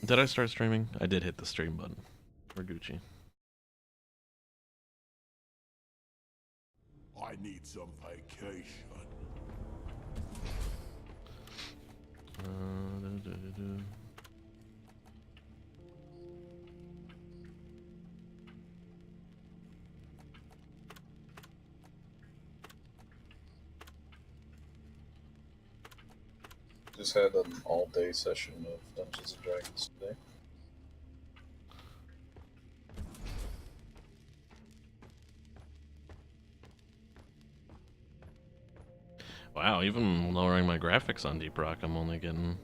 Did I start streaming? I did hit the stream button. We're Gucci. I need some vacation. Just had an all-day session of Dungeons and Dragons today. Wow, even lowering my graphics on Deep Rock, I'm only getting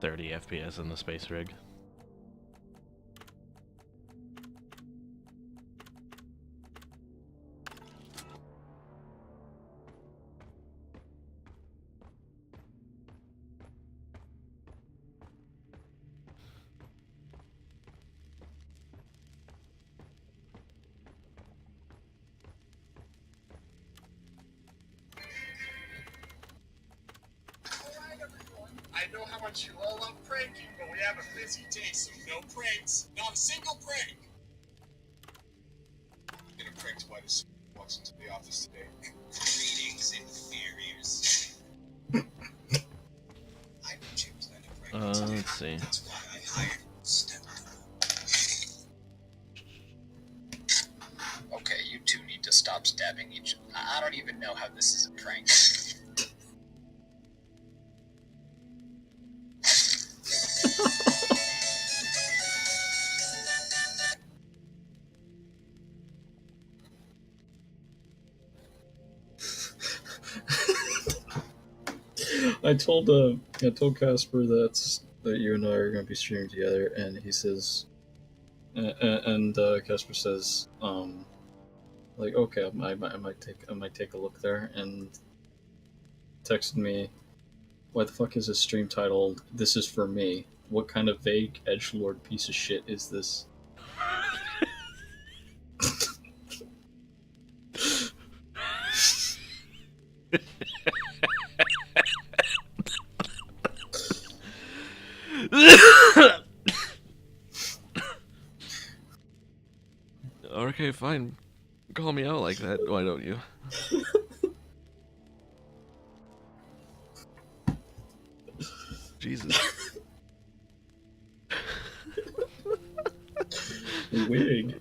30 FPS in the space rig. I know how much you all love pranking, but we have a busy day, so no pranks. Not a single prank. I'm gonna prank twice. Walks into the office today. Greetings, inferiors. I know James had a prank today. Let's see. That's why I hired Step. Okay, you two need to stop stabbing each other. I don't even know how this is a prank. I told Casper that you and I are going to be streaming together, and he says, and Casper says, like, okay, I might take a look there, and texted me, why the fuck is this stream titled "This is for me"? What kind of vague edgelord piece of shit is this? Okay, fine. Call me out like that, why don't you? Jesus. Wig.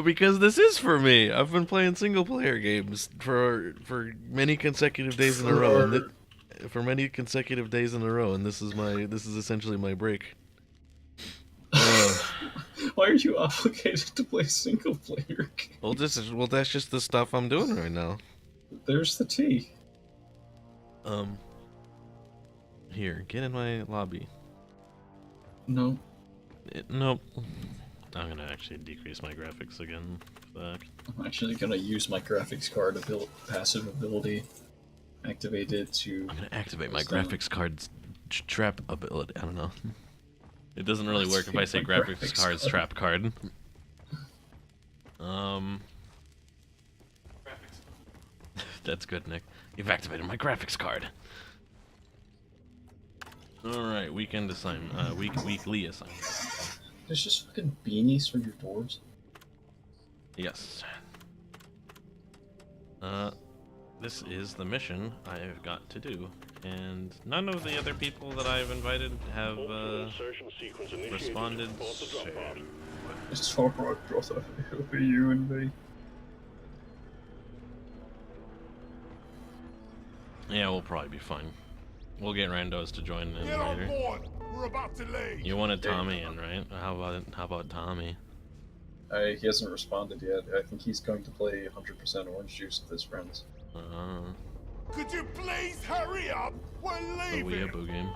Because this is for me. I've been playing single player games for many consecutive days in a row, and this is essentially my break. Why are you obligated to play single player games? Well, that's just the stuff I'm doing right now. There's the tea. Here, get in my lobby. No. Nope. I'm gonna actually decrease my graphics again. Fuck. I'm actually gonna use my graphics card passive ability activated to. I'm gonna activate my graphics card's trap ability. I don't know. It doesn't really work if I say graphics card's trap card. That's good, Nick. You've activated my graphics card. Alright, weekend assignment. Weekly assignment. There's just fucking beanies for your doors. Yes. This is the mission I've got to do, and none of the other people that I've invited have responded. It's alright, brother. It'll be you and me. Yeah, we'll probably be fine. We'll get randos to join in Get on later. board. We're about to leave. You wanted Tommy in, right? How about Tommy? He hasn't responded yet. I think he's going to play 100% orange juice with his friends. Could you please hurry up? We're The leaving. Weeaboo game.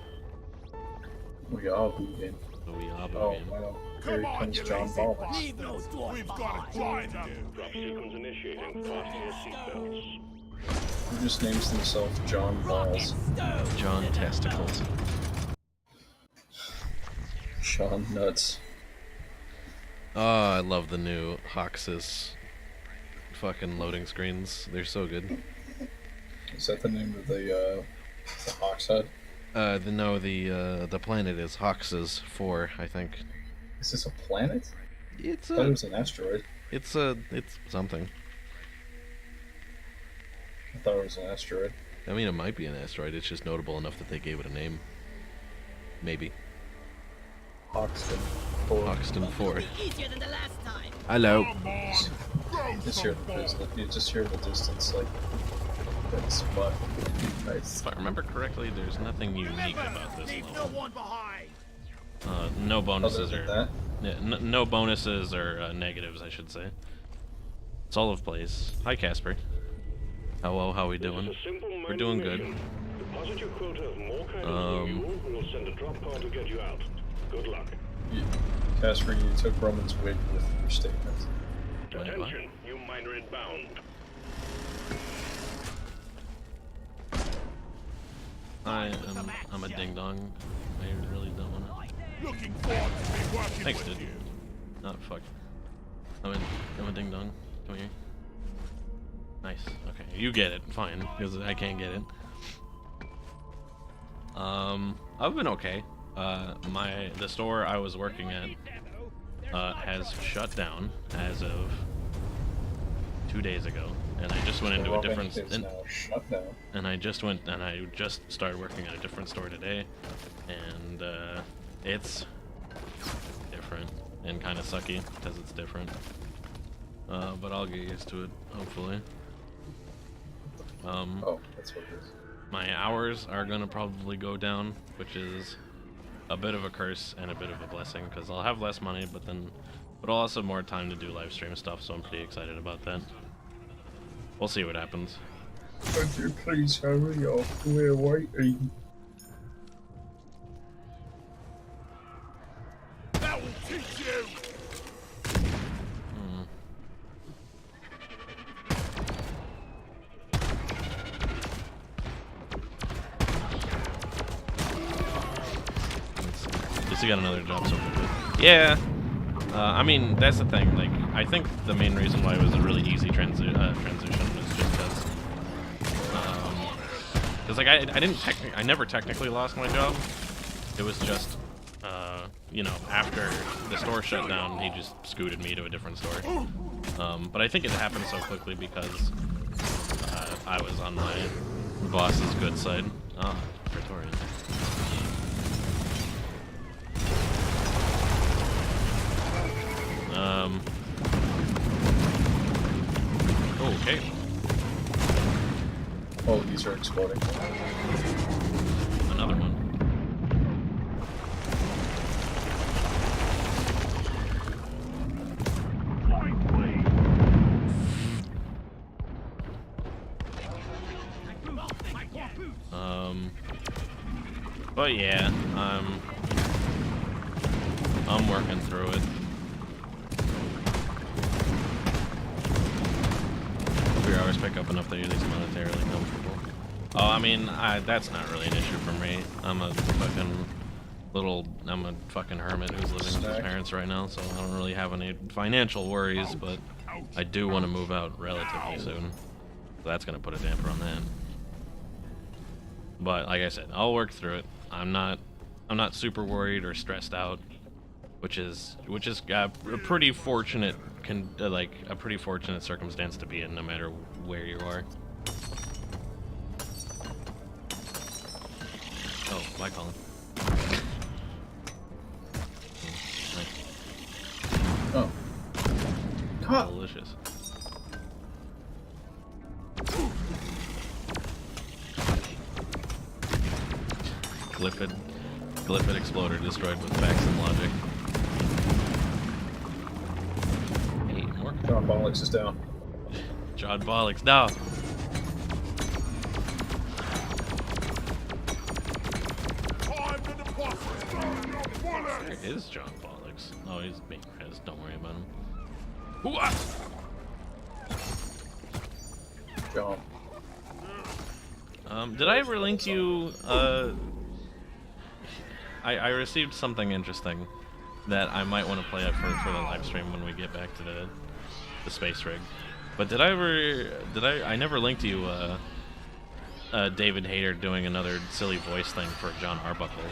We are boo game. The Weeaboo Oh game. wow. Come Here on, comes you John lazy Ball. bastards. We've got a drive to do. Drop sequence initiating. Fasten your seatbelts. He just names himself John Balls. John Testicles. Sean Nuts. Oh, I love the new Hoxus fucking loading screens. They're so good. Is that the name of the Hawk's head? The planet is Hox's 4, I think. Is this a planet? It's I thought it was an asteroid. it's something. I thought it was an asteroid. I mean, it might be an asteroid. It's just notable enough that they gave it a name. Maybe. Hoxton 4. Hoxton 4. Easier than the last time. Hello. Just hear the distance. You just hear the distance, like that's what. Nice. If I remember correctly, there's nothing unique about this Leave level. no one behind. No Other bonuses than or that, yeah, no bonuses or negatives, I should say. It's all of place. Hi, Casper. How we doing? It's a simple We're doing mining good. mission. Deposit your quota of more kind of fuel, we'll send a drop pod to get you out. Good luck. Casper, you took Roman's wig with your statement. Wait, what? Attention, you miner inbound. I'm a ding dong. I really don't want to. Looking forward to be working Thanks, with dude. you. Oh fuck. I'm a ding dong. Come here. Nice. Okay, you get it. Fine, because I can't get it. I've been okay. The store I was working at has shut down as of 2 days ago, and I just went into a different. Is now shut down. And I just started working at a different store today, and it's different and kind of sucky because it's different. But I'll get used to it, hopefully. Oh, that's what it is. My hours are gonna probably go down, which is a bit of a curse and a bit of a blessing because I'll have less money, but I'll also have more time to do live stream stuff, so I'm pretty excited about that. We'll see what happens. Could you please hurry up? We're waiting. That will teach you. At least you got another job, so yeah. I mean, that's the thing. Like, I think the main reason why it was a really easy transition was just because, like, I never technically lost my job. It was just, you know, after the store shut down, he just scooted me to a different store. But I think it happened so quickly because I was on my boss's good side. Ah, Praetorian. Okay. Oh, these are exploding. Another one. But yeah, I'm working through it. I always pick up enough that you're at least monetarily comfortable. Oh, I mean, that's not really an issue for me. I'm a fucking hermit who's living with his parents right now, so I don't really have any financial worries, but I do want to move out relatively soon. So that's gonna put a damper on that. But like I said, I'll work through it. I'm not super worried or stressed out, which is a pretty fortunate a pretty fortunate circumstance to be in, no matter where you are. Oh, bye, Colin. Oh. God. Delicious. Glyphid exploder destroyed with facts and logic. Hey, more. John Bollocks is down. John Bollocks, no! Time for the bosses. Where is John Bollocks? Oh, he's being res. Don't worry about him. Hoo-ah! John. Did I ever link you, I received something interesting that I might want to play up for the live stream when we get back to the space rig. But I never linked you, David Hayter doing another silly voice thing for John Arbuckle,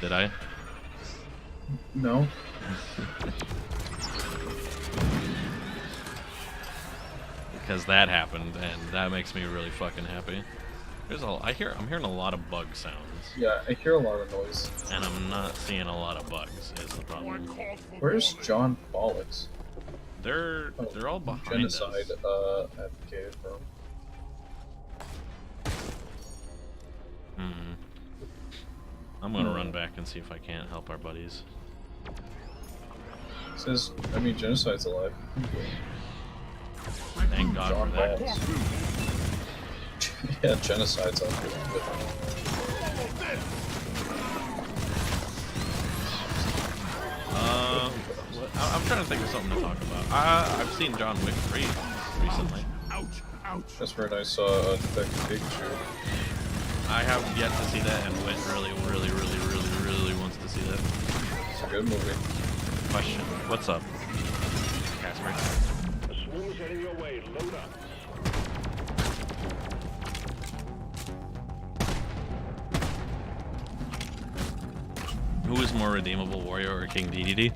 did I? No. Because that happened, and that makes me really fucking happy. I'm hearing a lot of bug sounds, Yeah, I hear a lot of noise. and I'm not seeing a lot of bugs. Is the problem? Where's John Bollocks? They're all behind Genocide us. advocated for him. I'm gonna run back and see if I can't help our buddies. Says, I mean, Genocide's alive. Thank God John for that. Balls. Yeah, Genocide's up here with him. I'm trying to think of something to talk about. I've seen John Wick 3 recently. Ouch, ouch. That's where I saw Detective Pikachu. I have yet to see that, and Wit really wants to see that. It's a good movie. Question: what's up, Casper? A swarm's heading your way. Load up. Who is more redeemable, Wario or King DDD?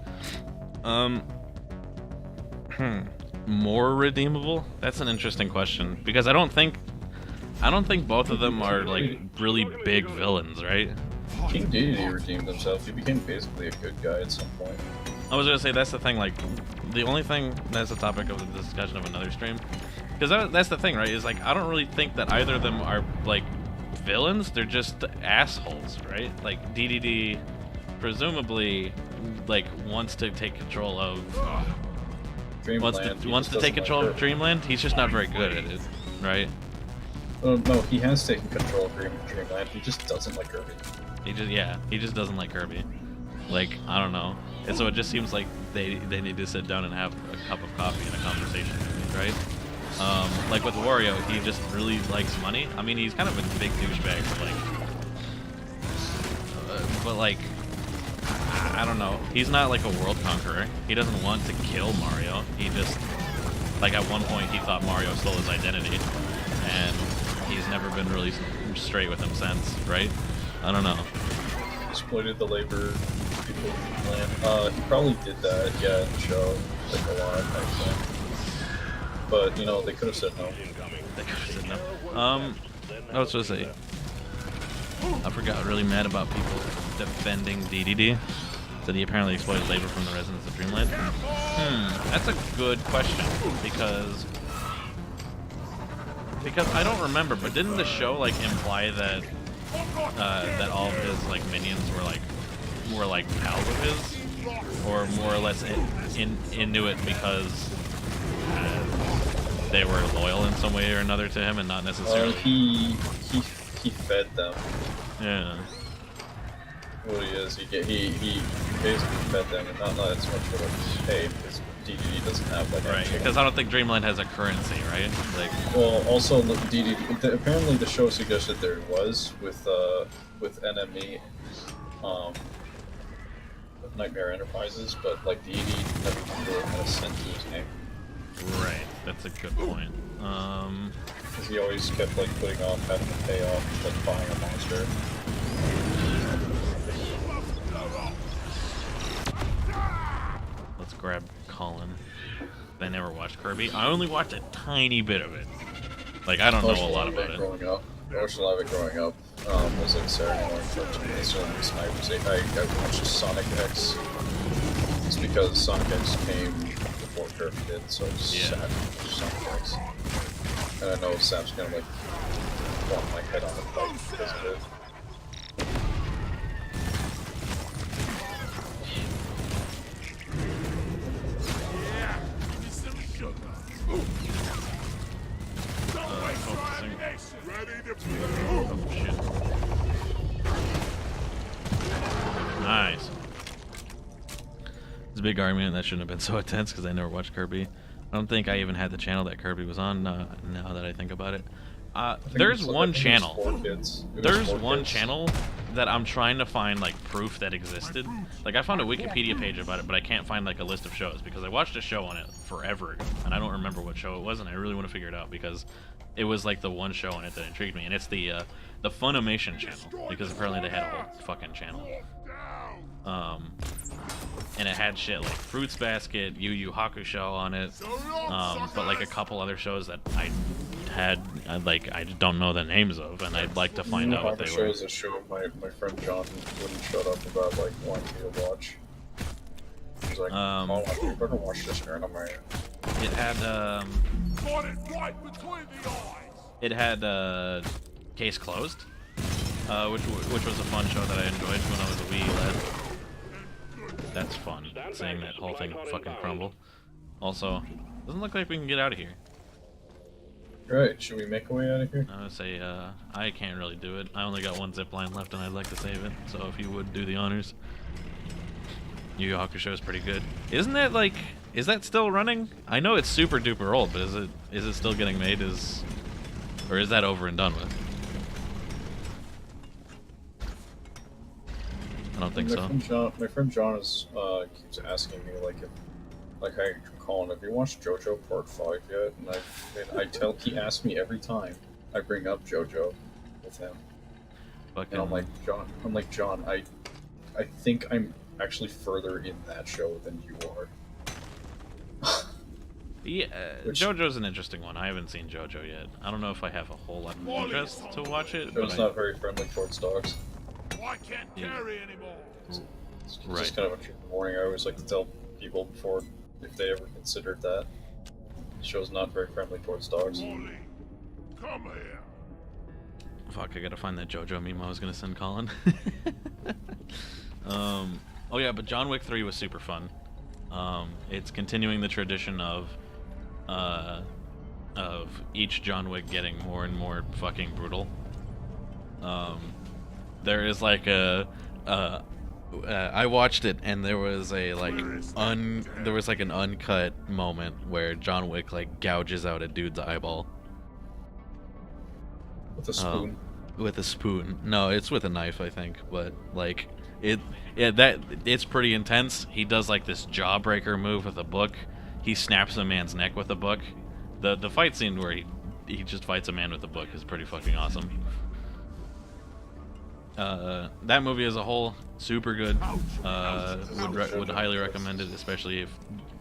More redeemable? That's an interesting question because I don't think both of them are like really big villains, right? King Dedede redeemed himself. He became basically a good guy at some point. I was gonna say that's the thing. Like, the only thing that's the topic of the discussion of another stream, because that's the thing, right? Is like I don't really think that either of them are like villains. They're just assholes, right? Like DDD, presumably, like wants to take control of. Dreamland. Wants to take control of Dreamland. He's just not very good at it, right? Oh no, he has taken control of Dreamland. He just doesn't like Kirby. He just doesn't like Kirby. Like, I don't know. And so it just seems like they need to sit down and have a cup of coffee and a conversation, right? Like with Wario, he just really likes money. I mean, he's kind of a big douchebag, but like, I don't know. He's not like a world conqueror. He doesn't want to kill Mario. He just, like, at one point he thought Mario stole his identity, and he's never been really straight with him since, right? I don't know. Exploited the labor people in Dreamland. He probably did that, yeah, in the show, like a lot, I think. But, you know, they could have said no. They could have said no. I was supposed to say, I forgot really mad about people defending DDD. Said he apparently exploited labor from the residents of Dreamland. That's a good question because I don't remember, but didn't the show like imply that that all of his like minions were like pals of his, or more or less into it because they were loyal in some way or another to him and not necessarily. He fed them. Yeah. What he is, he basically fed them, and not as much for like pay, because DDD doesn't have like. Right, because I don't think Dreamland has a currency, right? Like. Well, also DDD. Apparently, the show suggested there was with NME, Nightmare Enterprises, but like DDD never really had a cent to his name. Right, that's a good point. Because he always kept like putting off having to pay off, like buying a monster. Let's grab Colin. I never watched Kirby. I only watched a tiny bit of it. Like, I don't know a lot about it. Growing up. I watched a lot of it growing up. It was like Saturday morning cartoon. So I watched Sonic X. It's because Sonic X came before Kirby did, so I just sat and watched Sonic X. And I know Sam's gonna like want my head on the bike because of it. Oh, shit. Nice. It's a big argument that shouldn't have been so intense because I never watched Kirby. I don't think I even had the channel that Kirby was on now that I think about it. There's one channel. There's one channel that I'm trying to find like proof that existed. Like I found a Wikipedia page about it, but I can't find like a list of shows because I watched a show on it forever ago, and I don't remember what show it was, and I really want to figure it out because it was like the one show on it that intrigued me, and it's the Funimation channel, because apparently they had a whole fucking channel. And it had shit like Fruits Basket, Yu Yu Hakusho on it, but like a couple other shows that I don't know the names of, and I'd like to find out what they were. Is a show my friend John wouldn't shut up about, like, wanting me to watch. He's like, oh, you better watch this anime. It had, Got it right between the eyes. it had, Case Closed, which was a fun show that I enjoyed when I was a Wii lad. That's fun, seeing that whole thing fucking crumble. Also, doesn't look like we can get out of here. Right, should we make our way out of here? I would say, I can't really do it. I only got one zip line left and I'd like to save it, so if you would do the honors. Yu Yu Hakusho is pretty good. Isn't that like, is that still running? I know it's super duper old, but is it still getting made? Or is that over and done with? I don't think so. My friend John is keeps asking me like I call him, have you watched JoJo Part 5 yet? And he asks me every time I bring up JoJo with him. Fucking, And I'm like John, I think I'm actually further in that show than you are. yeah, JoJo's an interesting one. I haven't seen JoJo yet. I don't know if I have a whole lot of interest to watch it. It's not very friendly towards dogs. I can't carry anymore. It's Right. just kind of a true warning. I always like to tell people before, if they ever considered that. The show's not very friendly towards dogs. Molly, come here. Fuck, I gotta find that JoJo meme I was gonna send Colin. Oh yeah, but John Wick 3 was super fun. It's continuing the tradition of each John Wick getting more and more fucking brutal. There is like I watched it and there was a an uncut moment where John Wick like gouges out a dude's eyeball. With a spoon. With a spoon. No, it's with a knife, I think. But like it's pretty intense. He does like this jawbreaker move with a book. He snaps a man's neck with a book. The fight scene where he just fights a man with a book is pretty fucking awesome. That movie as a whole, super good. Would highly recommend it, especially if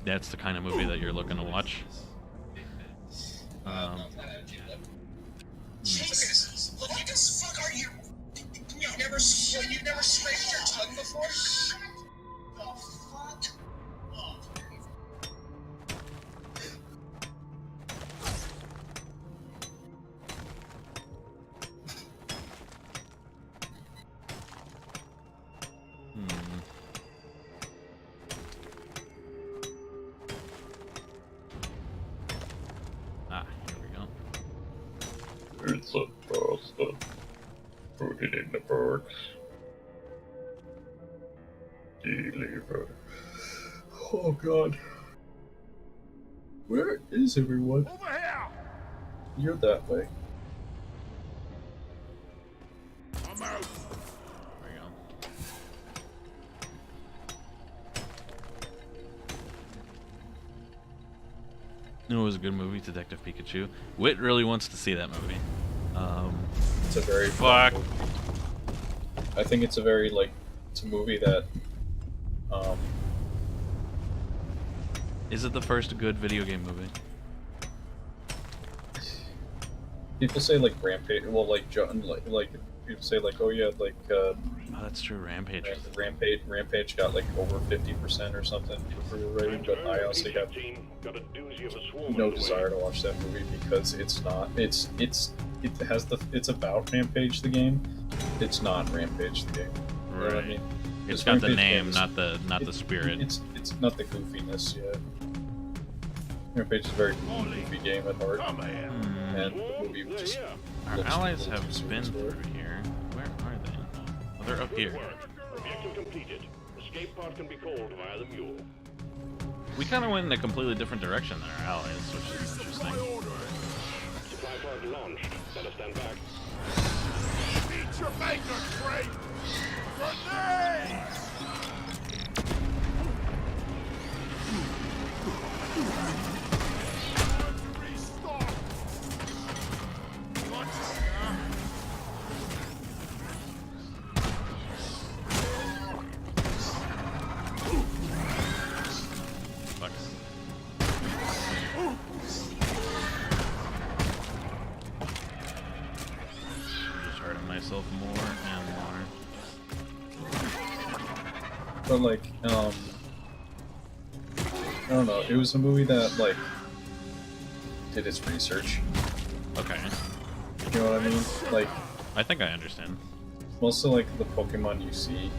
that's the kind of movie that you're looking to watch. Jesus, what the fuck are you? You've never scraped your tongue before? The fuck? Oh. Here we go. It's a pasta. Put it in the box. Deliver. Oh god. Where is everyone? Over here. You're that way. I'm out. There we go. It was a good movie, Detective Pikachu. Wit really wants to see that movie. It's a very Fuck. I think it's a very it's a movie that Is it the first good video game movie? people say Rampage. Well, people say oh yeah, Oh, that's true. Rampage. Rampage got over 50% or something for rating, but I honestly have Got a doozy of a swarm no on the way. desire to watch that movie because it's not. It's about Rampage the game. It's not Rampage the game. You know what I Right. mean? It's This got the Rampage name, game is- not the spirit. It's not the goofiness yet. Rampage is a very goofy game at heart, Come here. and the movie They're just here. Our looks allies a little have too been serious through for it. here. Where are they? Oh, they're up here. Good work. Objective completed. Escape pod can be called via the mule. We kind of went in a completely different direction than our allies, which is interesting. Supply pod launched. Better stand back. Jamaica crate! Grenade! Restock! Fuck. Just hurting myself more and more. But like, I don't know. It was a movie that like did its research. Okay. You know what I mean? Like, I think I understand. most of like the Pokemon you see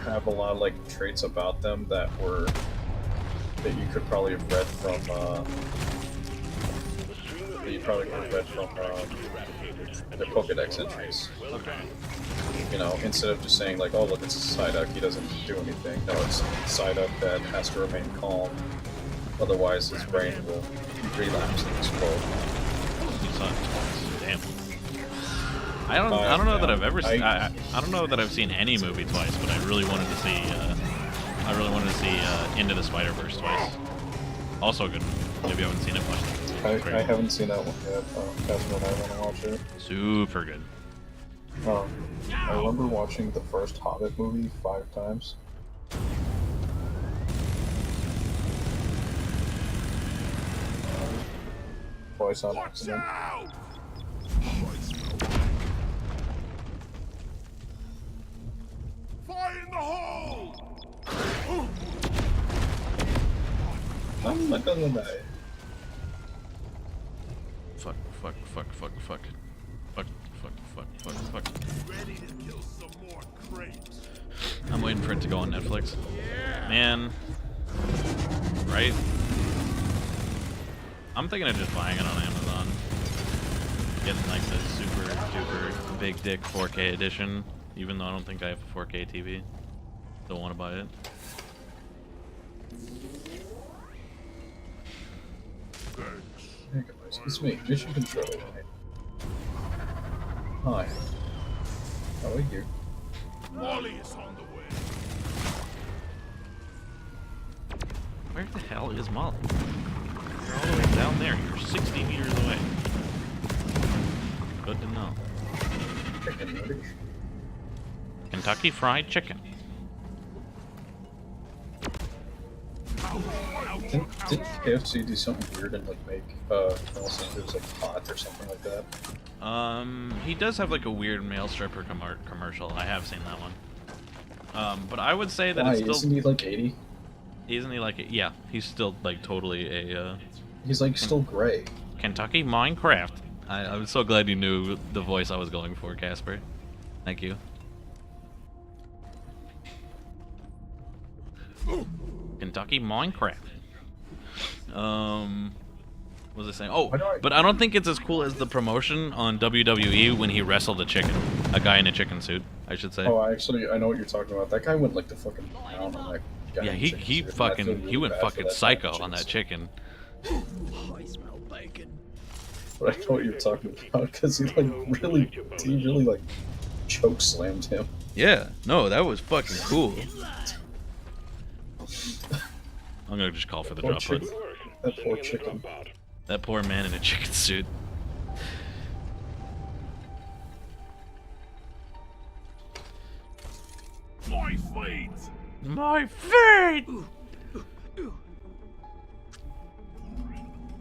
have a lot of like traits about them that you could probably have read from that you probably could have read from their Pokedex entries. Okay. You know, instead of just saying like, oh look, it's a Psyduck, he doesn't do anything. No, it's a Psyduck that has to remain calm, otherwise his brain will relapse and explode. You saw it twice. Damn. I don't know that I've ever seen. I don't know that I've seen any movie twice, but I really wanted to see. Into the Spider-Verse twice. Also a good one. If you haven't seen it, watch it. I haven't seen that one yet. That's when I want to watch it. Super good. I remember watching the first Hobbit movie 5 times. Twice on Watch accident. out! Fire in the hole! I'm not gonna die. Fuck. Ready to kill some more crates. I'm waiting for it to go on Netflix. Man. Right? I'm thinking of just buying it on Amazon. Getting like the super duper big dick 4K edition, even though I don't think I have a 4K TV. Don't want to buy it. Hey guys, it's me, Mission Control. Hi. How are you? Molly is on the way. Where the hell is Molly? You're all the way down there. You're 60 meters away. Good to know. Chicken nuggets. Kentucky Fried Chicken. Did KFC do something weird and like make Colonel Sanders like hot or something like that? He does have like a weird male stripper commercial. I have seen that one. But I would say that Why, it's still. isn't he like 80? Isn't he like? Yeah, he's still like totally a He's like still gray. Kentucky Minecraft. I'm so glad you knew the voice I was going for, Casper. Thank you. Kentucky Minecraft. What was I saying? Oh, but I don't think it's as cool as the promotion on WWE when he wrestled a chicken, a guy in a chicken suit, I should say. Oh, I know what you're talking about. That guy went like the fucking pound on that guy. Yeah, in he chicken suit, and I feel fucking really he went bad for fucking that psycho guy in on that chicken. I smell bacon. But I know what you're talking about because he really like choke slammed him. Yeah, no, that was fucking cool. I'm gonna just call for the Poor drop pod. chicken. That poor chicken. That poor man in a chicken suit. My fate! My fate!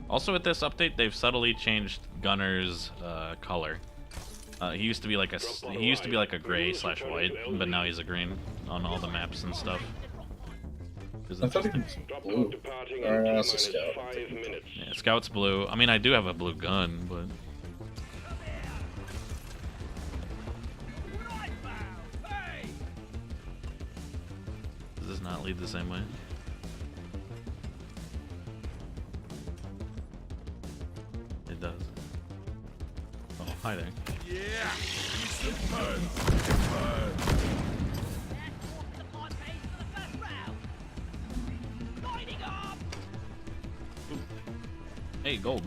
Also, with this update, they've subtly changed Gunner's color. He used to be like a gray/white, but now he's a green on all the maps and stuff. I thought he was blue. Or no, that's a scout. Yeah, Scout's blue. I mean, I do have a blue gun, but does this not lead the same way? It does. Oh, hi there. Yeah! He's the bird! Hey, gold.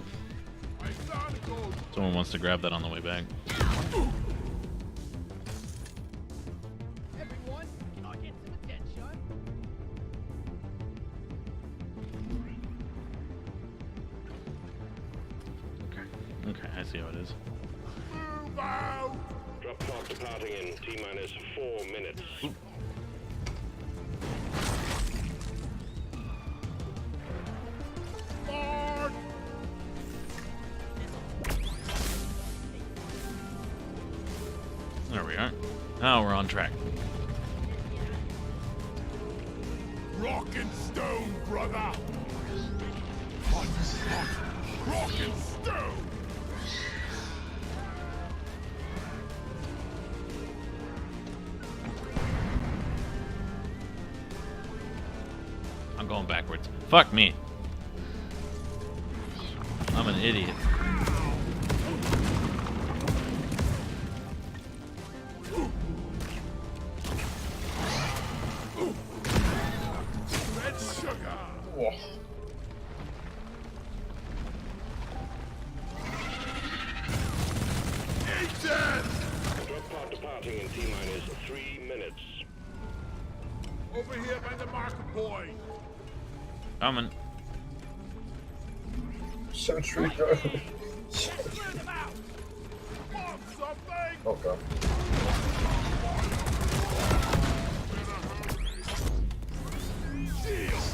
I found a gold. Someone wants to grab that on the way back. I see how it is. Move out! Drop pod departing in T-minus 4 minutes. Lord! There we are. Now we're on track. Rock and stone, brother! Hot, hot, rock and stone! I'm going backwards. Fuck me. I'm an idiot. Red sugar! Whoa. Eat it! Drop pod departing in T-minus 3 minutes. Over here by the marker point! Coming. Sentry gun. Clear them out! Want something? Oh god. Shield!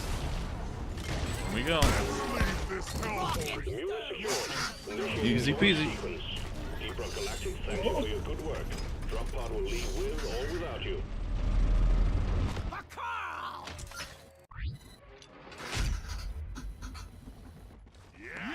Here we go. Leave this hellhole! Mule secured. Initiating Easy peasy. sequence. Deep Rock Galactic, thank you for your good work. Drop pod will leave with or without you. Yeah!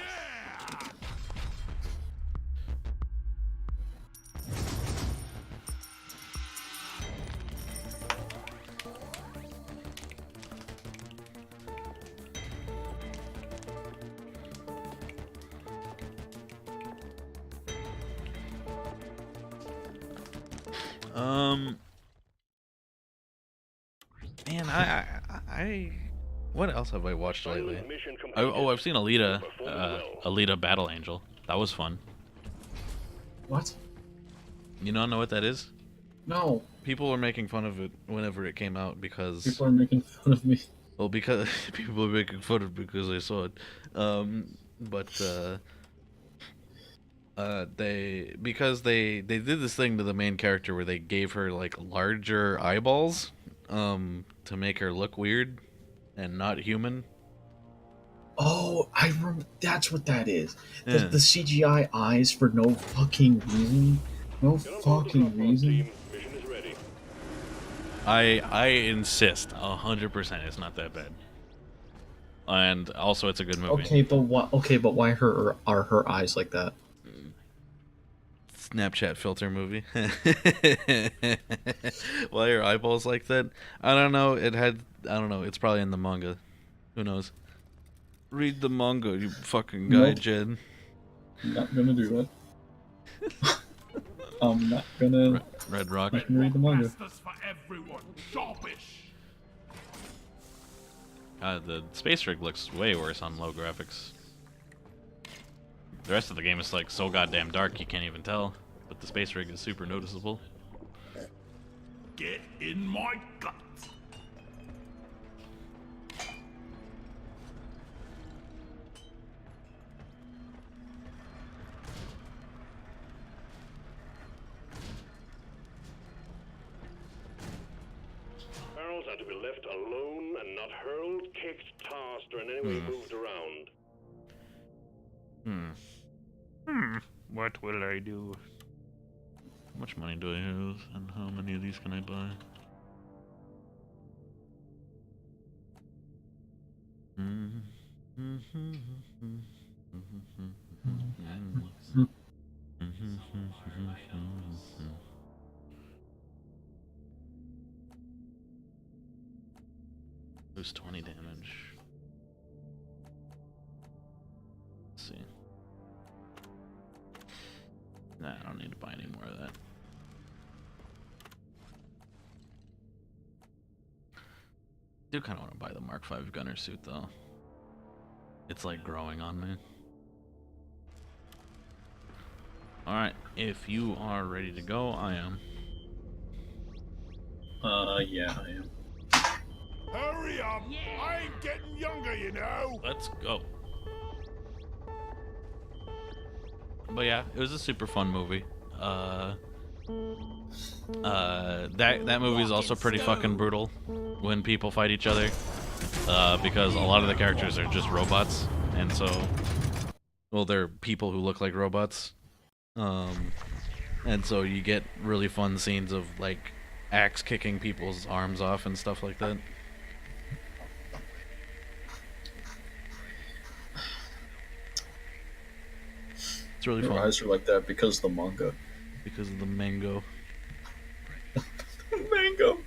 Man, I what else have I watched lately? Mission completed. I've seen Alita, Alita Battle Angel. That was fun. What? You don't know what that is? No. People were making fun of it whenever it came out because, People are making fun of me. well, because people were making fun of it because they saw it. They did this thing to the main character where they gave her like larger eyeballs, to make her look weird and not human. Oh, that's what that is. Yeah. The CGI eyes for no fucking reason. No Get on board the fucking drop pod, reason. team. Mission is ready. I insist 100% it's not that bad. And also, it's a good movie. Okay, but what? Okay, but why are her eyes like that? Snapchat filter movie. Why are eyeballs like that? I don't know. I don't know. It's probably in the manga. Who knows? Read the manga, you fucking guy, Nope. Jed. I'm not gonna do that. I'm not gonna. Red Rock. I can read the manga. Masters for everyone! Sharpish! The space rig looks way worse on low graphics. The rest of the game is like so goddamn dark you can't even tell, but the space rig is super noticeable. Get in my guts! Barrels are to be left alone and not hurled, kicked, tossed, or in any way moved around. What will I do? How much money do I have, and how many of these can I buy? Lose 20 damage. Let's see. Nah, I don't need to buy any more of that. Do kind of want to buy the Mark V gunner suit though. It's like growing on me. Alright, if you are ready to go, I am. Yeah, I am. Hurry up! I ain't getting younger, you know! Let's go. yeah, it was a super fun movie. That movie is also pretty fucking brutal when people fight each other, because a lot of the characters are just robots, and so, well, they're people who look like robots, and so you get really fun scenes of like axe kicking people's arms off and stuff like that. It's really Your fun eyes are like that because of the manga. because of the mango. Mango.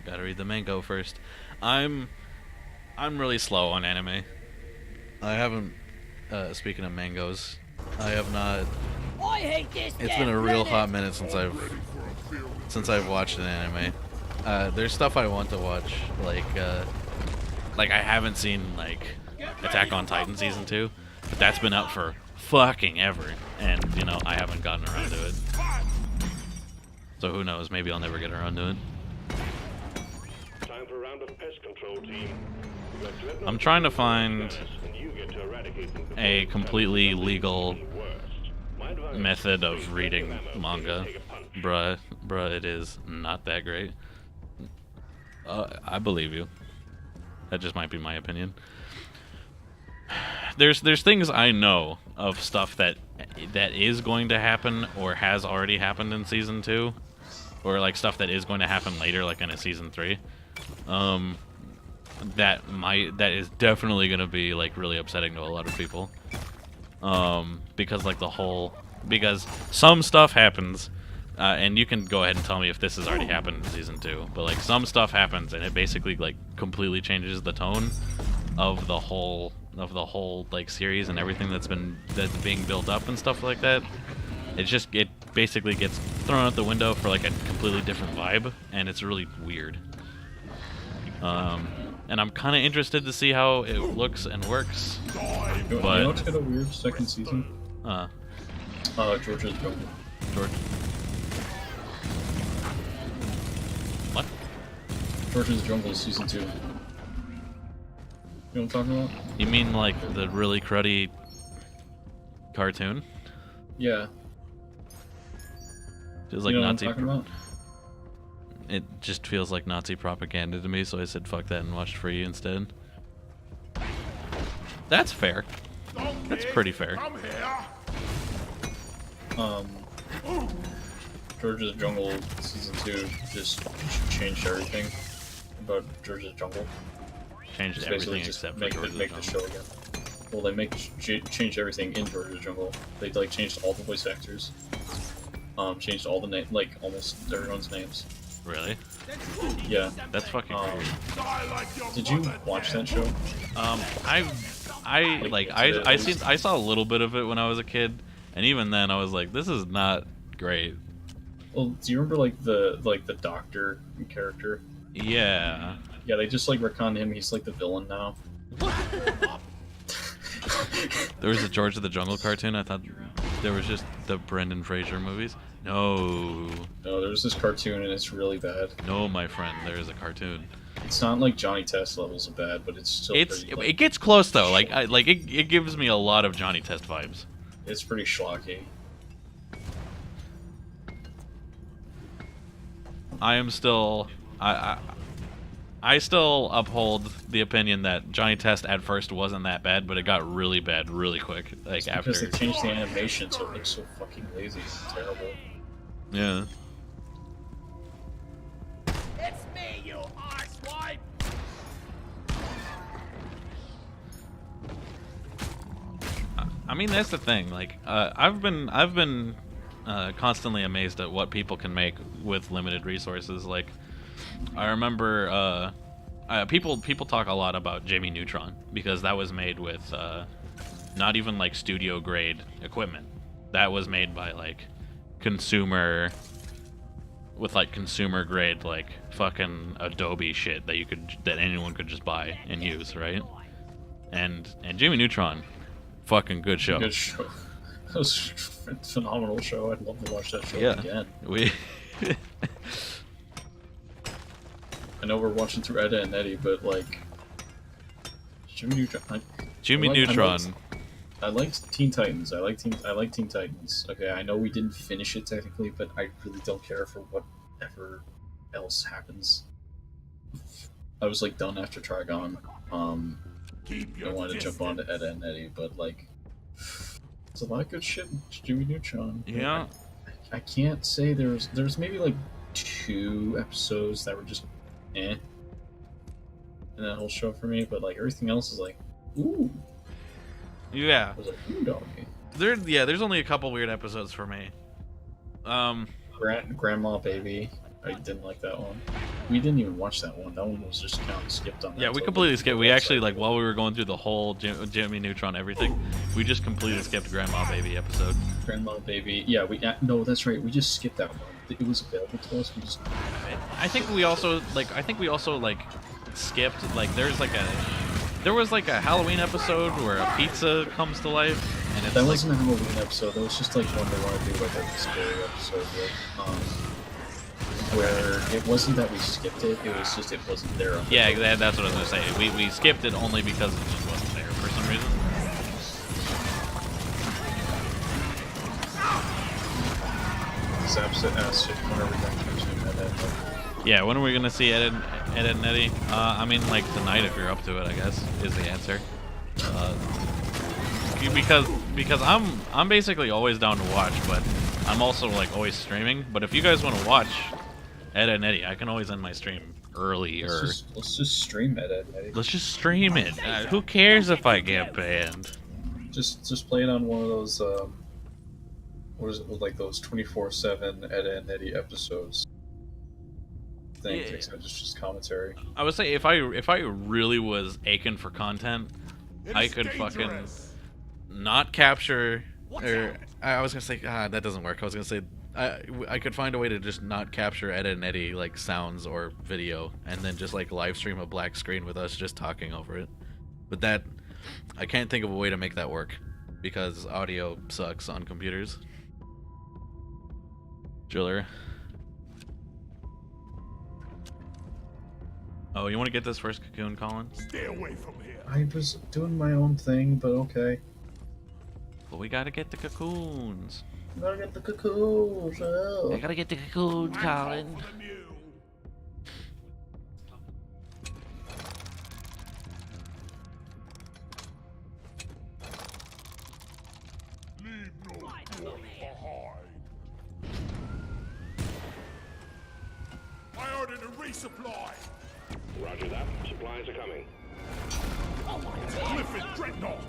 Gotta read the mango first. I'm really slow on anime. I haven't. Speaking of mangoes, I have not. I hate this. It's been a real hot minute since I've watched an anime. There's stuff I want to watch, like I haven't seen like Attack on Titan season 2, but that's been out for fucking ever, and you know I haven't gotten around to it. So who knows? Maybe I'll never get around to it. Time for a round of pest control, team. You have Dreadnought I'm trying to and find you get to eradicate them before a it completely becomes legal worst. My advice, method of bring reading plenty of ammo, manga. take a punch. Bruh, it is not that great. I believe you. That just might be my opinion. There's things I know of stuff that is going to happen or has already happened in season 2, or like stuff that is going to happen later, like in a season 3. That is definitely going to be like really upsetting to a lot of people. Because because some stuff happens, and you can go ahead and tell me if this has already happened in season 2, but like some stuff happens and it basically like completely changes the tone of the whole like series and everything that's being built up and stuff like that. It basically gets thrown out the window for like a completely different vibe, and it's really weird. And I'm kind of interested to see how it looks and works. You know what's got a weird second season? George's Jungle. George. What? George's Jungle season 2. You know what I'm talking about? You mean like the really cruddy cartoon? Yeah. Feels like you know Nazi. what I'm talking about? It just feels like Nazi propaganda to me, so I said fuck that and watched Free instead. That's fair. That's pretty fair. I'm here. George's Jungle season 2 just changed everything about George's Jungle. Changed Just everything basically just except make for George's the show Jungle. again. Well, they changed everything in George's Jungle. They like changed all the voice actors. Changed all the like almost everyone's names. Really? Yeah. That's fucking weird. Die like your Did you mother watch did. that show? I saw a little bit of it when I was a kid, and even then I was like, this is not great. Well, do you remember like the doctor character? Yeah. Yeah, they just like retconned him. He's like the villain now. There was a George of the Jungle cartoon. I thought there was just the Brendan Fraser movies. No. No, there's this cartoon and it's really bad. No, my friend, there is a cartoon. It's not like Johnny Test levels of bad, but it's still pretty, like, It gets close though. It gives me a lot of Johnny Test vibes. it's pretty schlocky. I still uphold the opinion that Johnny Test at first wasn't that bad, but it got really bad really quick. Like It's after. because they changed the animation so it looks so fucking lazy and terrible. Yeah. It's me, you arsewipe! I mean, that's the thing. Like, I've been constantly amazed at what people can make with limited resources. Like, I remember people talk a lot about Jimmy Neutron because that was made with not even like studio grade equipment. That was made by like consumer grade like fucking Adobe shit that anyone could just buy and use, right? And Jimmy Neutron, fucking good show. Good show. That was a phenomenal show. I'd love to watch that show Yeah. again. We I know we're watching through Edda and Eddie, but like Jimmy Neutron. Jimmy Neutron. I liked Teen Titans. I like Teen Titans. Okay, I know we didn't finish it technically, but I really don't care for whatever else happens. I was like done after Trigon. Keep I your wanted to jump onto Edda and Eddie, but like, there's a lot of good shit in Jimmy Neutron. Yeah. I can't say there's maybe like 2 episodes that were just in that whole show for me, but like everything else is like, ooh. Yeah. I was like, ooh, doggy. There's only a couple weird episodes for me. Grandma Baby. I didn't like that one. We didn't even watch that one. That one was just kind of skipped on. Yeah, we completely skipped. We actually, like, while we were going through the whole Jimmy Neutron everything, we just completely skipped Grandma Baby episode. Grandma Baby. Yeah, no, that's right. We just skipped that one. It was available to us. We just. I think we also skipped, like, there was like a Halloween episode where a pizza comes to life, and it's That like, wasn't a Halloween episode. That was just like one they want to do like a scary episode with, where it wasn't that we skipped it. It was just it wasn't there. yeah, that's what I was gonna say. We skipped it only because it just wasn't there for some reason. Zaps asked if when are we going to mention that. Yeah, when are we gonna see Ed and Eddie? I mean, like tonight if you're up to it, I guess is the answer. Because I'm basically always down to watch, but I'm also like always streaming. But if you guys want to watch Ed and Eddie, I can always end my stream earlier. Let's just stream Ed and Eddie. Let's just stream it. Who cares if I get banned? Just play it on one of those what is it, like those 24/7 Ed and Eddie episodes. Things, Yeah. except it's just commentary. I would say if I really was aching for content, It I is could fucking dangerous. not capture. Or I was gonna say that doesn't work. I was gonna say I could find a way to just not capture Ed and Eddie like sounds or video, and then just like live stream a black screen with us just talking over it. But that I can't think of a way to make that work because audio sucks on computers. Driller. Oh, you want to get this first cocoon, Colin? Stay away from here. I was doing my own thing, but okay. Well, we gotta get the cocoons. I gotta get the cocoons. Oh. I gotta get the cocoons, Colin. For the mule. Leave no boy behind. I ordered a resupply. Roger that. Supplies are coming. Clifford Dreadnought.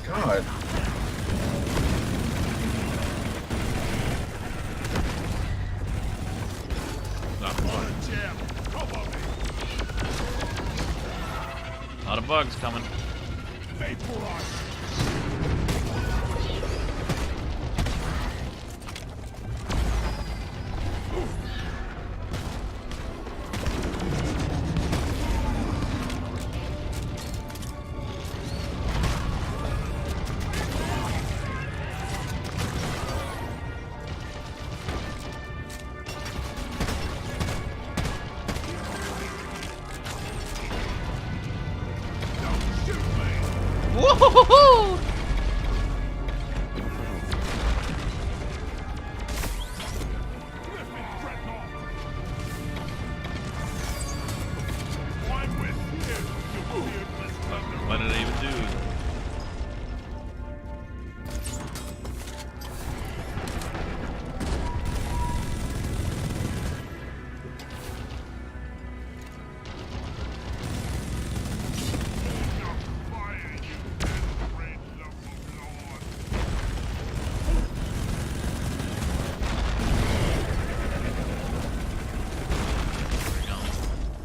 God. Jam. Cover me. A lot of bugs coming. Vaporize. Whoa!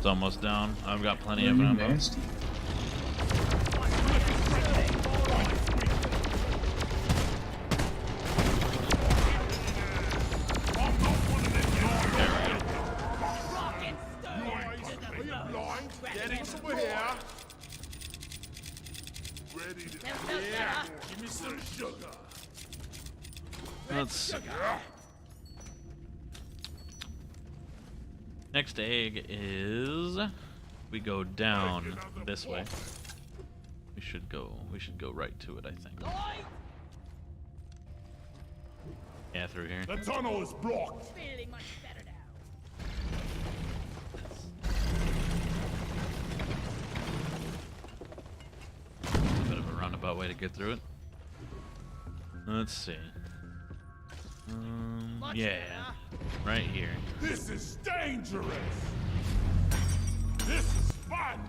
It's almost down. I've got plenty Are of you ammo. nasty? Are you blind? Getting over here. Ready to give me some sugar. Let's see. Next egg is we go down this way. We should go right to it, I think. Yeah, through here. The tunnel is blocked. Feeling much better now. A bit of a roundabout way to get through it. Let's see. Yeah, right here. This is dangerous. This is fun.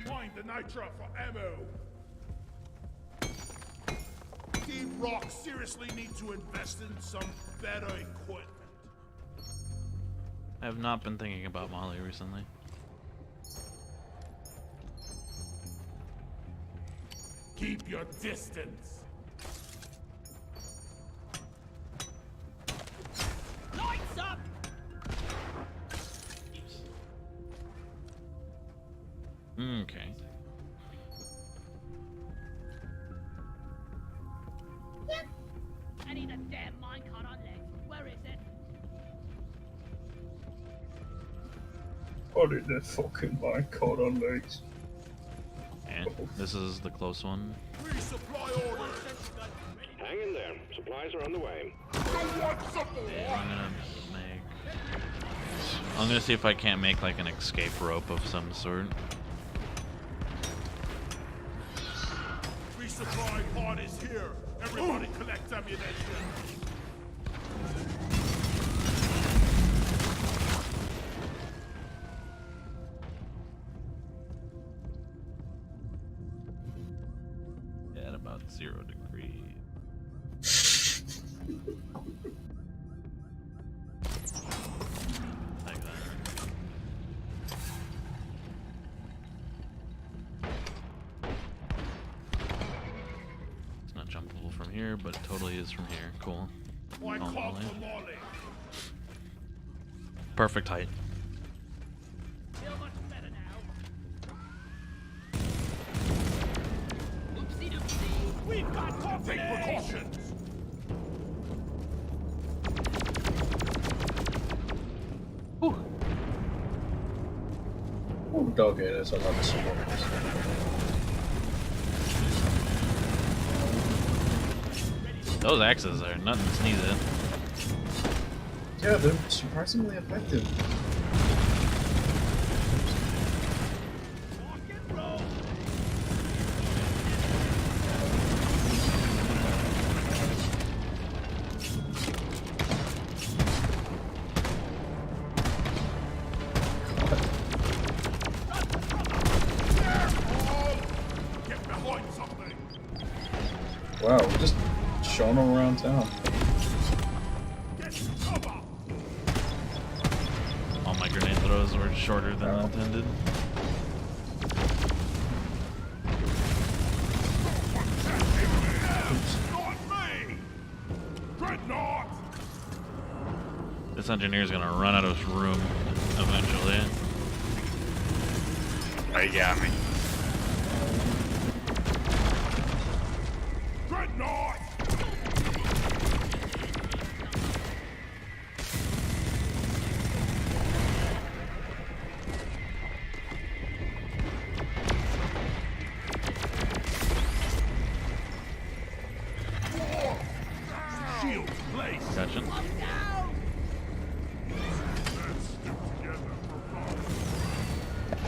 Find the nitra for ammo. Team Rock seriously need to invest in some better equipment. I have not been thinking about Molly recently. Keep your distance. Lights up! Okay. I need a damn minecart on legs. Where is it? I need that fucking minecart on legs. And this is the close one. Resupply orders. Hang in there. Supplies are on the way. Don't want some more. I'm gonna see if I can't make like an escape rope of some sort. Resupply pod is here. Everybody collect ammunition. At about 0 degrees. Like that. It's not jumpable from here, but it totally is from here. Cool. Why Oh, call Molly. for Molly? Perfect height. Feel much better now. Oopsie doopsie. We've got company. Take precautions. Oh, dog it is another support. Those axes are nothing to sneeze at. Yeah, they're surprisingly effective. Rock and roll. Get behind something. Wow, we're just showing them around town. Get cover. All my grenade throws were shorter than Wow. intended. Not me. Dreadnought. This engineer's gonna run out of room eventually. Oh, you got me. Dreadnought. Shield placed. Gotcha.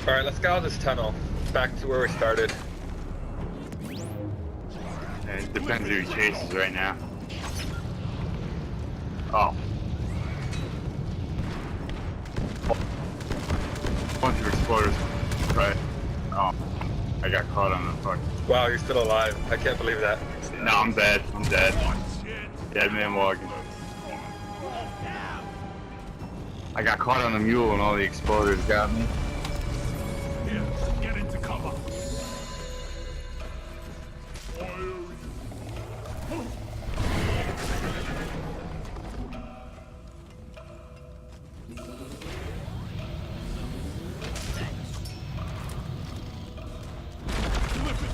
Alright, let's get out of this tunnel. Back to where we started. It depends who he chases right now. Oh. exploders. Right. Oh, I got caught on the fuck. Wow, you're still alive. I can't believe that. No, I'm dead. I'm dead. Dead man walking. I got caught on the mule and all the exploders got me. Here, get into cover.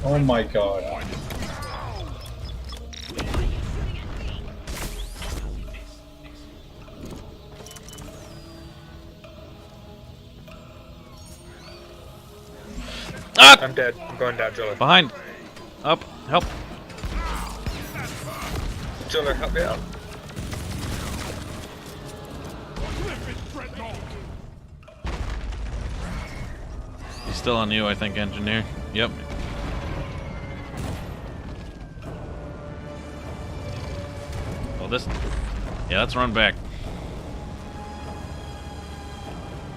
Oh my god. Ah! I'm dead. I'm going down, Jiller. Behind. Up. Help. Jiller, help me out. He's still on you, I think, engineer. Yep. Well, this... Yeah, let's run back.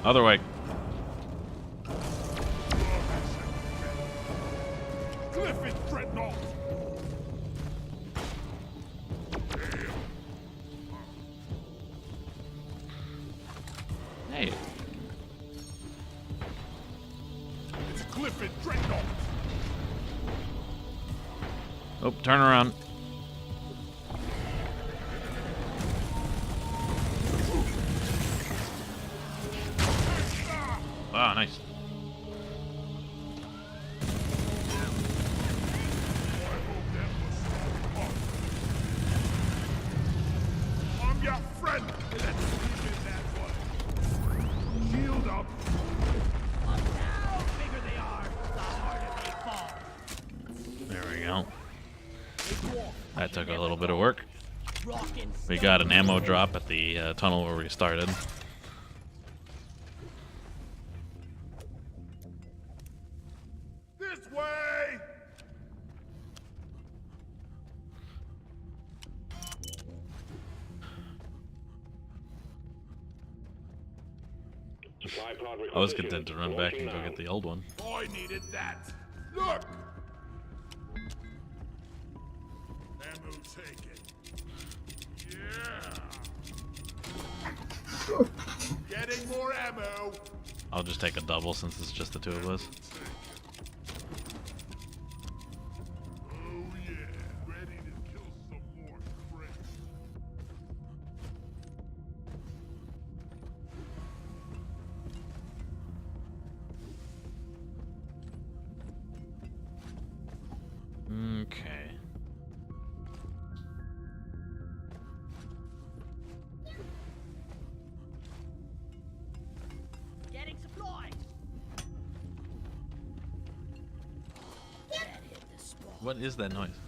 Other way. Clifford Dreadnought. Hey. It's Clifford Dreadnought. Oh, turn around. Wow, nice. I'm your friend. Let's keep it that way. Shield up. How bigger they are, the harder they fall. There we go. That took a little bit of work. Rockin' We got an ammo drop at the tunnel where we started. This way. Supply pod I was requisition. content to run back and go Launching get the old one. I needed that. Look. Ammo taken. Yeah. Getting more ammo. I'll just take a double since it's just the two of us. Oh yeah, ready to kill some more crates. Okay. getting supplies. That hit the spot. What is that noise?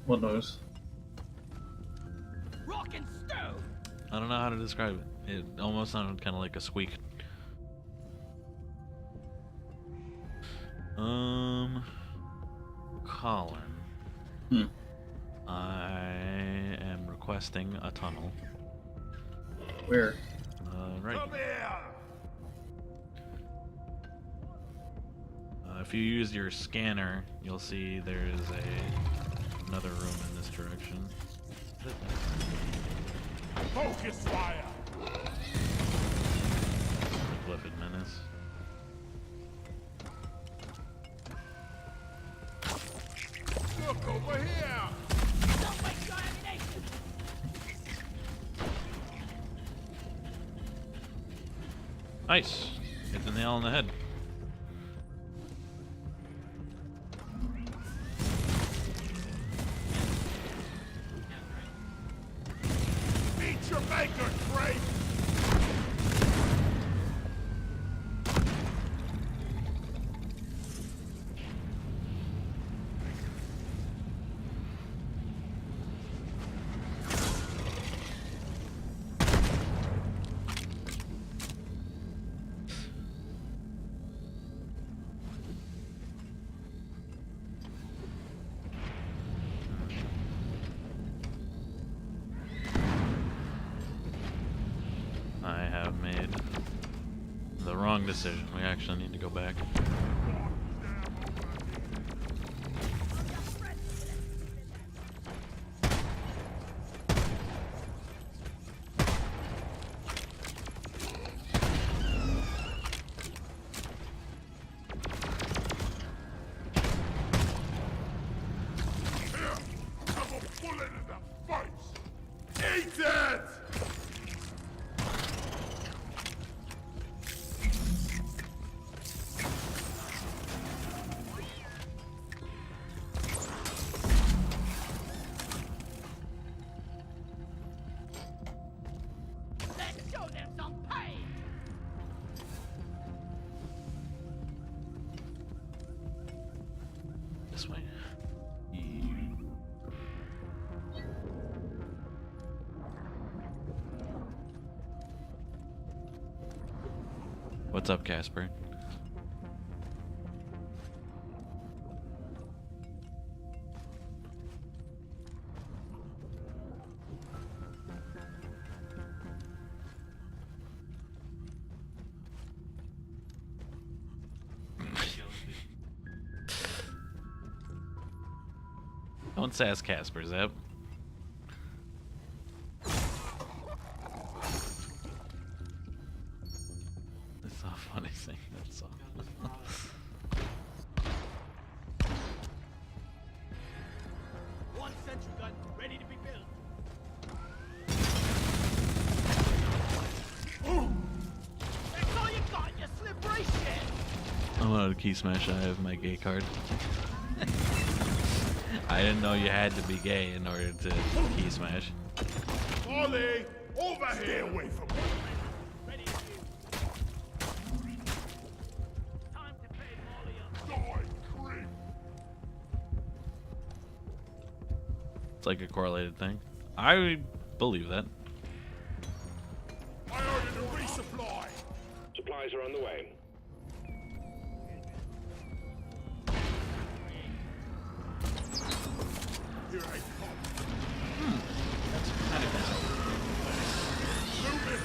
What noise? Rockin' stove. I don't know how to describe it. It almost sounded kind of like a squeak. Colin. Hmm. I am requesting a tunnel. Where? Right. Come here. If you use your scanner, you'll see there is another room in this direction. Focus fire. Livid Menace. Look over here. Don't waste your ammunition. Nice. Hit the nail on the head. Meet your maker, Crate. I have made the wrong decision. We actually need to go back. Have a bullet in the face! Eat it! Let's show them some pain! This way. What's up, Casper? Don't sass Casper, Zep. It's a funny thing, that's all. One sentry gun ready to be built. That's all you got, you slippery shit! I'm on a key smash. I have my gay card. I didn't know you had to be gay in order to key smash. Ollie, over here! Stay away from me! Ready to time to pay Molly up. Die, creep! It's like a correlated thing. I believe that. I ordered a resupply! Supplies are on the way. Here I come. That's kind of Move it!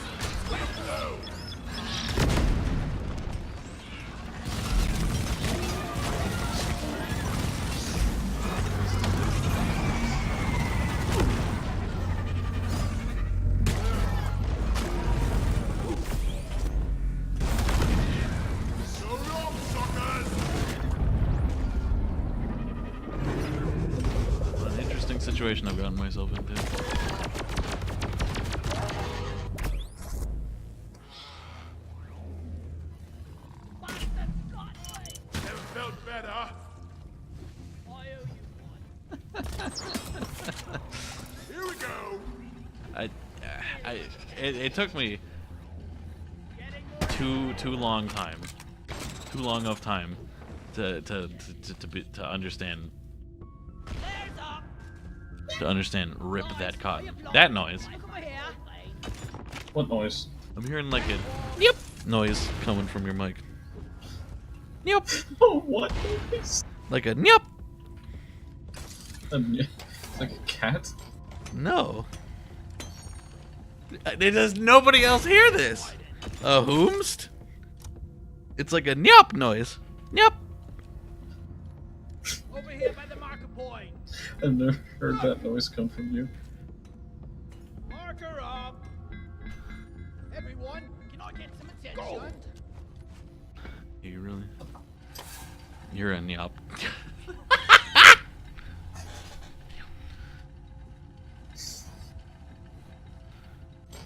Stay low! So long, suckers! an interesting situation I've gotten myself into. Never felt better. I owe you one. Here we go. It took me too long of time to understand rip that cotton. That noise. What noise? I'm hearing like a yep noise coming from your mic. Yep. Oh, what noise? Like a yep. Like a cat? No. Does nobody else hear this? A whomst? It's like a nyop noise. Nyop. Over here by the marker point. I've never heard that noise come from you. Marker up. Everyone, can I get some attention? You really? You're a nyop.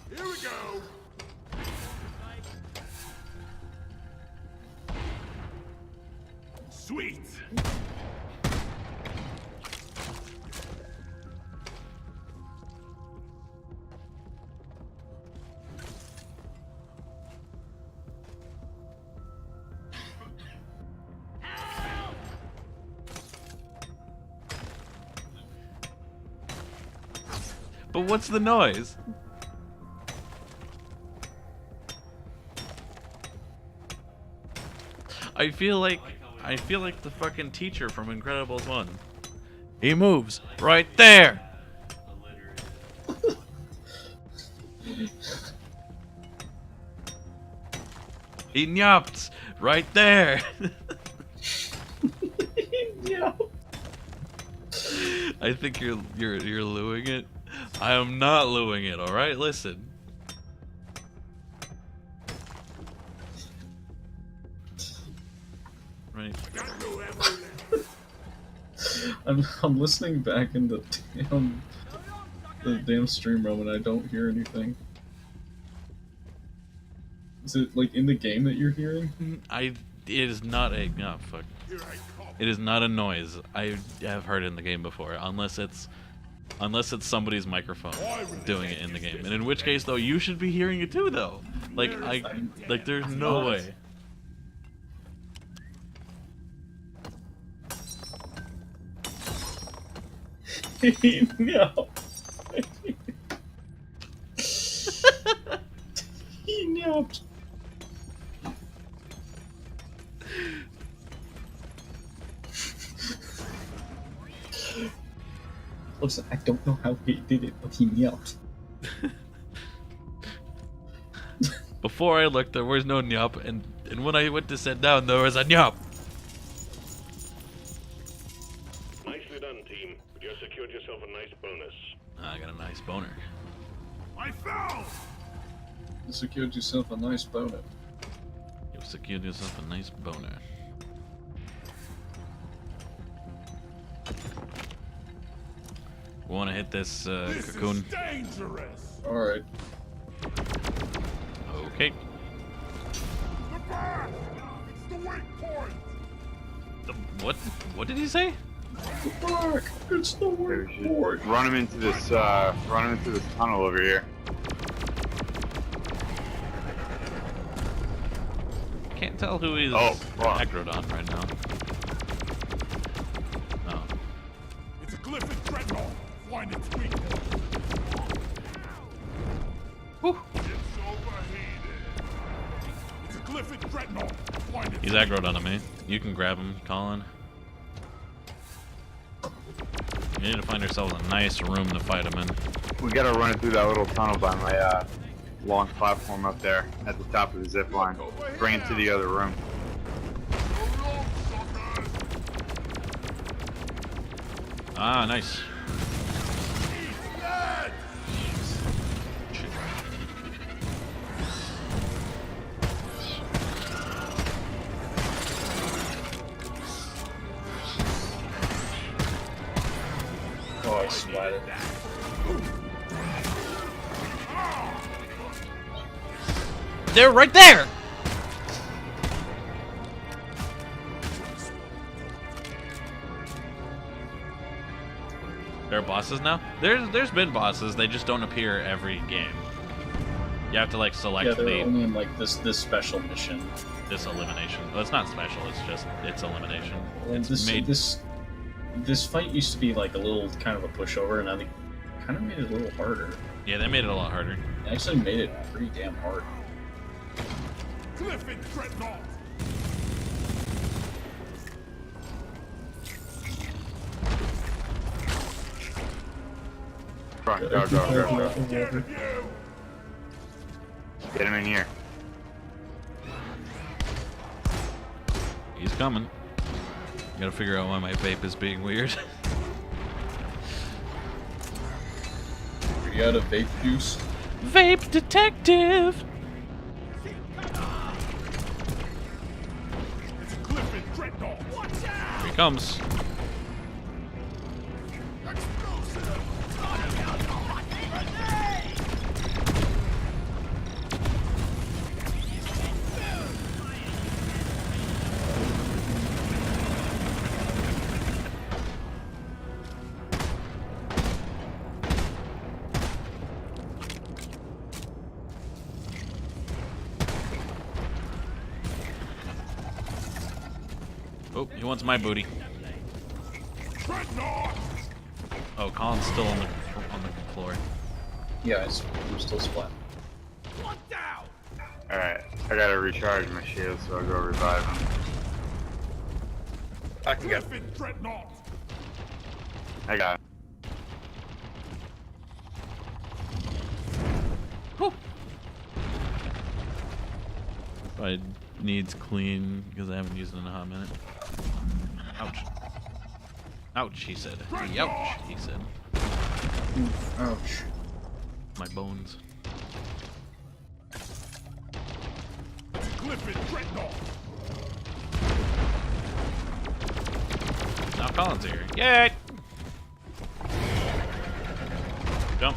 Here we go. Sweet. But what's the noise? I feel like the fucking teacher from Incredibles 1. He moves right there. He nyopped right there. Yeah. I think you're luing it. I am not luing it. All right, listen. Right. I'm listening back in the damn stream room and I don't hear anything. Is it like in the game that you're hearing? It is not a fuck. It is not a noise. I have heard it in the game before, unless it's somebody's microphone doing it in the game. And in which case, though, you should be hearing it too, though. Like there's no way. No. He napped. Listen, I don't know how he did it, but he yelled. Before I looked, there was no nyop, and when I went to sit down, there was a nyop. Nicely done, team. You just secured yourself a nice bonus. I got a nice boner. I fell! You secured yourself a nice boner. You secured yourself a nice boner. Want to hit this This cocoon? is dangerous! Alright. Okay. The back! It's the weak point! What did he say? The bark! It's the Maybe weak we point! should run him into this tunnel over here. Can't tell who he's Oh, fuck. aggroed on right now. Oh. It's a Glyphid Dreadnought! Find its weak point! Whew. It's overheated! It's a Glyphid Dreadnought! Find its He's aggroed onto me. You can grab him, Colin. We need to find ourselves a nice room to fight him in. We gotta run it through that little tunnel by my long platform up there at the top of the zip line. Bring it to the other room. Ah, nice. Oh, I splatted. They're right there! There are bosses now? There's been bosses, they just don't appear every game. You have to like select Yeah, they're only the in like this special mission. this elimination. Well, it's not special, it's elimination. And It's this made this fight used to be like a little kind of a pushover, and I think kind of made it a little harder. yeah, they made it a lot harder. It actually made it pretty damn hard. Glyphid Dreadnought! Run, go, go, go. Get you! Get him in here. He's coming. Gotta figure out why my vape is being weird. You got a vape juice? Vape detective! It's a Glyphid Dreadnought! Watch out! Here he comes. Explosive! Oh, he wants my booty. Dreadnought! Oh, Colin's still on the floor. Yeah, I'm still splat. One down! Alright, I gotta recharge my shield, so I'll go revive him. I can go. Glyphid Dreadnought! I got him. Whew. I needs clean because I haven't used it in a hot minute. Ouch. Ouch, he said. Ouch, he said. Oof, ouch. My bones. Clifford Dreadnought. Now Colin's here. Yay! Jump.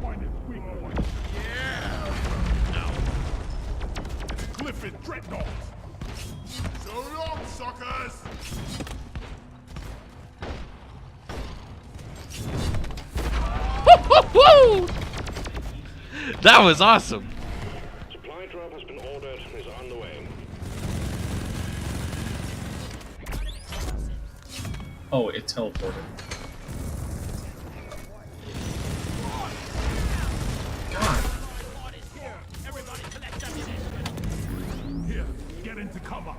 Find it, weak point. No. Clifford Dreadnought. So long, suckers. Woo! That was awesome. Supply drop has been ordered and is on the way. Oh, it teleported. God. Everybody collect ammunition. Here, get into cover.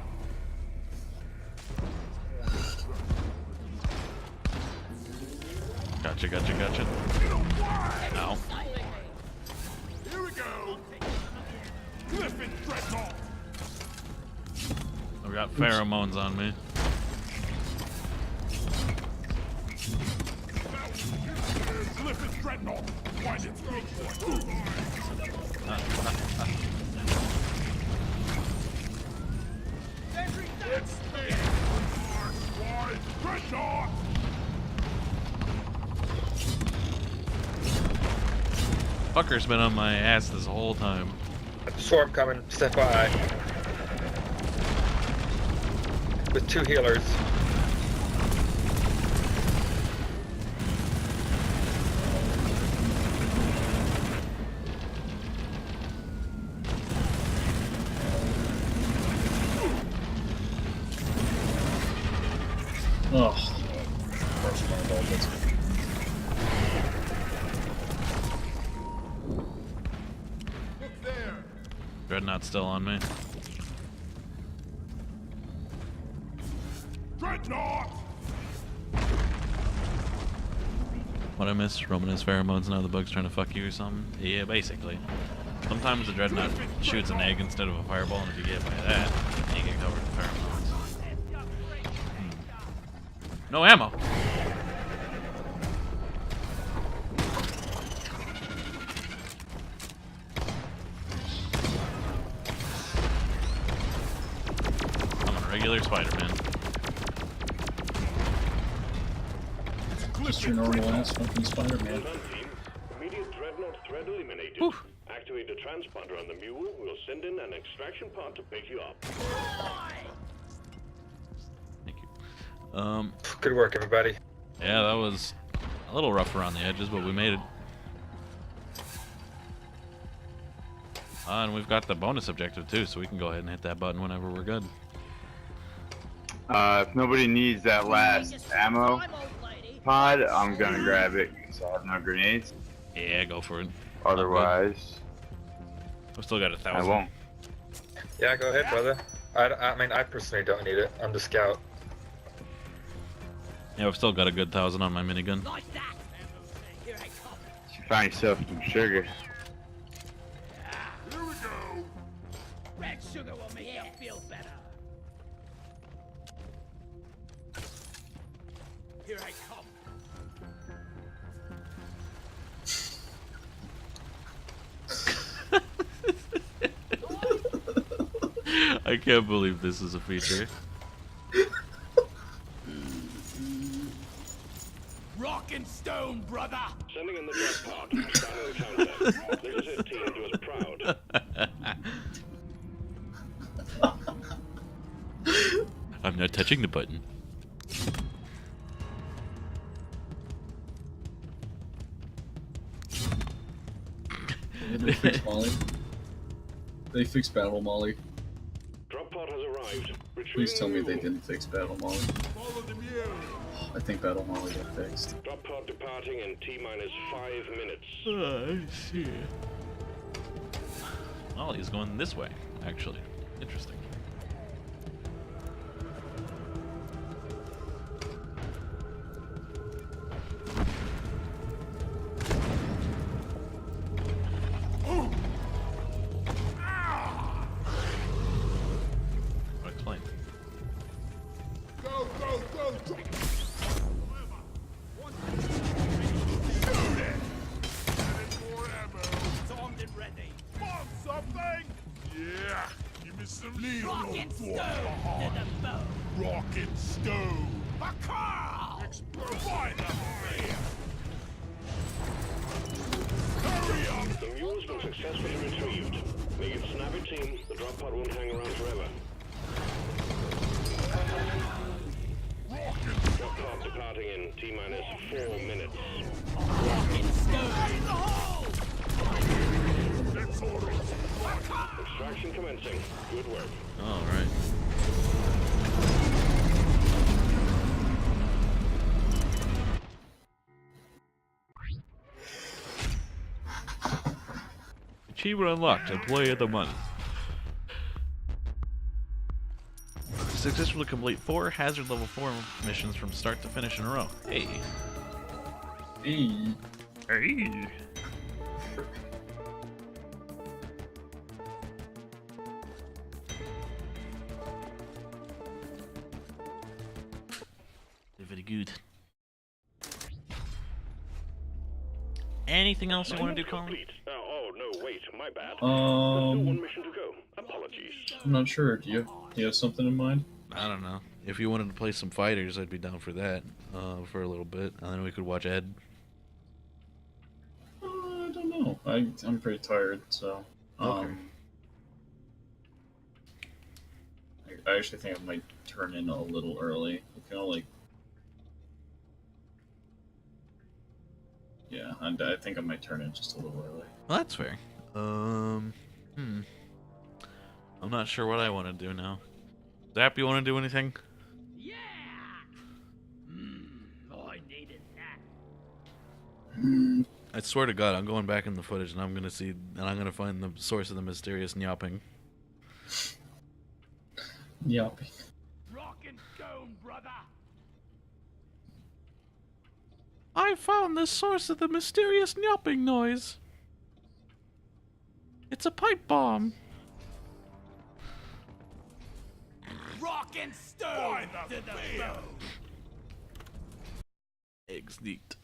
Gotcha, gotcha, gotcha. Ow. Here we go. Clifford Dreadnought. I've got pheromones on me. Clifford Dreadnought. Find its weak point. It's me. Wide Dreadnought. Fucker's been on my ass this whole time. Swarm coming, step by. With 2 healers. Oh. First fireball gets me. Look there. Dreadnought's still on me. Dreadnought. What I missed? Roman has pheromones, now the bug's trying to fuck you or something? Yeah, basically. Sometimes the Dreadnought shoots an egg instead of a fireball, and if you get by that, then you get covered in pheromones. No ammo! I'm a regular Spider-Man. Just your normal ass fucking Spider-Man. Well done, team. Immediate Dreadnought threat eliminated. Whew. Activate the transponder on the mule. We'll send in an extraction pod to pick you up. Thank you. Good work, everybody. Yeah, that was a little rough around the edges, but we made it. And we've got the bonus objective too, so we can go ahead and hit that button whenever we're good. If nobody needs that last ammo pod, I'm gonna grab it because I have no grenades. Yeah, go for it. Otherwise, We've still got 1,000. I won't. Yeah, go ahead, brother. I mean, I personally don't need it. I'm the scout. Yeah, we've still got a good 1,000 on my minigun. Like that. Here I come. You find yourself some sugar. Here we go. Red sugar will make you feel better. Here I come. I can't believe this is a feature. Rock and stone, brother. Sending in the drop pod. Starting the countdown. This is it, team. Do us proud. I'm not touching the button. They fixed Molly. They fixed Battle Molly. Drop pod has arrived. Please tell me they didn't fix Battle Molly. Follow the mule. I think Battle Molly got fixed. Drop pod departing in T-minus 5 minutes. I see. Oh, he's going this way, actually. Interesting. stew! Bakal! Explode the fear! Hurry up! The mule's been successfully retrieved. Make it snappy, team. The drop pod won't hang around forever. Drop pod departing in T-minus 4 minutes. Extraction commencing. Good work. All right. Achievement unlocked. Employee of the month. Successfully complete 4 hazard level 4 missions from start to finish in a row. Hey. Hey. Hey. Very good. Anything else you want to do, Colin? Complete. Oh, no, wait. My bad. There's still 1 mission to go. Apologies. I'm not sure. Do you have something in mind? I don't know. If you wanted to play some fighters, I'd be down for that for a little bit, and then we could watch Ed. I don't know. I'm pretty tired, so. Okay. I actually think I might turn in a little early. I feel like. Yeah, and I think I might turn in just a little early. Well, that's fair. I'm not sure what I want to do now. Zap, you want to do anything? Yeah! I needed that. I swear to God, I'm going back in the footage and I'm gonna find the source of the mysterious nyapping. Yep. Rock and stone, brother! I found the source of the mysterious nyapping noise. It's a pipe bomb. Rock and stone! To the bone! Eggs neat.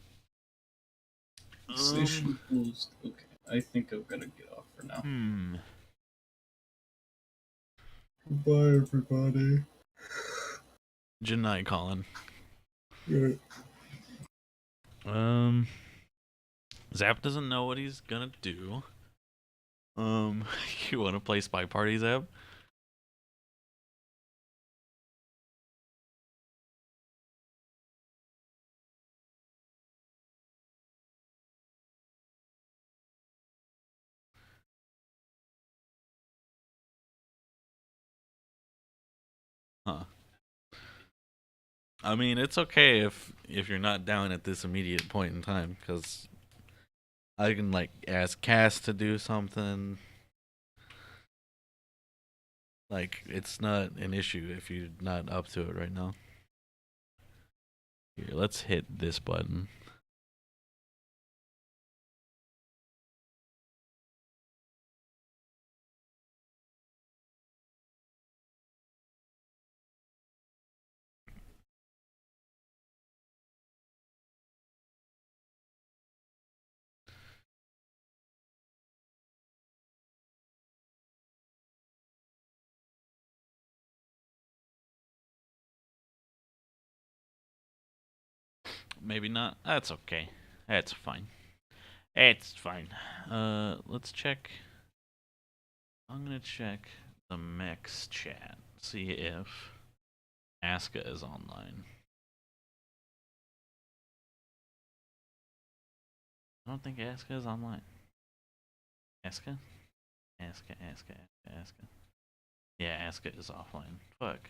Station closed. Okay, I think I'm gonna get off for now. Goodbye, everybody. Good night, Colin. Yeah. Zap doesn't know what he's gonna do. You wanna play Spy Party, Zap? Huh. I mean, it's okay if you're not down at this immediate point in time, because I can like ask Cass to do something. Like, it's not an issue if you're not up to it right now. Here, let's hit this button. Maybe not. That's okay. That's fine. It's fine. Let's check. I'm gonna check the Mex chat. See if Aska is online. I don't think Aska is online. Aska? Aska. Yeah, Aska is offline. Fuck.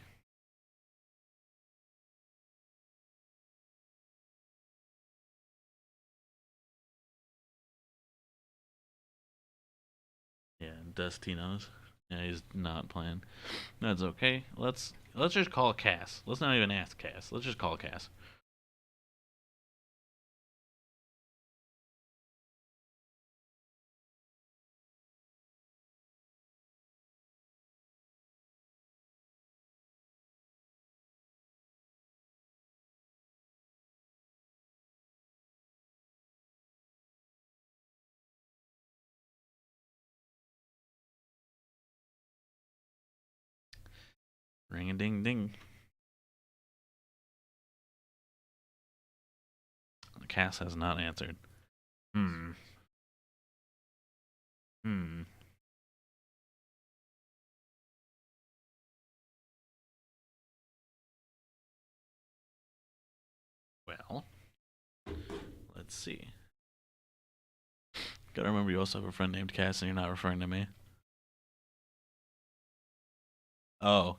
Yeah, Dusty knows. Yeah, he's not playing. That's okay. Let's just call Cass. Let's not even ask Cass. Let's just call Cass. Ring a ding ding. Cass has not answered. Well, let's see. Gotta remember you also have a friend named Cass and you're not referring to me. Oh.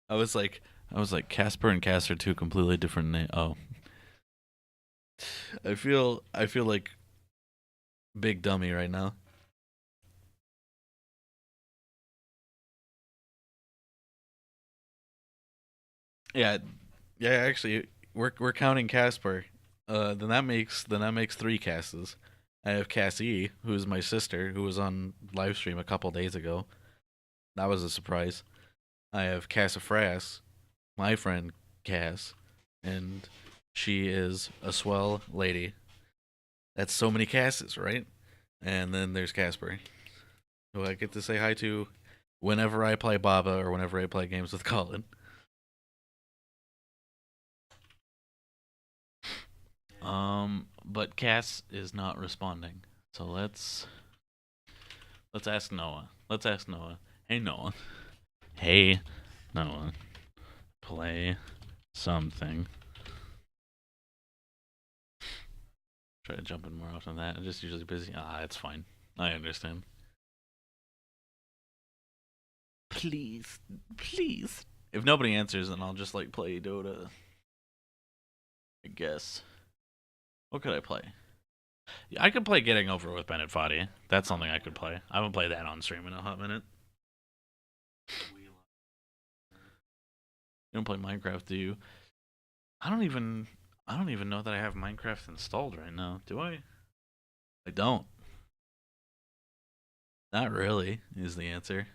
I was like Casper and Cass are two completely different names. Oh. I feel like big dummy right now. Yeah, actually we're counting Casper. Then that makes 3 Casses. I have Cassie, who's my sister, who was on live stream a couple days ago. That was a surprise. I have Cassafras, my friend Cass, and she is a swell lady. That's so many Casses, right? And then there's Casper, who I get to say hi to whenever I play Baba or whenever I play games with Colin. But Cass is not responding. So let's ask Noah. Let's ask Noah. Hey Noah. Hey Noah. Play something. Try to jump in more often than that. I'm just usually busy. It's fine. I understand. Please. Please. If nobody answers, then I'll just like play Dota. I guess. What could I play? Yeah, I could play Getting Over with Bennett Foddy. That's something I could play. I haven't played that on stream in a hot minute. You don't play Minecraft, do you? I don't even know that I have Minecraft installed right now. Do I? I don't. Not really, is the answer.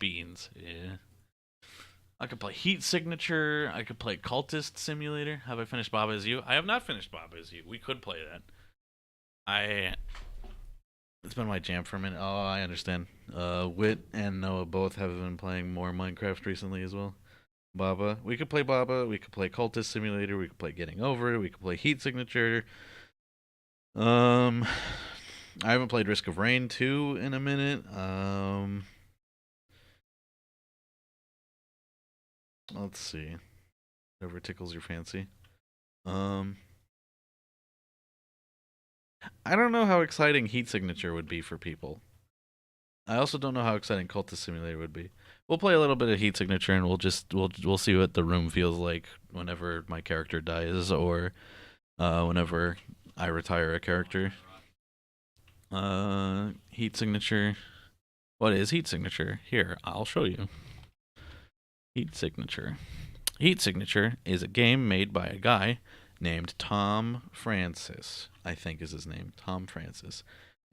Beans. Yeah. I could play Heat Signature. I could play Cultist Simulator. Have I finished Baba Is You? I have not finished Baba Is You. We could play that. It's been my jam for a minute. Oh, I understand. Wit and Noah both have been playing more Minecraft recently as well. Baba. We could play Baba. We could play Cultist Simulator. We could play Getting Over It. We could play Heat Signature. I haven't played Risk of Rain 2 in a minute. Let's see. Whatever tickles your fancy. I don't know how exciting Heat Signature would be for people. I also don't know how exciting Cultist Simulator would be. We'll play a little bit of Heat Signature and we'll see what the room feels like whenever my character dies or whenever I retire a character. Heat Signature. What is Heat Signature? Here, I'll show you. Heat Signature. Heat Signature is a game made by a guy named Tom Francis, I think is his name, Tom Francis.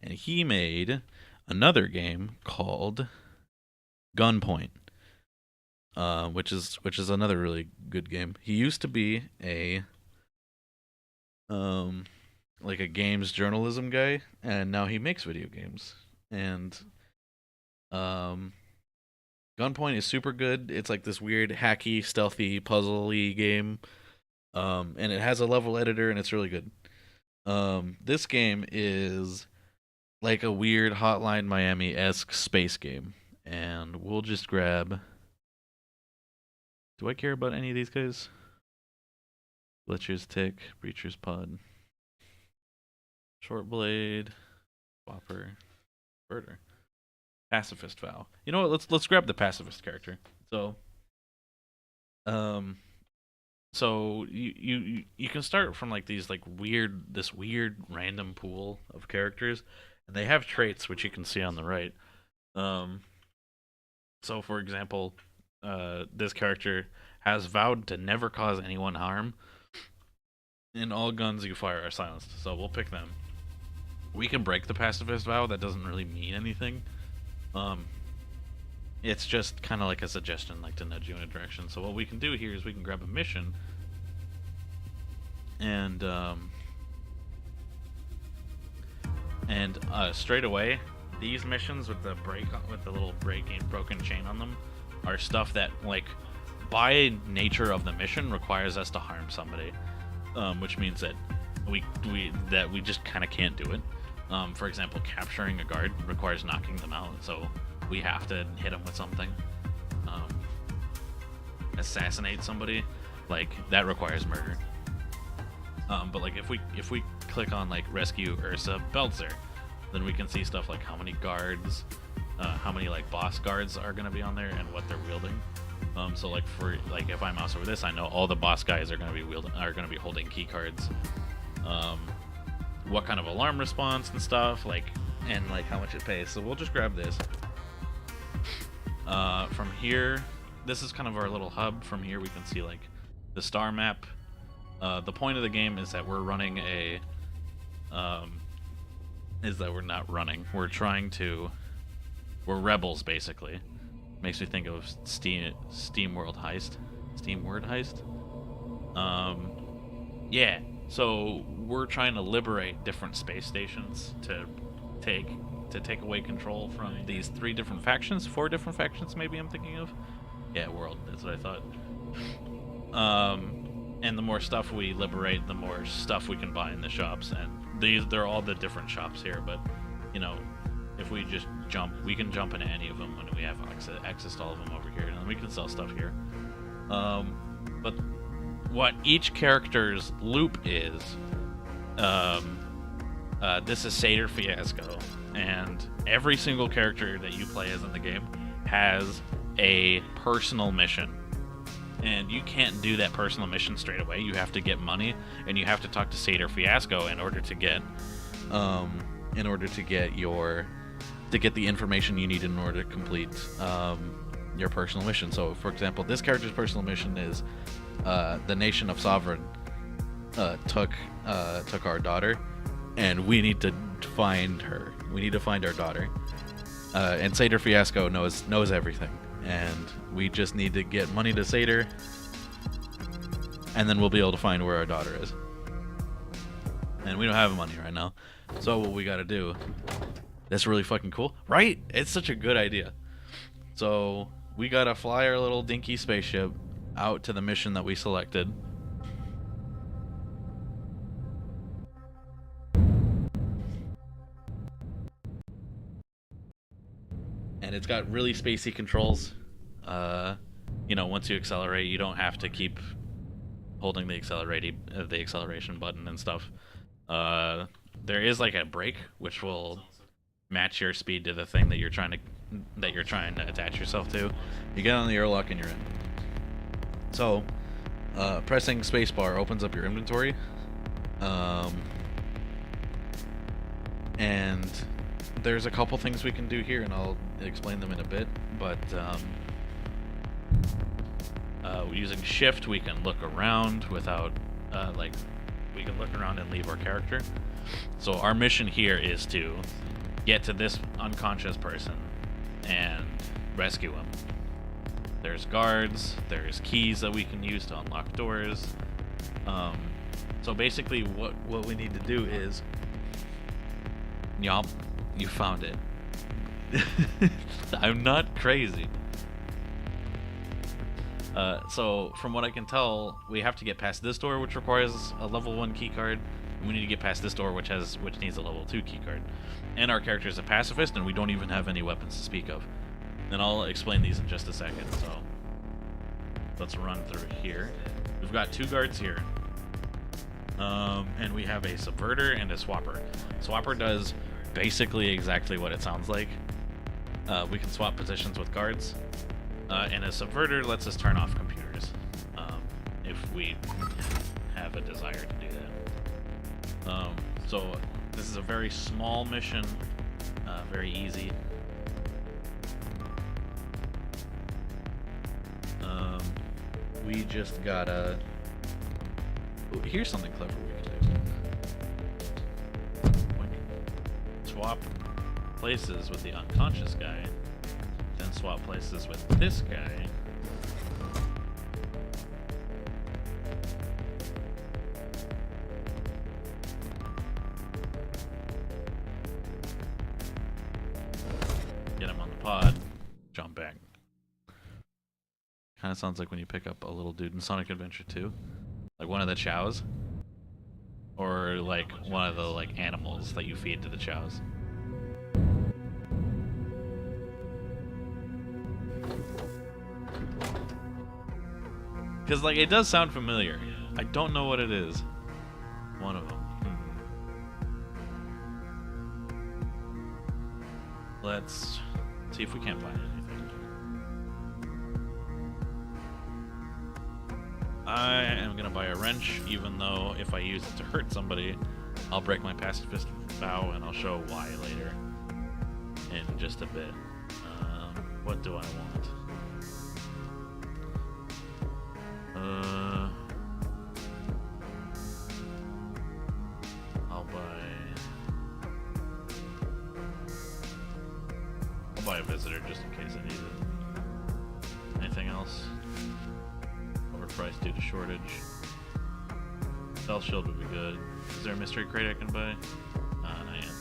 And he made another game called Gunpoint, which is another really good game. He used to be a like a games journalism guy, and now he makes video games. And Gunpoint is super good. It's like this weird, hacky, stealthy, puzzle-y game. And it has a level editor, and it's really good. This game is like a weird Hotline Miami-esque space game. And we'll just grab... Do I care about any of these guys? Fletcher's Tick, Breacher's Pod, Shortblade, Whopper, Birder. Pacifist Vow. You know what? Let's grab the pacifist character. So you can start from like these this weird random pool of characters, and they have traits which you can see on the right. So for example, this character has vowed to never cause anyone harm, and all guns you fire are silenced. So we'll pick them. We can break the pacifist vow. That doesn't really mean anything. It's just kind of like a suggestion, like to nudge you in a direction. So what we can do here is we can grab a mission, and straight away, these missions with the little broken chain on them, are stuff that like by nature of the mission, requires us to harm somebody, which means that we just kind of can't do it. For example, capturing a guard requires knocking them out, so we have to hit them with something. Assassinate somebody, like that requires murder. But like if we click on like rescue Ursa Belzer, then we can see stuff like how many guards, how many like boss guards are gonna be on there and what they're wielding. So like for like if I mouse over this, I know all the boss guys are gonna be holding key cards. What kind of alarm response and stuff, like, and like how much it pays. So we'll just grab this. From here, this is kind of our little hub. From here we can see like the star map. The point of the game is that we're running a we're rebels basically. Makes me think of Steam World Heist. Steam Word Heist? Yeah. So we're trying to liberate different space stations to take away control from these 4 different factions maybe I'm thinking of. Yeah, world, that's what I thought. And the more stuff we liberate, the more stuff we can buy in the shops, and they're all the different shops here, but you know, if we just jump, we can jump into any of them when we have access to all of them over here, and then we can sell stuff here. But what each character's loop is, this is Satyr Fiasco, and every single character that you play as in the game has a personal mission. And you can't do that personal mission straight away. You have to get money, and you have to talk to Satyr Fiasco in order to get the information you need in order to complete your personal mission. So, for example, this character's personal mission is the nation of Sovereign took our daughter, and we need to find her. We need to find our daughter. And Satyr Fiasco knows everything, and we just need to get money to Satyr, and then we'll be able to find where our daughter is. And we don't have money right now, so what we gotta do... That's really fucking cool, right? It's such a good idea. So we gotta fly our little dinky spaceship out to the mission that we selected. And it's got really spacey controls. You know, once you accelerate, you don't have to keep holding the acceleration button and stuff. There is like a brake, which will match your speed to the thing that you're trying to attach yourself to. You get on the airlock and you're in. So, pressing spacebar opens up your inventory, and there's a couple things we can do here, and I'll explain them in a bit. But using shift, we can look around without we can look around and leave our character. So our mission here is to get to this unconscious person and rescue him. There's guards, there's keys that we can use to unlock doors. So basically what we need to do is... Yup, you found it. I'm not crazy. So from what I can tell, we have to get past this door, which requires a level 1 keycard. We need to get past this door, which needs a level 2 keycard. And our character is a pacifist, and we don't even have any weapons to speak of. And I'll explain these in just a second, so... Let's run through here. We've got 2 guards here. And we have a subverter and a swapper. Swapper does basically exactly what it sounds like. We can swap positions with guards. And a subverter lets us turn off computers. If we have a desire to do that. So this is a very small mission, very easy. We just gotta... Ooh, here's something clever we can do. Swap places with the unconscious guy, then swap places with this guy. Get him on the pod, jump back. Kind That sounds like when you pick up a little dude in Sonic Adventure 2. Like one of the chows. Or like one of the like animals that you feed to the chows. Because like it does sound familiar. I don't know what it is. One of them. Let's see if we can't find anything. I am gonna buy a wrench, even though if I use it to hurt somebody, I'll break my pacifist vow, and I'll show why later in just a bit. What do I want? I'll buy a visitor just in case I need it. Anything else? Overpriced due to shortage. Stealth shield would be good. Is there a mystery crate I can buy? Not yet.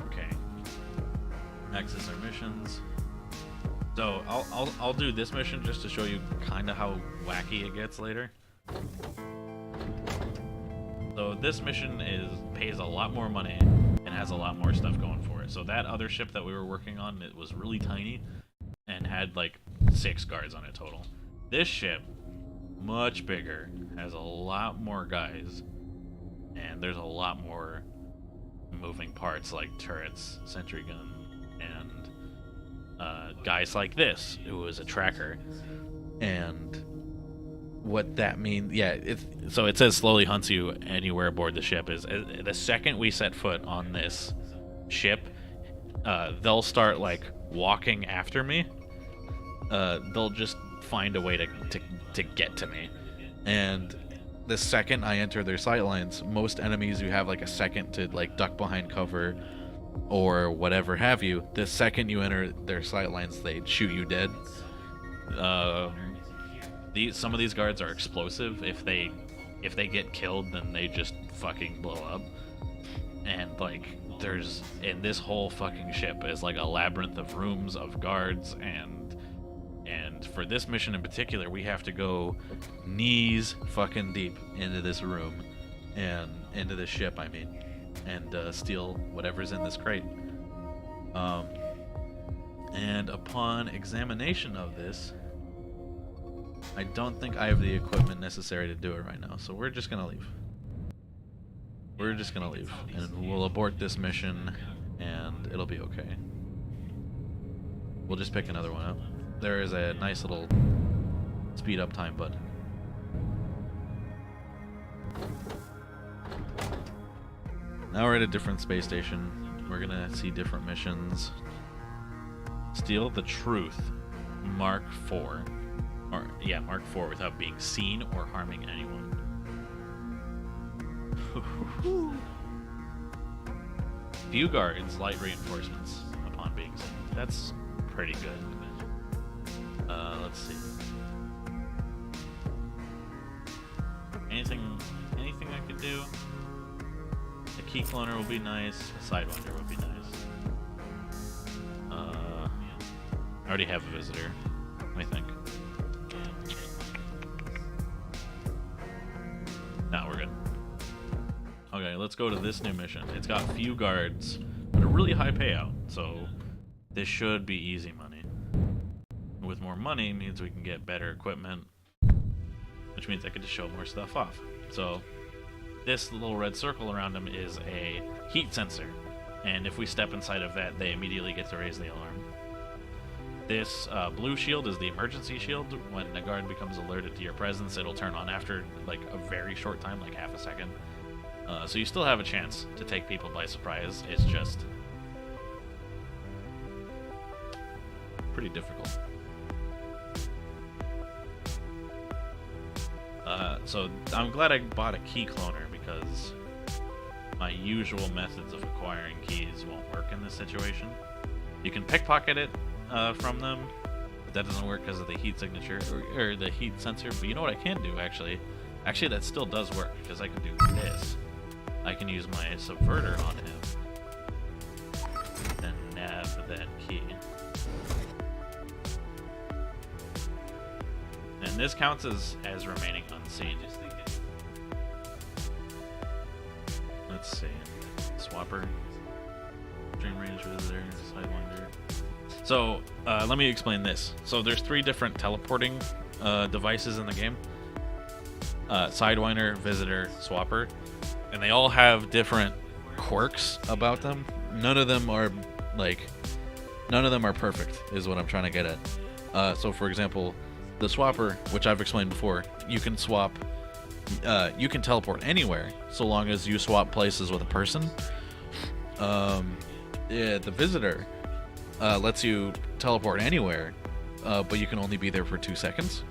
Okay. Access our missions. So I'll do this mission just to show you kind of how wacky it gets later. So this mission pays a lot more money and has a lot more stuff going for it. So that other ship that we were working on, it was really tiny and had like 6 guards on it total. This ship, much bigger, has a lot more guys, and there's a lot more moving parts like turrets, sentry gun, and guys like this, who is a tracker. And what that means, yeah, so it says slowly hunts you anywhere aboard the ship. Is the second we set foot on this ship, they'll start like walking after me. They'll just find a way to get to me. And the second I enter their sight lines, most enemies, you have like a second to like duck behind cover or whatever have you. The second you enter their sight lines, they shoot you dead. Some of these guards are explosive. If they get killed, then they just fucking blow up. And like and this whole fucking ship is like a labyrinth of rooms, of guards, and for this mission in particular, we have to go knees fucking deep into this room, and into this ship, I mean, and steal whatever's in this crate. And upon examination of this, I don't think I have the equipment necessary to do it right now, so we're just gonna leave. We're just gonna leave, and we'll abort this mission, and it'll be okay. We'll just pick another one up. There is a nice little speed up time button. Now we're at a different space station. We're gonna see different missions. Steal the Truth, Mark IV. Mark IV, without being seen or harming anyone. Few guards, light reinforcements upon being seen. That's pretty good. Let's see. Anything I could do? A key cloner will be nice. A sidewinder would be nice. I already have a visitor, I think. No, we're good. Okay, let's go to this new mission. It's got few guards, but a really high payout, so this should be easy money. With more money means we can get better equipment, which means I can just show more stuff off. So this little red circle around them is a heat sensor, and if we step inside of that, they immediately get to raise the alarm. This blue shield is the emergency shield. When a guard becomes alerted to your presence, it'll turn on after like a very short time, like half a second. So you still have a chance to take people by surprise. It's just pretty difficult. So I'm glad I bought a key cloner, because my usual methods of acquiring keys won't work in this situation. You can pickpocket it from them, but that doesn't work because of the heat signature or the heat sensor. But you know what I can do, actually that still does work, because I can do this. I can use my subverter on him and nab that key. And this counts as remaining unseen. Let's see. Swapper. Dream Range Visitor. Sidewinder. So, let me explain this. So there's 3 different teleporting devices in the game. Sidewinder, Visitor, Swapper. And they all have different quirks about them. None of them are perfect, is what I'm trying to get at. So for example, the Swapper, which I've explained before, you can swap, you can teleport anywhere so long as you swap places with a person. Yeah, the Visitor lets you teleport anywhere, but you can only be there for 2 seconds.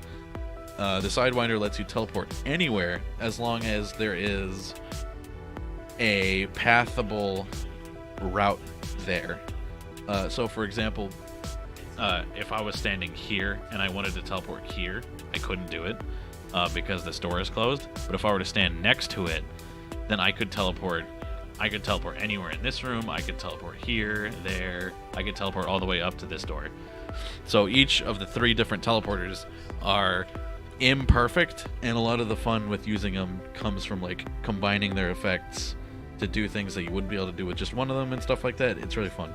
The Sidewinder lets you teleport anywhere as long as there is a pathable route there. So for example, if I was standing here and I wanted to teleport here, I couldn't do it because this door is closed. But if I were to stand next to it, then I could teleport. I could teleport anywhere in this room. I could teleport here, there. I could teleport all the way up to this door. So each of the 3 different teleporters are imperfect, and a lot of the fun with using them comes from like combining their effects to do things that you wouldn't be able to do with just one of them and stuff like that. It's really fun.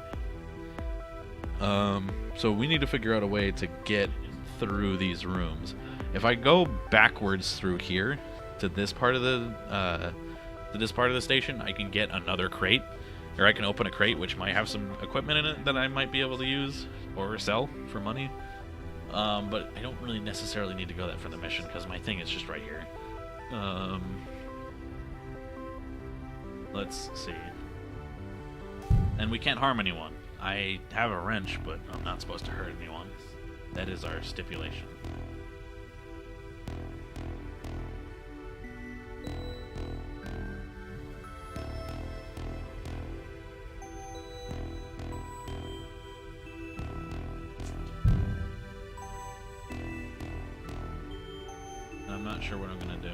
So we need to figure out a way to get through these rooms. If I go backwards through here to this part of the station, I can get another crate, or I can open a crate which might have some equipment in it that I might be able to use or sell for money. But I don't really necessarily need to go that for the mission because my thing is just right here. Let's see. And we can't harm anyone. I have a wrench, but I'm not supposed to hurt anyone. That is our stipulation. I'm not sure what I'm gonna do.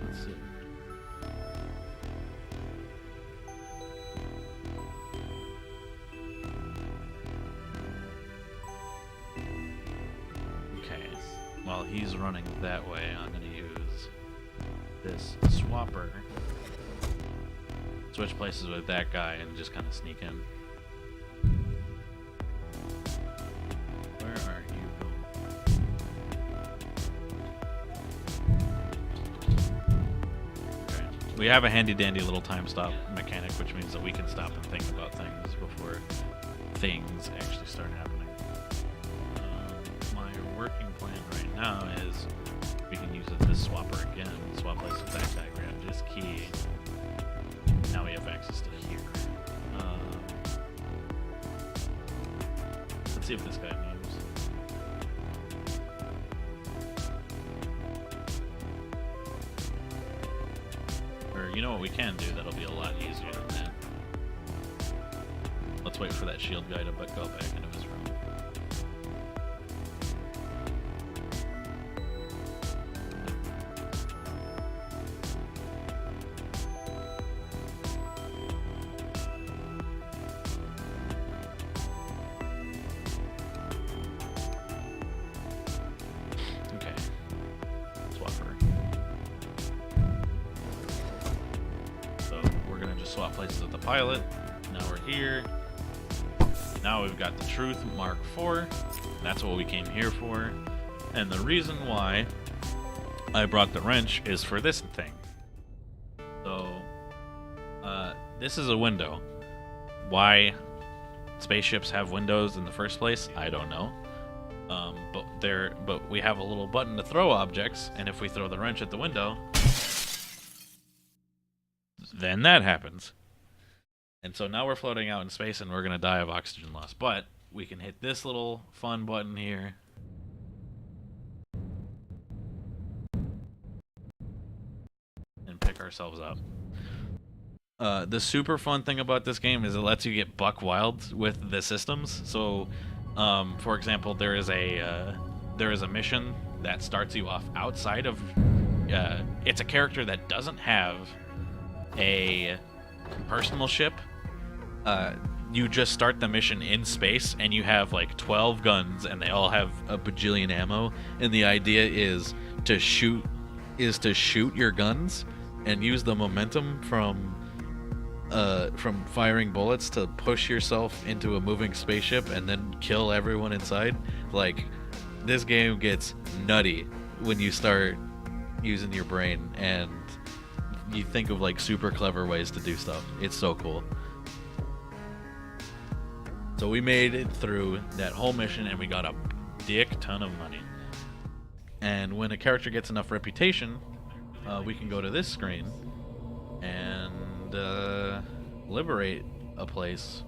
Let's see. Okay, while he's running that way, I'm gonna use this swapper. Switch places with that guy and just kind of sneak in. Where are you going? Okay. We have a handy-dandy little time stop mechanic, which means that we can stop and think about things before things actually start happening. My working plan right now is we can use this swapper again. Swap places with that guy, grab this key. Now we have access to here. Let's see if this guy moves. Or you know what we can do that'll be a lot easier than that. Let's wait for that shield guy to go back into his room. Swap places with the pilot. Now we're here. Now we've got the Truth Mark IV. That's what we came here for. And the reason why I brought the wrench is for this thing. So, this is a window. Why spaceships have windows in the first place, I don't know. But we have a little button to throw objects, and if we throw the wrench at the window, then that happens. And so now we're floating out in space and we're going to die of oxygen loss. But we can hit this little fun button here. And pick ourselves up. The super fun thing about this game is it lets you get buck wild with the systems. So, for example, there is a mission that starts you off outside of... it's a character that doesn't have a personal ship, you just start the mission in space, and you have like 12 guns, and they all have a bajillion ammo. And the idea is to shoot your guns and use the momentum from firing bullets to push yourself into a moving spaceship and then kill everyone inside. Like, this game gets nutty when you start using your brain and you think of like super clever ways to do stuff. It's so cool. So we made it through that whole mission and we got a dick ton of money. And when a character gets enough reputation, we can go to this screen and liberate a place.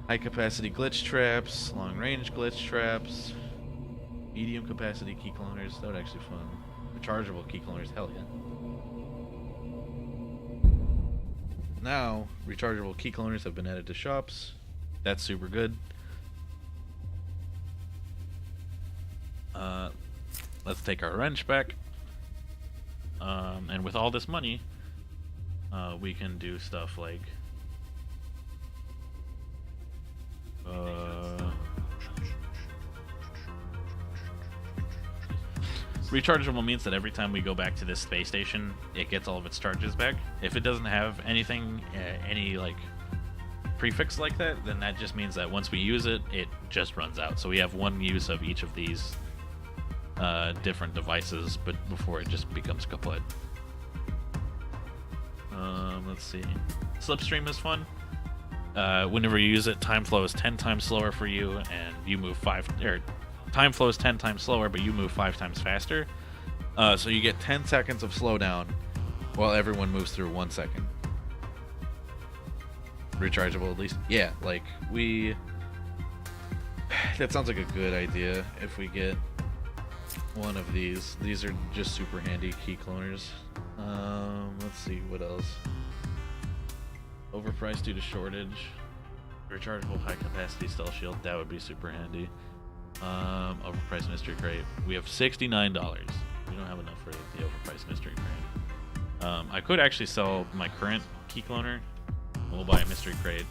High capacity glitch traps, long range glitch traps, medium capacity key cloners. That would actually fun. Rechargeable key cloners, hell yeah. Now, rechargeable key cloners have been added to shops. That's super good. Let's take our wrench back. And with all this money, we can do stuff like rechargeable means that every time we go back to this space station, it gets all of its charges back. If it doesn't have anything, any like prefix like that, then that just means that once we use it, it just runs out. So we have one use of each of these different devices, but before it just becomes kaput. Let's see. Slipstream is fun. Whenever you use it, time flow is 10 times slower for you, and you move time flow is 10 times slower, but you move 5 times faster. So you get 10 seconds of slowdown while everyone moves through 1 second. Rechargeable at least. Yeah, like that sounds like a good idea if we get one of these. These are just super handy key cloners. Let's see what else. Overpriced due to shortage. Rechargeable high capacity stealth shield. That would be super handy. Overpriced mystery crate. We have $69. We don't have enough for the overpriced mystery crate. I could actually sell my current key cloner. We'll buy a mystery crate.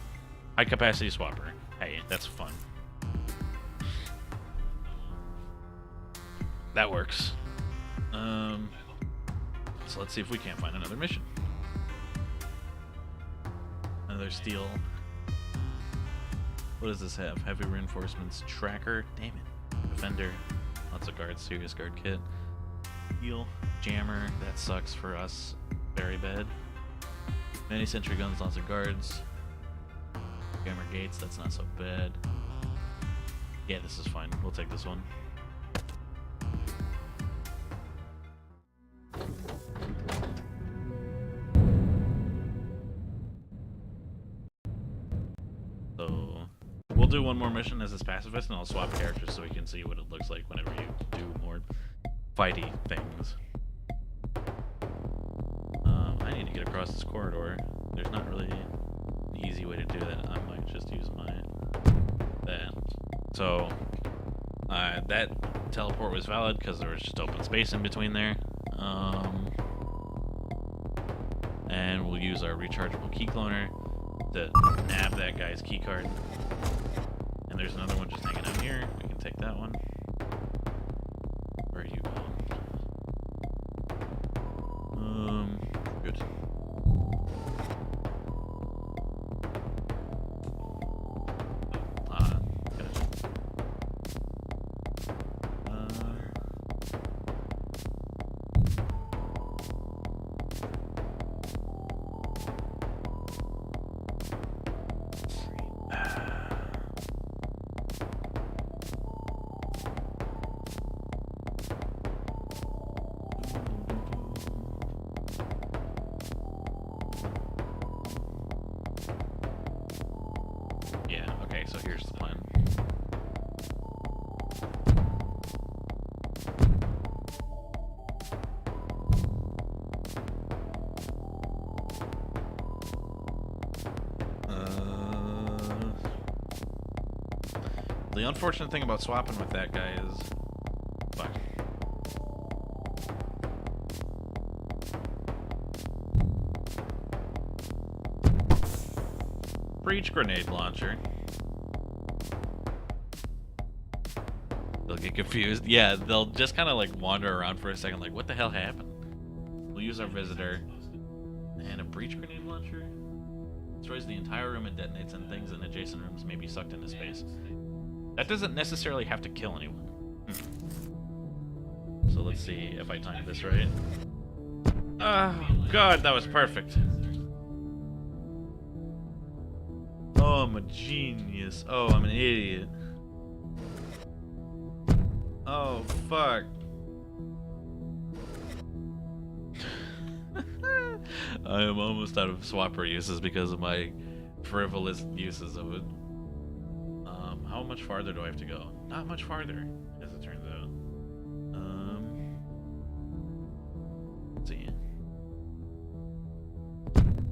High capacity swapper. Hey, that's fun. That works. So let's see if we can't find another mission. Another steel. What does this have? Heavy reinforcements, tracker. Damn it. Defender. Lots of guards. Serious guard kit. Heal. Jammer. That sucks for us. Very bad. Many sentry guns. Lots of guards. Jammer gates. That's not so bad. Yeah, this is fine. We'll take this one. So we'll do one more mission as this pacifist, and I'll swap characters so we can see what it looks like whenever you do more fighty things. I need to get across this corridor. There's not really an easy way to do that. I might just use that. So that teleport was valid because there was just open space in between there. And we'll use our rechargeable key cloner to nab that guy's key card. And there's another one just hanging out here. We can take that one. Where are you going? Good. So here's the plan. The unfortunate thing about swapping with that guy is, fuck. breach grenade launcher. They'll get confused. Yeah, they'll just kind of like wander around for a second, like, what the hell happened? We'll use our visitor. And a breach grenade launcher? Destroys the entire room and detonates, and things in adjacent rooms may be sucked into space. That doesn't necessarily have to kill anyone. So let's see if I timed this right. Oh god, that was perfect. Oh, I'm a genius. Oh, I'm an idiot. Oh, fuck. I am almost out of swapper uses because of my frivolous uses of it. How much farther do I have to go? Not much farther, as it turns out. Let's see.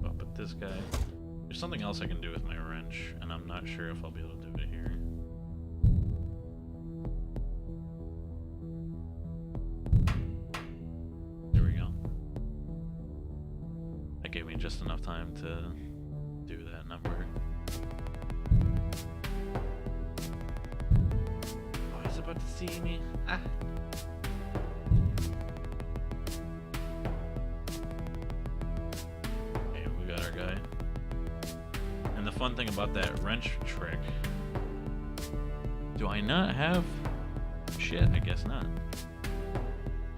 Oh, but this guy... There's something else I can do with my wrench, and I'm not sure if I'll be able to do it here. There we go. That gave me just enough time to do that number. Oh, he's about to see me. Ah. Okay, we got our guy. And the fun thing about that wrench trick... Do I not have... Shit, I guess not.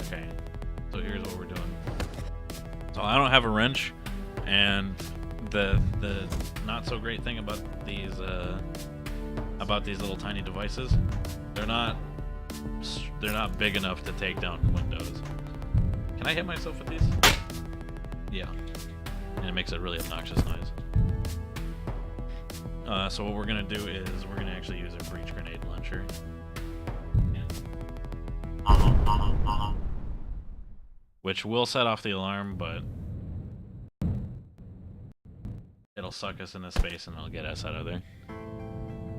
Okay, so here's what we're doing. So I don't have a wrench, and the not so great thing about these little tiny devices, they're not big enough to take down windows. Can I hit myself with these? Yeah, and it makes a really obnoxious noise. So what we're gonna do is we're gonna actually use a breach grenade launcher. Which will set off the alarm, but it'll suck us into space and it'll get us out of there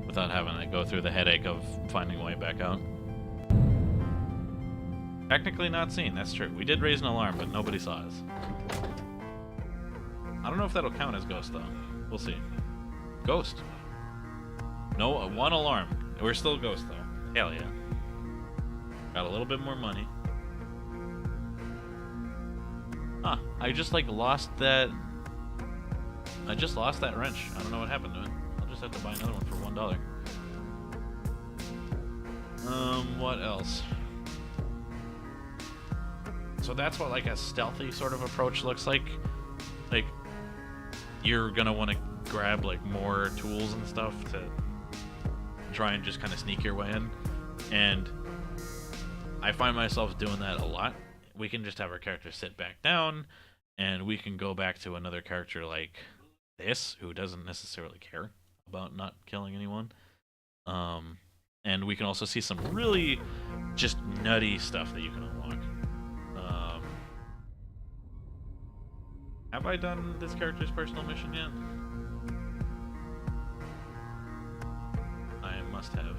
without having to go through the headache of finding a way back out. Technically not seen, that's true. We did raise an alarm, but nobody saw us. I don't know if that'll count as ghost, though. We'll see. Ghost. No, one alarm. We're still ghost, though. Hell yeah. Got a little bit more money. Huh, I just like lost that... I just lost that wrench. I don't know what happened to it. I'll just have to buy another one for $1. What else? So that's what like a stealthy sort of approach looks like. Like, you're gonna want to grab like more tools and stuff to try and just kind of sneak your way in. And I find myself doing that a lot. We can just have our character sit back down, and we can go back to another character like this, who doesn't necessarily care about not killing anyone. And we can also see some really just nutty stuff that you can unlock. Have I done this character's personal mission yet? I must have.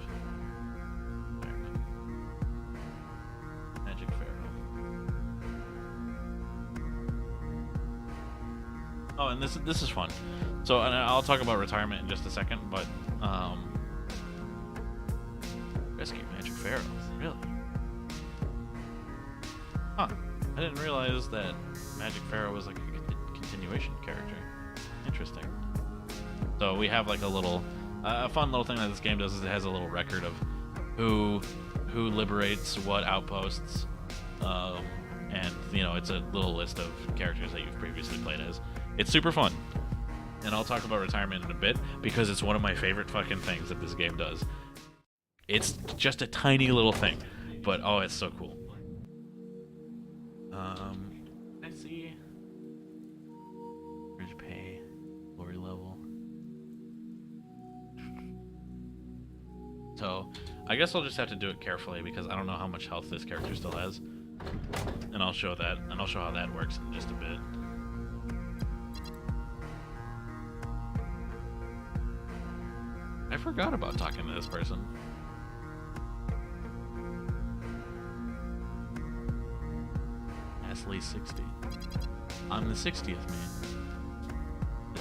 Magic Pharaoh. Oh, and this is fun. So, and I'll talk about retirement in just a second, but rescue Magic Pharaoh, really? Huh? I didn't realize that Magic Pharaoh was like a continuation character. Interesting. So we have like a little, a fun little thing that this game does is it has a little record of who liberates what outposts, and you know, it's a little list of characters that you've previously played as. It's super fun, and I'll talk about retirement in a bit because it's one of my favorite fucking things that this game does. It's just a tiny little thing, but oh, it's so cool. Let's see. Where's pay? Glory level. So, I guess I'll just have to do it carefully because I don't know how much health this character still has. And I'll show that, and I'll show how that works in just a bit. I forgot about talking to this person. Astley 60. I'm the 60th man.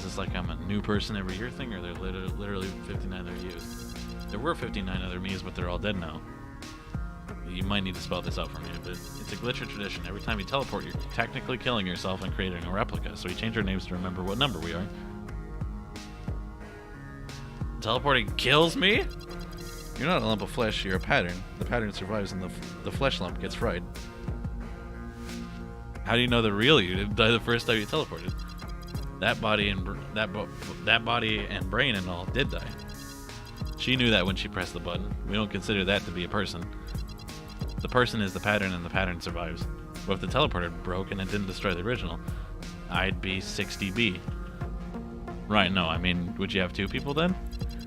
this like I'm a new person every year thing, or there literally 59 other yous? There were 59 other me's, but they're all dead now. You might need to spell this out for me, but it's a glitch or tradition. Every time you teleport, you're technically killing yourself and creating a replica, so we change our names to remember what number we are. Teleporting kills me? You're not a lump of flesh, you're a pattern. The pattern survives and the flesh lump gets fried. How do you know the real you didn't die the first time you teleported? That body and brain and all did die. She knew that when she pressed the button. We don't consider that to be a person. The person is the pattern and the pattern survives. But if the teleporter broke and it didn't destroy the original, I'd be 60B. Right, no, I mean, would you have two people then?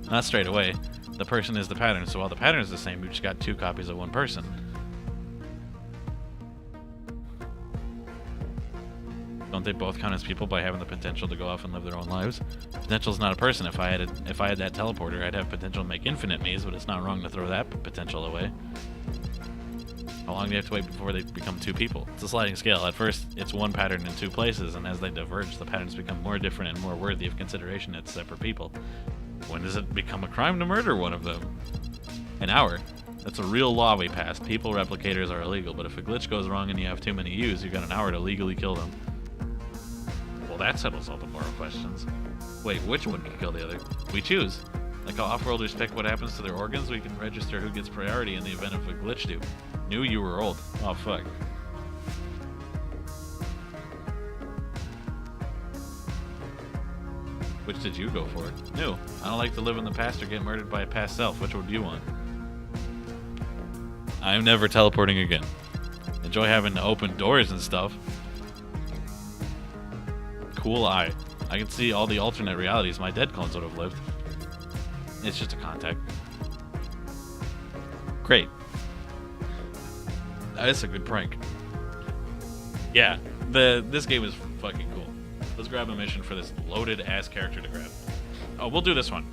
Not straight away. The person is the pattern, so while the pattern is the same, you just got two copies of one person. Don't they both count as people by having the potential to go off and live their own lives? Potential's not a person. If I had that teleporter, I'd have potential to make infinite me's, but it's not wrong to throw that potential away. How long do you have to wait before they become two people? It's a sliding scale. At first, it's one pattern in two places, and as they diverge, the patterns become more different and more worthy of consideration as separate people. When does it become a crime to murder one of them? An hour. That's a real law we passed. People replicators are illegal, but if a glitch goes wrong and you have too many U's, you've got an hour to legally kill them. Well, that settles all the moral questions. Wait, which one can kill the other? We choose. Like how off-worlders pick what happens to their organs, we can register who gets priority in the event of a glitch do. Knew you were old. Oh, fuck. Which did you go for? New. I don't like to live in the past or get murdered by a past self. Which one do you want? I'm never teleporting again. Enjoy having to open doors and stuff. Cool eye. I can see all the alternate realities my dead clones would have lived. It's just a contact. Great. That's a good prank. Yeah, this game is fucking cool. Let's grab a mission for this loaded ass character to grab. Oh, we'll do this one.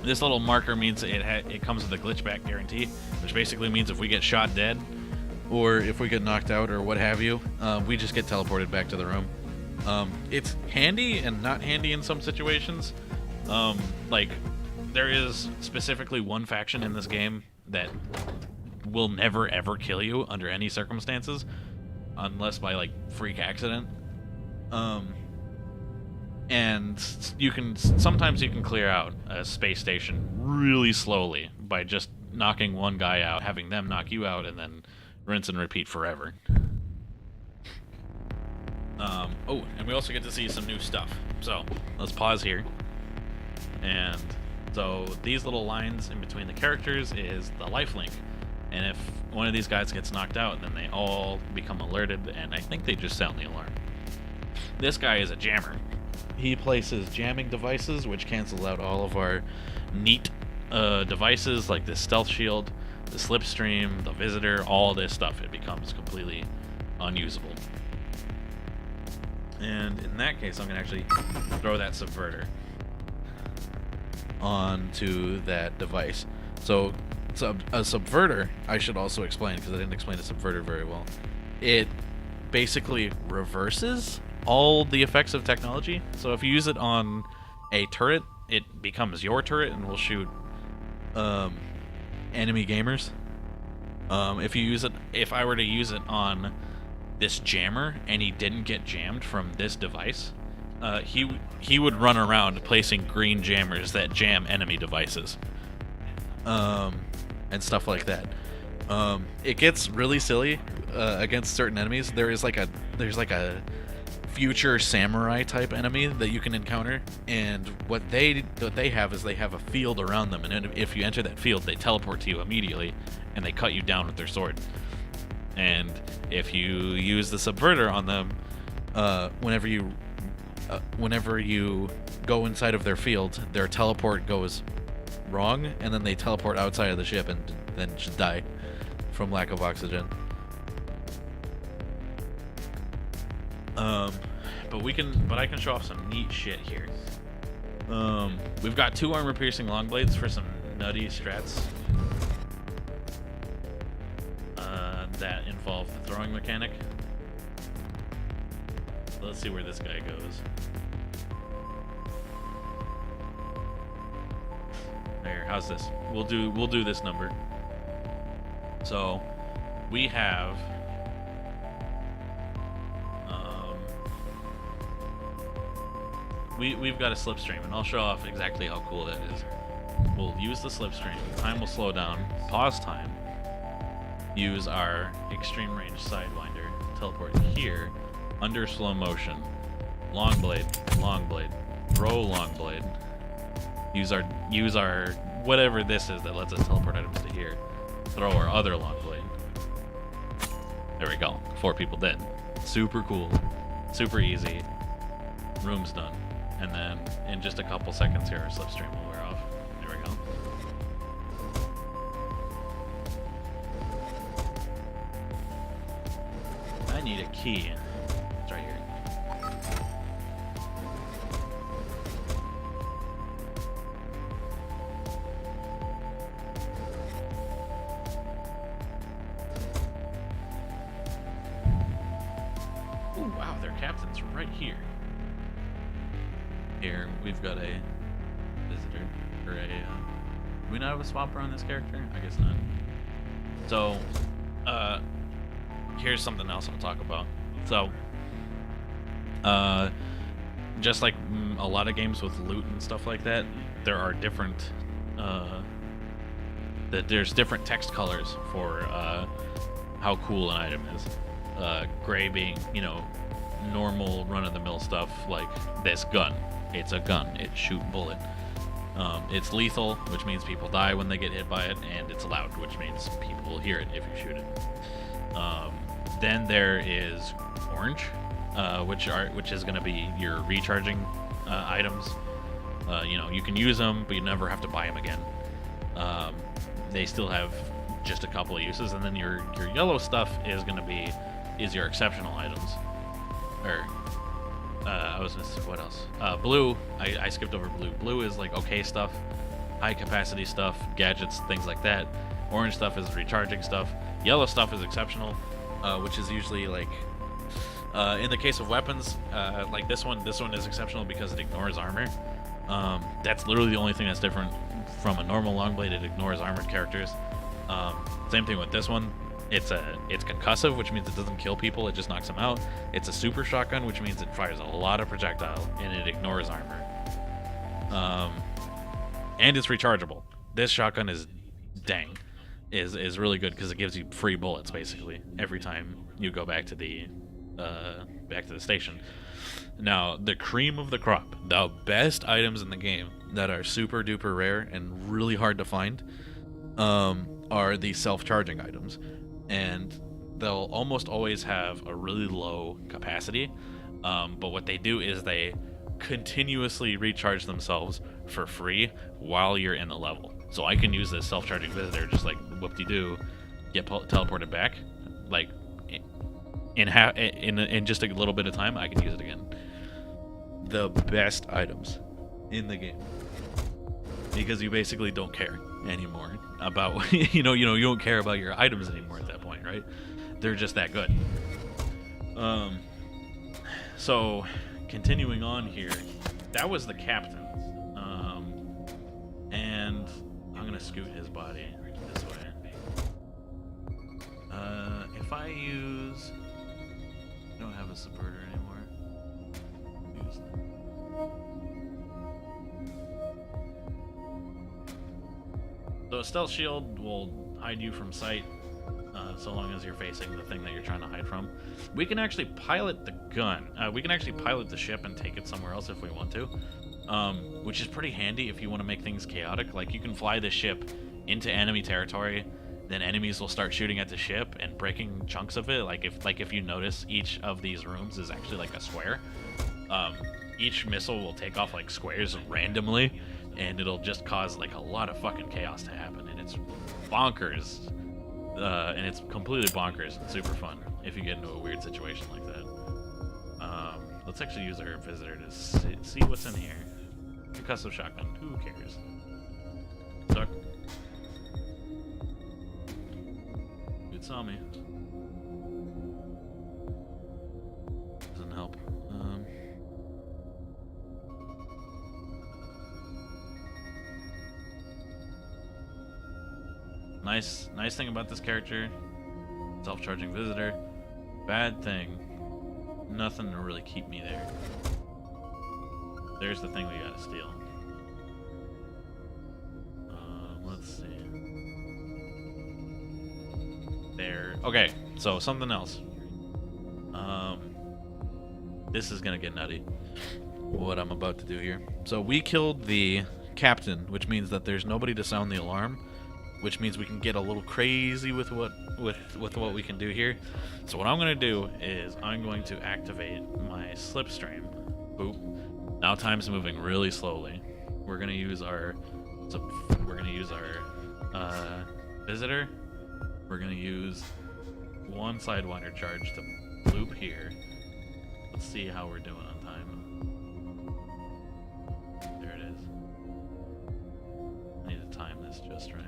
This little marker means it comes with a glitch back guarantee, which basically means if we get shot dead, or if we get knocked out or what have you, we just get teleported back to the room. It's handy and not handy in some situations. Like, there is specifically one faction in this game that will never ever kill you under any circumstances, unless by like freak accident. And sometimes you can clear out a space station really slowly by just knocking one guy out, having them knock you out, and then rinse and repeat forever. Oh, and we also get to see some new stuff. So let's pause here. And so these little lines in between the characters is the lifelink. And if one of these guys gets knocked out, then they all become alerted, and I think they just sound the alarm. This guy is a jammer. He places jamming devices, which cancels out all of our neat devices, like this stealth shield, the slipstream, the visitor, all this stuff. It becomes completely unusable. And in that case, I'm going to actually throw that subverter onto that device. So a subverter, I should also explain, because I didn't explain a subverter very well. It basically reverses all the effects of technology. So if you use it on a turret, it becomes your turret and will shoot enemy gamers. If I were to use it on this jammer and he didn't get jammed from this device, he would run around placing green jammers that jam enemy devices. And stuff like that. It gets really silly against certain enemies. There's like a future samurai type enemy that you can encounter, and what they have is they have a field around them, and if you enter that field, they teleport to you immediately, and they cut you down with their sword. And if you use the subverter on them, whenever you go inside of their field, their teleport goes wrong, and then they teleport outside of the ship and then just die from lack of oxygen. But I can show off some neat shit here. We've got 2 armor-piercing long blades for some nutty strats that involve the throwing mechanic. Let's see where this guy goes. There, how's this? We'll do this number. So we have we've got a slipstream, and I'll show off exactly how cool that is. We'll use the slipstream. Time will slow down. Pause time. Use our extreme range sidewinder. Teleport here. Under slow motion. Long blade. Long blade. Throw long blade. Use our whatever this is that lets us teleport items to here. Throw our other long blade. There we go. 4 people dead. Super cool. Super easy. Room's done. And then in just a couple seconds here, our slipstream will wear off. There we go. I need a key. It's right here. Oh wow, their captain's right here. Here, we've got a visitor, or a, do we not have a swapper on this character? I guess not. So, here's something else I'll talk about. So, just like a lot of games with loot and stuff like that, there are different, there's different text colors for, how cool an item is. Gray being, you know, normal run-of-the-mill stuff like this gun. It's a gun. It shoot bullet. It's lethal, which means people die when they get hit by it, and it's loud, which means people will hear it if you shoot it. Then there is orange, which is going to be your recharging items. You know, you can use them, but you never have to buy them again. They still have just a couple of uses, and then your yellow stuff is going to be your exceptional items. Or I was missing what else? Blue, I skipped over blue. Blue is like okay stuff, high capacity stuff, gadgets, things like that. Orange stuff is recharging stuff. Yellow stuff is exceptional, which is usually like, in the case of weapons, like this one is exceptional because it ignores armor. That's literally the only thing that's different from a normal long blade. It ignores armored characters. Same thing with this one. It's concussive, which means it doesn't kill people, it just knocks them out. It's a super shotgun, which means it fires a lot of projectile and it ignores armor. And it's rechargeable. This shotgun is really good because it gives you free bullets basically every time you go back to the station. Now, the cream of the crop, the best items in the game that are super duper rare and really hard to find, are the self-charging items. And they'll almost always have a really low capacity, but what they do is they continuously recharge themselves for free while you're in the level. So I can use this self-charging visitor just like whoop-de-doo, get teleported back, like in just a little bit of time I can use it again. The best items in the game, because you basically don't care anymore about you don't care about your items anymore at that point, right? They're just that good. So continuing on here, that was the captain, and I'm gonna scoot his body this way. If I use, I don't have a subverter anymore. Use that. So a stealth shield will hide you from sight, so long as you're facing the thing that you're trying to hide from. We can actually pilot the gun. We can actually pilot the ship and take it somewhere else if we want to, which is pretty handy if you want to make things chaotic. Like, you can fly the ship into enemy territory, then enemies will start shooting at the ship and breaking chunks of it. Like if you notice, each of these rooms is actually like a square. Each missile will take off like squares randomly, and it'll just cause like a lot of fucking chaos to happen, and it's bonkers. And it's completely bonkers and super fun if you get into a weird situation like that. Let's actually use our visitor to see what's in here. Concussive shotgun, who cares? Suck. Dude saw me. Doesn't help. nice thing about this character, self-charging visitor. Bad thing, nothing to really keep me there. There's the thing we gotta steal. Let's see. There. Okay, so something else. This is gonna get nutty, what I'm about to do here. So we killed the captain, which means that there's nobody to sound the alarm, which means we can get a little crazy with what we can do here. So what I'm gonna do is I'm going to activate my slipstream. Boop. Now time's moving really slowly. We're gonna use our visitor. We're gonna use one Sidewinder charge to loop here. Let's see how we're doing on time. There it is. I need to time this just right.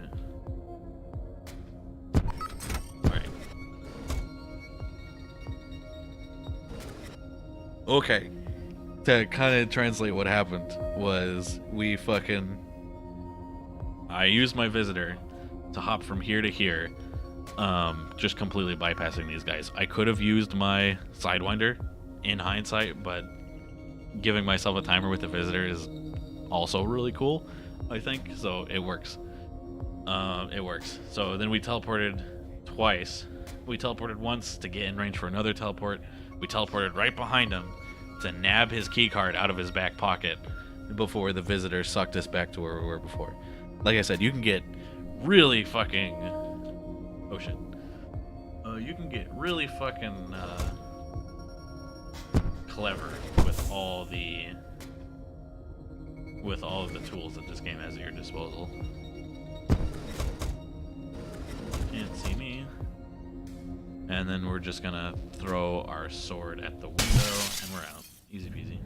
Alright. Okay. To kind of translate what happened was I used my visitor to hop from here to here, just completely bypassing these guys. I could have used my Sidewinder in hindsight, but giving myself a timer with the visitor is also really cool, I think, so it works. It works. So then we teleported twice. We teleported once to get in range for another teleport. We teleported right behind him to nab his keycard out of his back pocket before the visitor sucked us back to where we were before. Like I said, you can get really fucking... Oh shit. You can get really fucking clever with all of the tools that this game has at your disposal. Can't see me. And then we're just gonna throw our sword at the window and we're out. Easy peasy.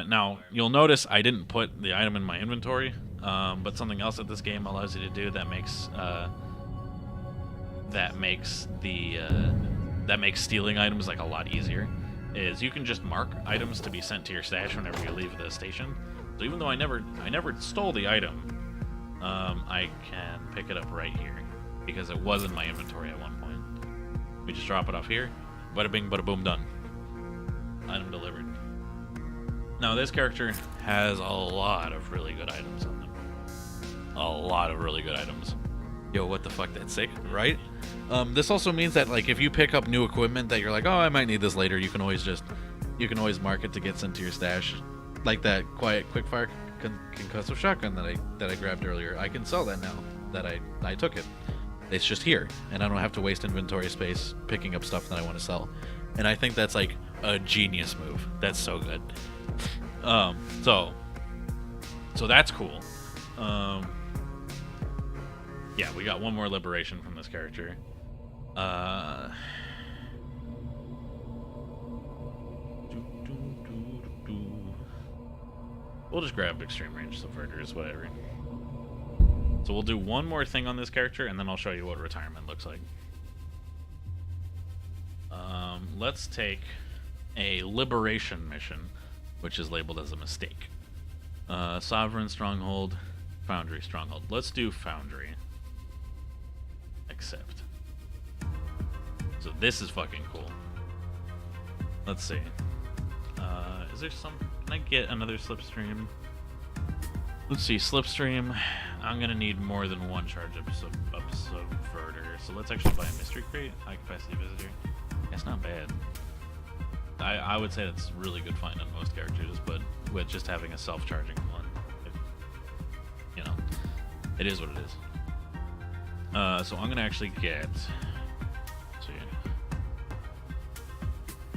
Now, you'll notice I didn't put the item in my inventory, but something else that this game allows you to do that makes stealing items like a lot easier is you can just mark items to be sent to your stash whenever you leave the station. So even though I never stole the item, I can pick it up right here because it was in my inventory at one point. We just drop it off here, bada bing, bada boom, done. Item delivered. Now this character has a lot of really good items on them. A lot of really good items. Yo, what the fuck, that's sick, right? This also means that like if you pick up new equipment that you're like, oh, I might need this later, you can always mark it to get sent to your stash. Like that quiet quickfire concussive shotgun that I grabbed earlier. I can sell that now that I took it. It's just here, and I don't have to waste inventory space picking up stuff that I want to sell. And I think that's like a genius move. That's so good. So that's cool. Yeah, we got one more liberation from this character. We'll just grab extreme range subverters, whatever. So we'll do one more thing on this character, and then I'll show you what retirement looks like. Let's take a liberation mission, which is labeled as a mistake. Sovereign Stronghold, Foundry Stronghold. Let's do Foundry. Accept. So this is fucking cool. Let's see. Is there some... Can I get another slipstream? Let's see, slipstream. I'm gonna need more than one charge up subverter. So let's actually buy a mystery crate. High capacity visitor. That's not bad. I would say that's really good find on most characters, but with just having a self-charging one, you know, it is what it is. So I'm gonna actually get, let's see,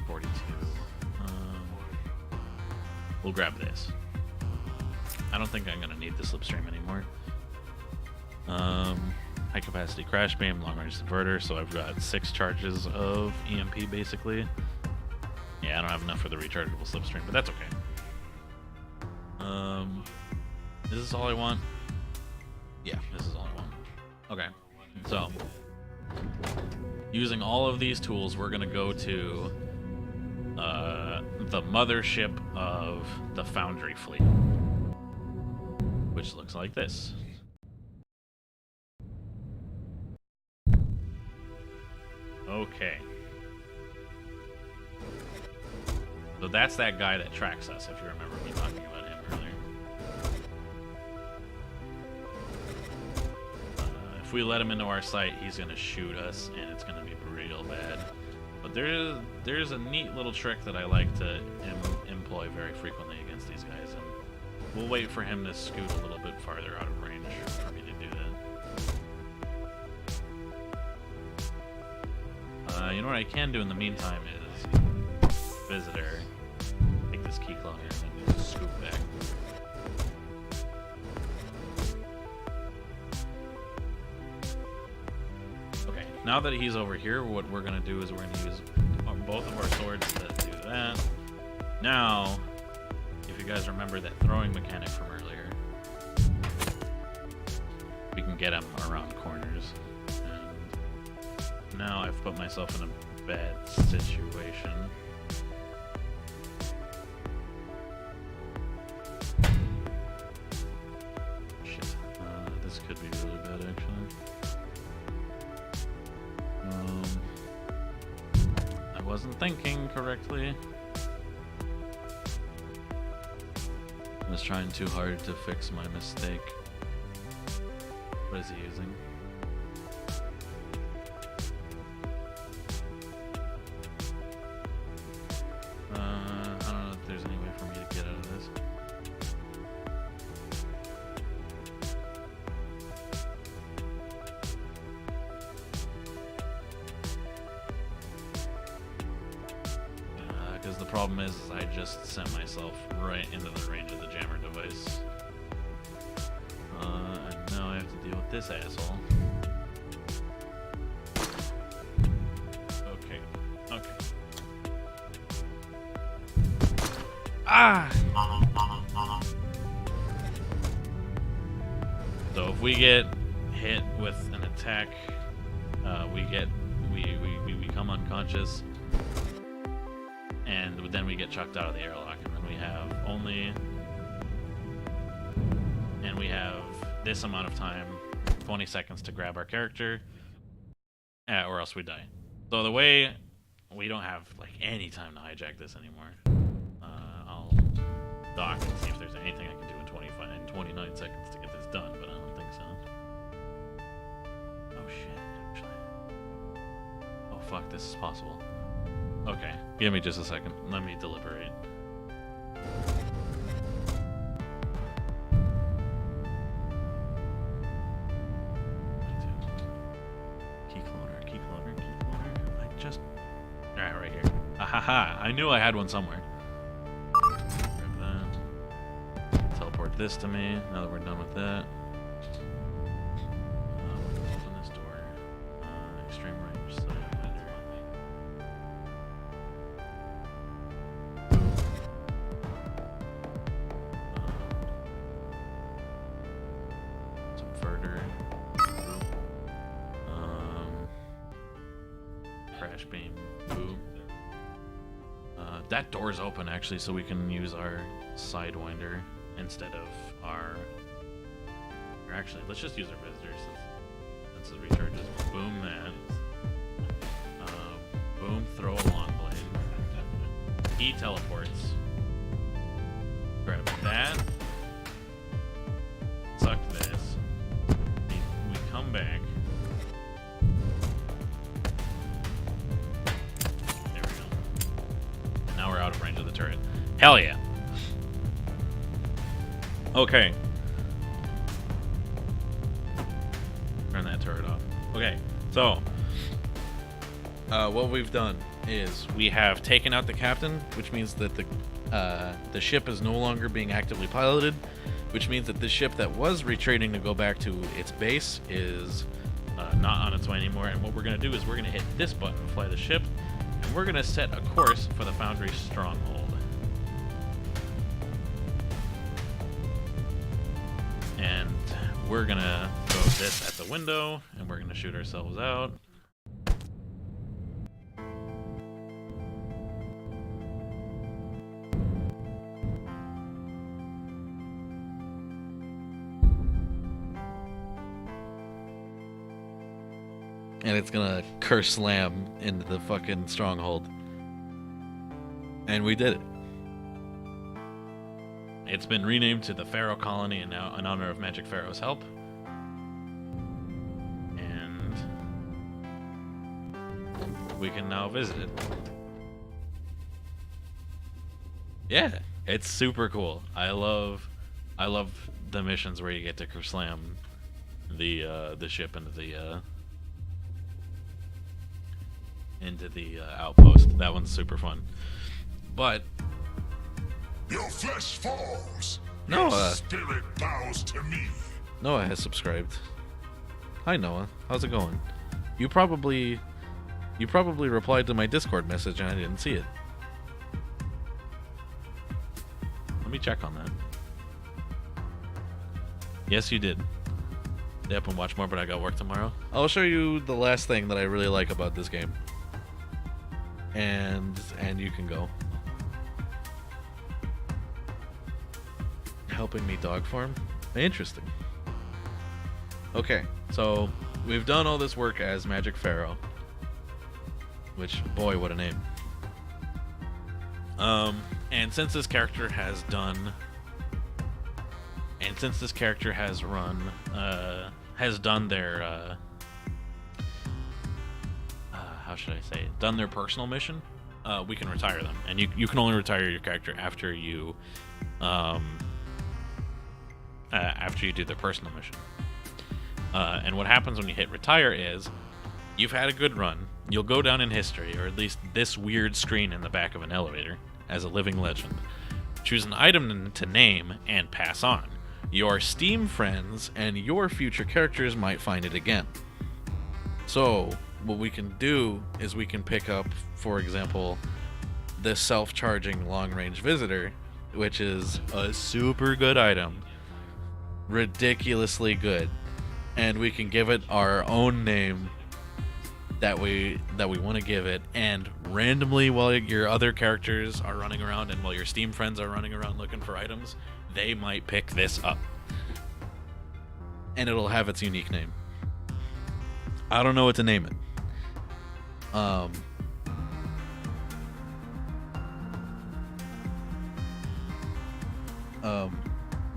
42. We'll grab this. I don't think I'm gonna need the slipstream anymore. High capacity crash beam, long range subverter. So I've got 6 charges of EMP basically. Yeah, I don't have enough for the rechargeable slipstream, but that's okay. Is this all I want? Yeah, this is all I want. Okay, so using all of these tools, we're gonna go to the mothership of the Foundry fleet. which looks like this. Okay. So that's that guy that tracks us, if you remember me talking about him earlier. If we let him into our sight, he's gonna shoot us, and it's gonna be real bad. But there's a neat little trick that I like to employ very frequently against these guys, and we'll wait for him to scoot a little bit farther out of range for me to do that. You know what I can do in the meantime is visitor, take this key cloner, and then just scoop back. Okay, now that he's over here, what we're gonna do is we're gonna use both of our swords to do that. Now, if you guys remember that throwing mechanic from earlier, we can get him around corners. And now I've put myself in a bad situation. Shit, this could be really bad actually. I wasn't thinking correctly. I was trying too hard to fix my mistake. What is he using? I don't know if there's any way for me to get out of this. Because the problem is I just sent myself right into the range of the jammer device. And now I have to deal with this asshole. Okay. Okay. Ah! So if we get hit with an attack, we become unconscious, and then we get chucked out of the airlock, and then we have this amount of time, 20 seconds, to grab our character, or else we die. So the way we don't have like any time to hijack this anymore. I'll dock and see if there's anything I can do in 29 seconds to get this done, but I don't think so. Oh shit, actually. Oh fuck, this is possible. Okay, give me just a second. Let me deliberate. Key cloner. I just... Alright, right here. Ahaha, I knew I had one somewhere. Grab that. Teleport this to me, now that we're done with that. Open this door. Extreme range, so crash beam. Boop. That door's open actually, so we can use our Sidewinder instead of our. Or actually, let's just use our visitor since it recharges. Boom that. Boom, throw a long blade. He teleports. Grab that. Suck this. We come back. There we go. And now we're out of range of the turret. Hell yeah. Okay. Turn that turret off. Okay, so what we've done is we have taken out the captain, which means that the ship is no longer being actively piloted, which means that this ship that was retreating to go back to its base is not on its way anymore. And what we're going to do is we're going to hit this button to fly the ship, and we're going to set a course for the Foundry stronghold. And we're going to throw this at the window, and we're going to shoot ourselves out. and it's gonna curse slam into the fucking stronghold. And we did it. It's been renamed to the Pharaoh Colony in honor of Magic Pharaoh's help. And we can now visit it. Yeah, it's super cool. I love the missions where you get to slam the ship into the outpost. That one's super fun. But Your flesh falls. Noah. Your spirit bows to me. Noah has subscribed. Hi Noah, how's it going? You probably replied to my Discord message and I didn't see it. Let me check on that. Yes, you did. Stay up and watch more, but I got work tomorrow. I'll show you the last thing that I really like about this game. And you can go. Helping me dog farm? Interesting. Okay, so we've done all this work as Magic Pharaoh. Which, boy, what a name. And since this character has done... And since this character has done their, how should I say it? Done their personal mission, we can retire them. And you can only retire your character after you do the personal mission. And what happens when you hit retire is, you've had a good run, you'll go down in history, or at least this weird screen in the back of an elevator, as a living legend. Choose an item to name and pass on. Your Steam friends and your future characters might find it again. So, what we can do is we can pick up, for example, the self-charging long-range visitor, which is a super good item. Ridiculously good. And we can give it our own name that we want to give it, and randomly while your other characters are running around and while your Steam friends are running around looking for items, they might pick this up. And it'll have its unique name. I don't know what to name it.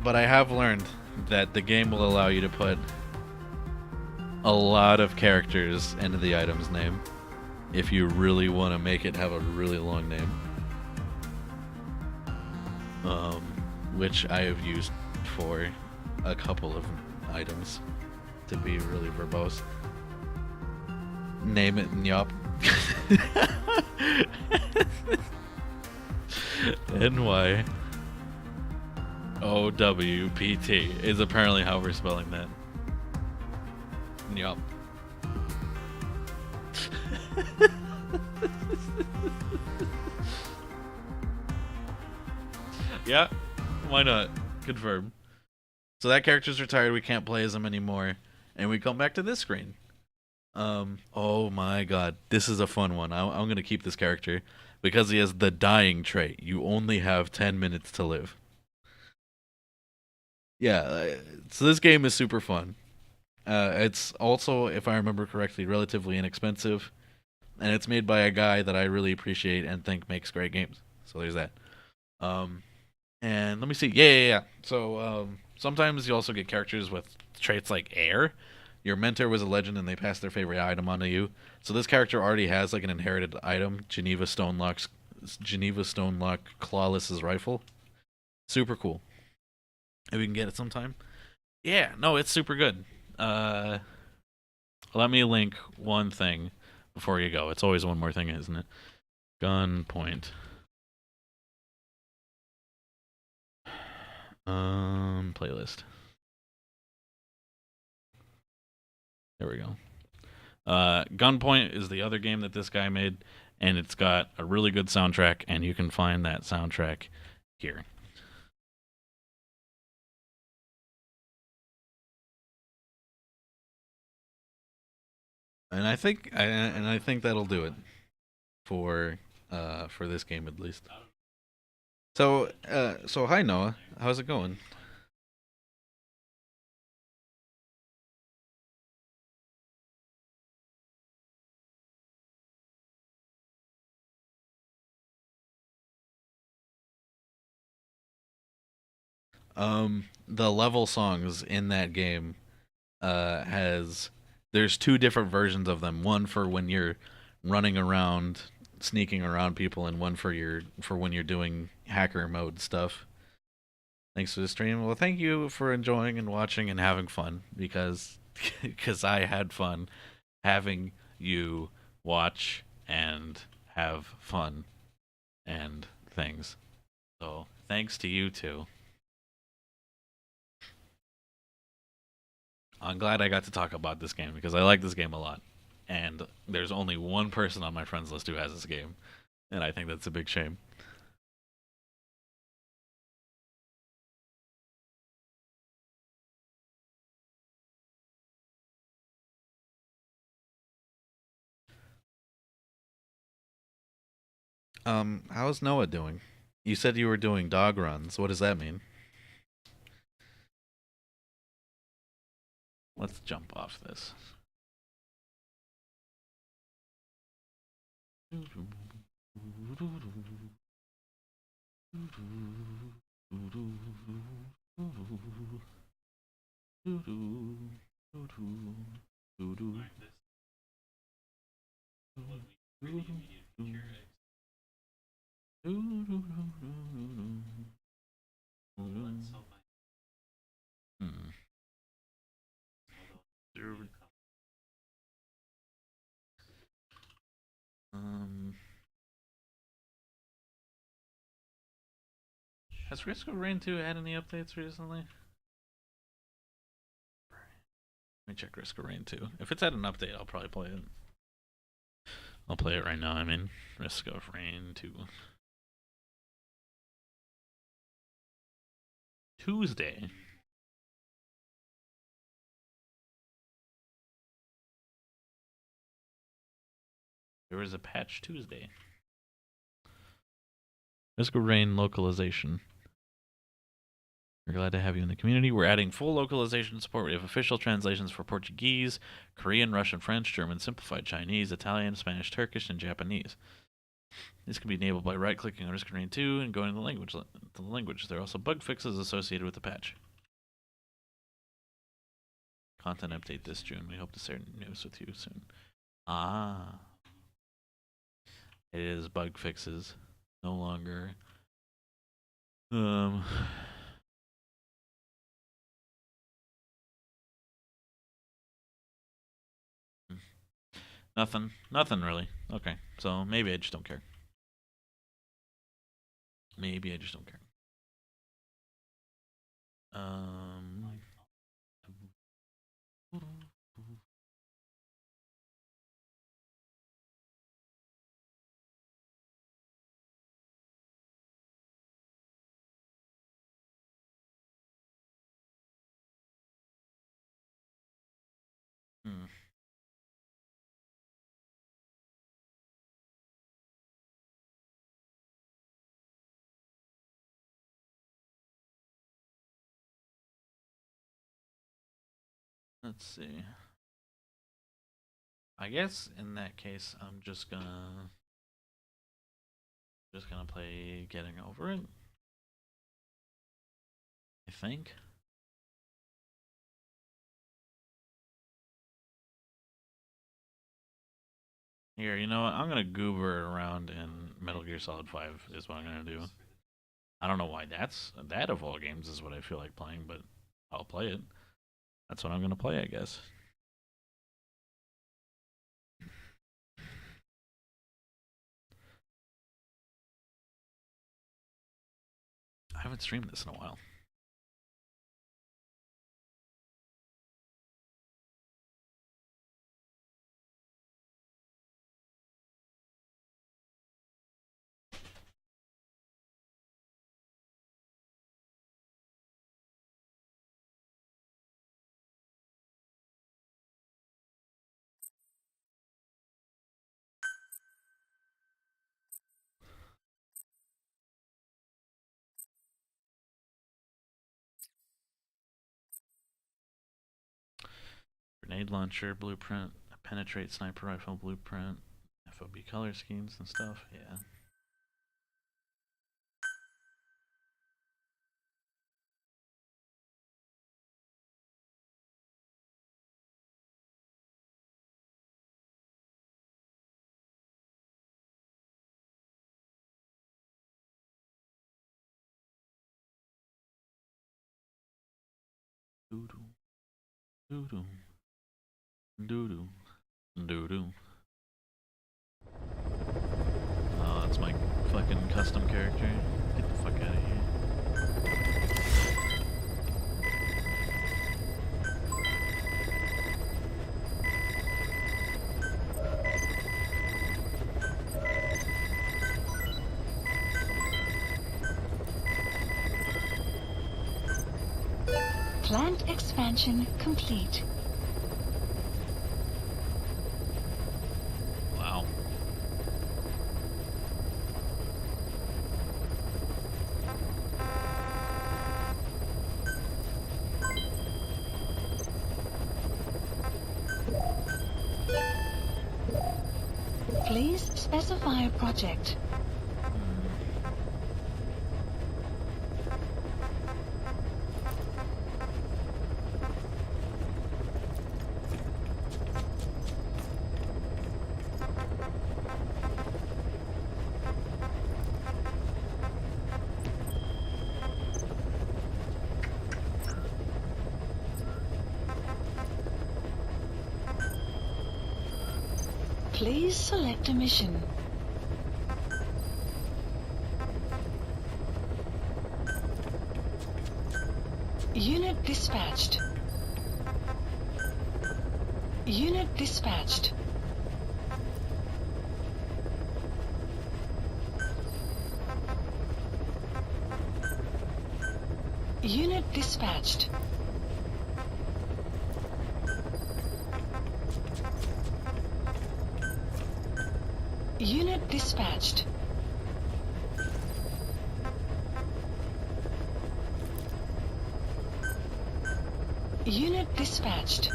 But I have learned that the game will allow you to put a lot of characters into the item's name if you really want to make it have a really long name. Which I have used for a couple of items to be really verbose. Name it Nyop. NYOWPT is apparently how we're spelling that. Nyop. Yeah, why not? Confirm. So that character's retired, we can't play as him anymore, and we come back to this screen. Oh my god, this is a fun one. I'm gonna keep this character because he has the dying trait. You only have 10 minutes to live. Yeah, so this game is super fun. It's also, if I remember correctly, relatively inexpensive, and it's made by a guy that I really appreciate and think makes great games. So there's that. And let me see. Yeah. So sometimes you also get characters with traits like air. Your mentor was a legend and they passed their favorite item onto you. So this character already has like an inherited item, Geneva Stonelock Clawless's rifle. Super cool. If we can get it sometime. Yeah, no, it's super good. Let me link one thing before you go. It's always one more thing, isn't it? Gunpoint. Playlist. There we go. Gunpoint is the other game that this guy made, and it's got a really good soundtrack, and you can find that soundtrack here. And I think that'll do it for this game at least. So hi Noah, how's it going? The level songs in that game there's two different versions of them. One for when you're running around, sneaking around people, and one for when you're doing hacker mode stuff. Thanks for the stream. Well, thank you for enjoying and watching and having fun because I had fun having you watch and have fun and things. So, thanks to you too. I'm glad I got to talk about this game because I like this game a lot. And there's only one person on my friends list who has this game. And I think that's a big shame. How's Noah doing? You said you were doing dog runs. What does that mean? Let's jump off this. Has Risk of Rain 2 had any updates recently? Let me check Risk of Rain 2. If it's had an update, I'll probably play it. I'll play it right now. I mean, Risk of Rain 2. Tuesday. There was a patch Tuesday. Risk of Rain localization. We're glad to have you in the community. We're adding full localization support. We have official translations for Portuguese, Korean, Russian, French, German, simplified Chinese, Italian, Spanish, Turkish, and Japanese. This can be enabled by right-clicking on Risk of Rain 2 and going to the language. There are also bug fixes associated with the patch. Content update this June. We hope to share news with you soon. Ah. It is bug fixes. No longer. Nothing really. Okay, so maybe I just don't care. Maybe I just don't care. Let's see. I guess in that case, I'm just gonna play Getting Over It. I think. Here, you know what? I'm gonna goober around in Metal Gear Solid 5 is what I'm gonna do. I don't know why that of all games is what I feel like playing, but I'll play it. That's what I'm gonna play, I guess. I haven't streamed this in a while. Grenade launcher, blueprint, penetrate sniper rifle, blueprint, FOB color schemes and stuff, yeah. Doo-doo. Doo-doo. Doo-doo. Doo-doo. Oh, that's my fucking custom character. Get the fuck out of here. Plant expansion complete. Wow. Please specify a project. Please select a mission. Unit dispatched. Unit dispatched. Unit dispatched. Unit dispatched. Unit dispatched.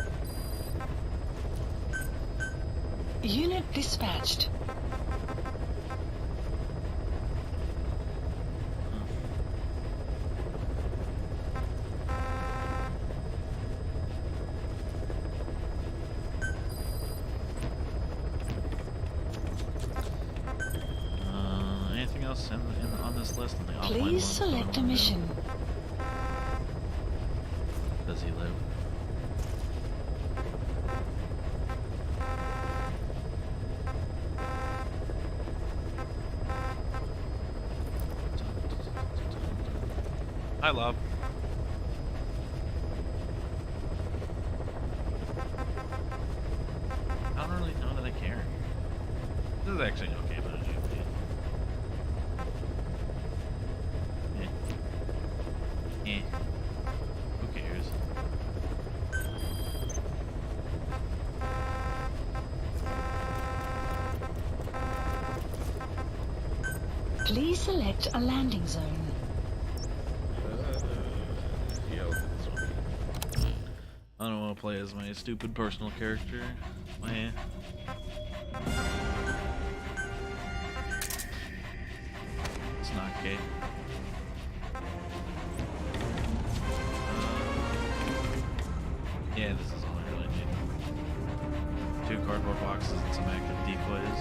Unit dispatched. Anything else on this list? On the offline Please one? select a mission. Does he live? Hi, Lob. I don't really know that I care. This is actually okay, but Eh. Who cares? Please select a landing zone. I don't want to play as my stupid personal character. Eh. It's not gay. Yeah, this is all I really need. 2 cardboard boxes and some active decoys.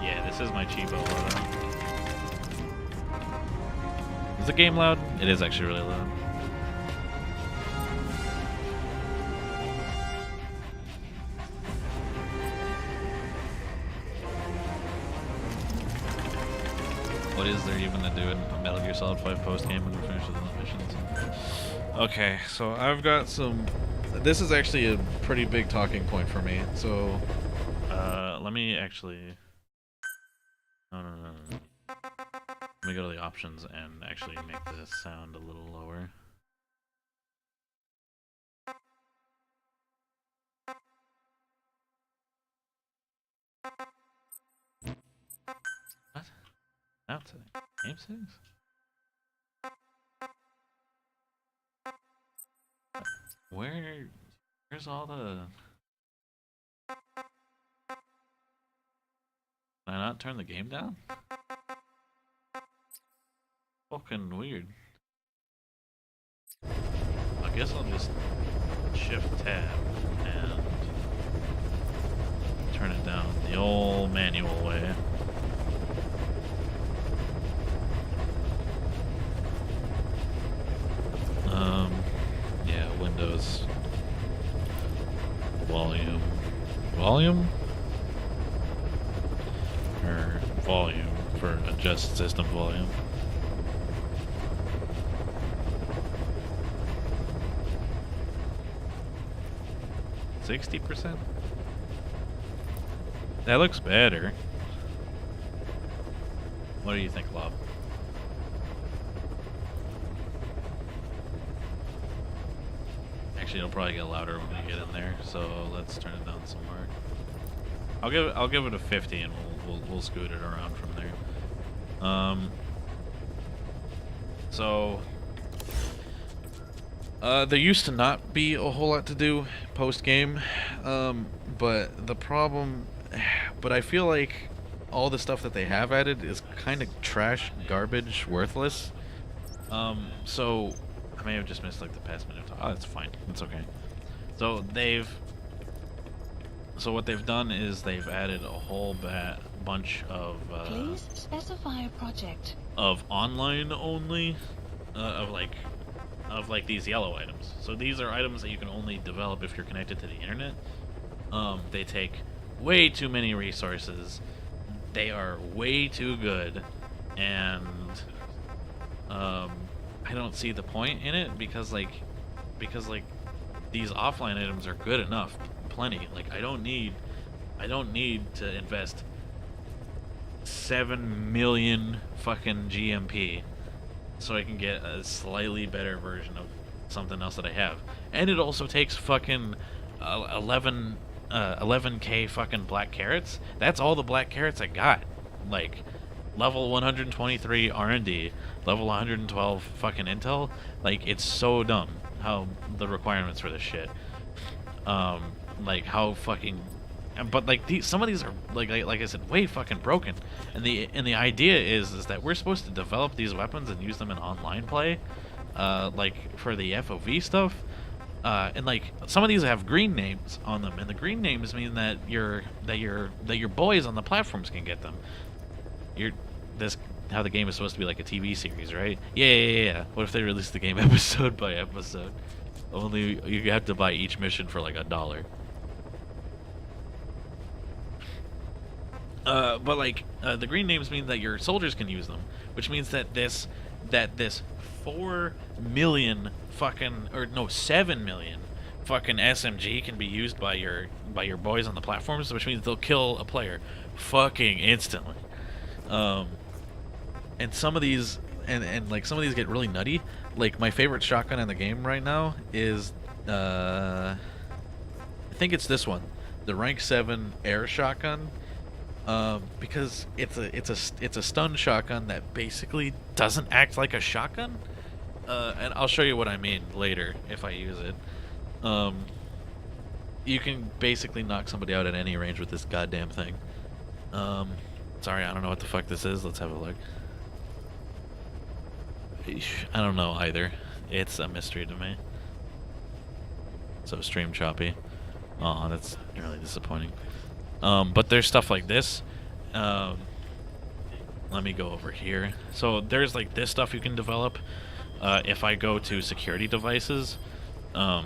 Yeah, this is my cheapo loadout. Is the game loud? It is actually really loud. What is there even to do in a Metal Gear Solid 5 post-game when we're finished with the missions? Okay, so I've got some... This is actually a pretty big talking point for me, so... let me actually... No. Let me go to the options and actually make this sound a little lower. What? Out settings? Game settings? Where's all the... Can I not turn the game down? Fucking weird. I guess I'll just shift tab and turn it down the old manual way. volume? Or volume for adjust system volume? %60%? That looks better. What do you think, Lob? Actually, it'll probably get louder when we get in there, so let's turn it down some more. I'll give it a 50, and we'll scoot it around from there. There used to not be a whole lot to do post game, but the problem, but I feel like all the stuff that they have added is kind of trash, garbage, worthless. So I may have just missed like the past minute. Oh, that's fine. It's okay. So what they've done is they've added a whole bunch of Please specify a project. Of online only, of like these yellow items. So these are items that you can only develop if you're connected to the internet. They take way too many resources. They are way too good, and I don't see the point in it because these offline items are good enough, plenty. Like I don't need to invest 7 million fucking GMP so I can get a slightly better version of something else that I have. And it also takes fucking 11k fucking black carrots. That's all the black carrots I got. Like level 123 R&D, level 112 fucking intel. Like it's so dumb how the requirements for this shit. Like how fucking, but like some of these are like I said, way fucking broken. And the idea is that we're supposed to develop these weapons and use them in online play, like for the FOV stuff. And like some of these have green names on them, and the green names mean that your boys on the platforms can get them. This how the game is supposed to be like a TV series, right? Yeah. What if they released the game episode by episode? Only you have to buy each mission for like $1. But like the green names mean that your soldiers can use them, which means that this 4 million fucking, or no, 7 million fucking SMG can be used by your boys on the platforms, which means they'll kill a player fucking instantly. And some of these and like some of these get really nutty. Like my favorite shotgun in the game right now is I think it's this one, the rank 7 air shotgun. Because it's a stun shotgun that basically doesn't act like a shotgun, and I'll show you what I mean later if I use it. You can basically knock somebody out at any range with this goddamn thing. Sorry, I don't know what the fuck this is. Let's have a look. I don't know either. It's a mystery to me. So stream choppy. Oh, that's really disappointing. But there's stuff like this. Let me go over here. So there's like this stuff you can develop. If I go to security devices, all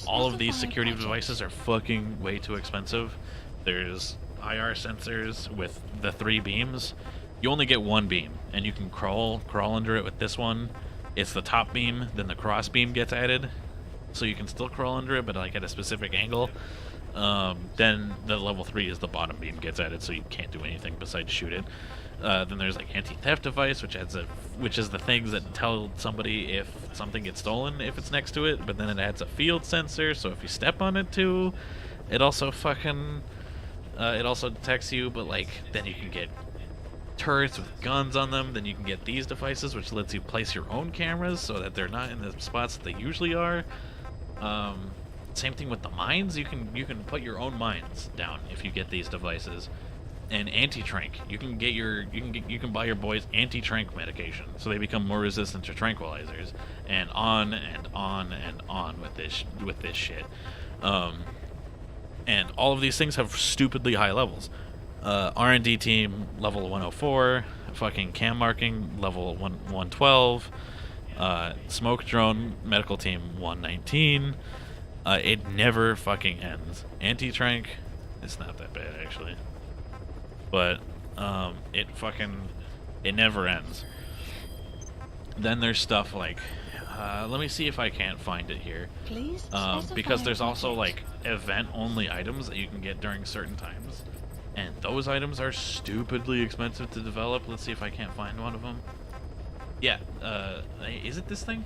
of these security devices are fucking way too expensive. There's IR sensors with the 3 beams. You only get 1 beam, and you can crawl under it with this one. It's the top beam, then the cross beam gets added, so you can still crawl under it, but like at a specific angle. Then the level 3 is the bottom beam gets added, so you can't do anything besides shoot it. Then there's like anti-theft device, which is the things that tell somebody if something gets stolen if it's next to it. But then it adds a field sensor, so if you step on it too, it also detects you. But like then you can get turrets with guns on them. Then you can get these devices, which lets you place your own cameras so that they're not in the spots that they usually are. Same thing with the mines. You can put your own mines down if you get these devices. And anti-trank. You can buy your boys anti-trank medication, so they become more resistant to tranquilizers, and on and on and on with this shit. And all of these things have stupidly high levels. R&D team level 104, fucking cam marking level 112, smoke drone medical team 119. It never fucking ends. Anti-trank It's not that bad actually. But it never ends. Then there's stuff like let me see if I can't find it here. Please Because there's also object. like event-only items that you can get during certain times, and those items are stupidly expensive to develop. Let's see if I can't find one of them. Yeah, is it this thing?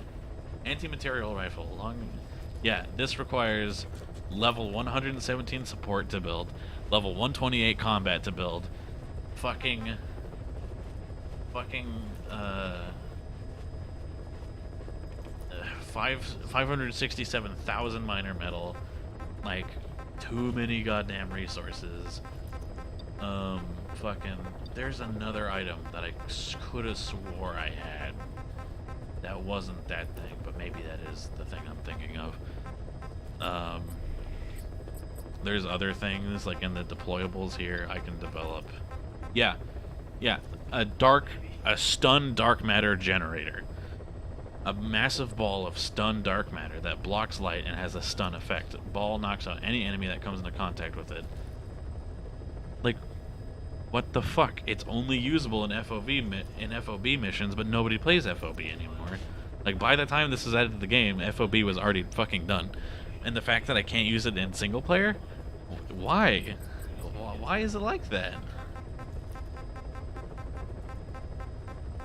Anti-material rifle. Yeah, this requires level 117 support to build, level 128 combat to build, fucking 567,000 minor metal, like too many goddamn resources. There's another item that I could have swore I had that wasn't that thing, but maybe that is the thing I'm thinking of. There's other things like in the deployables here I can develop. Yeah, a stun dark matter generator. A massive ball of stun dark matter that blocks light and has a stun effect. Ball knocks out any enemy that comes into contact with it. Like, what the fuck? It's only usable in FOB missions, but nobody plays FOB anymore. Like, by the time this is added to the game, FOB was already fucking done. And the fact that I can't use it in single player? Why? Why is it like that?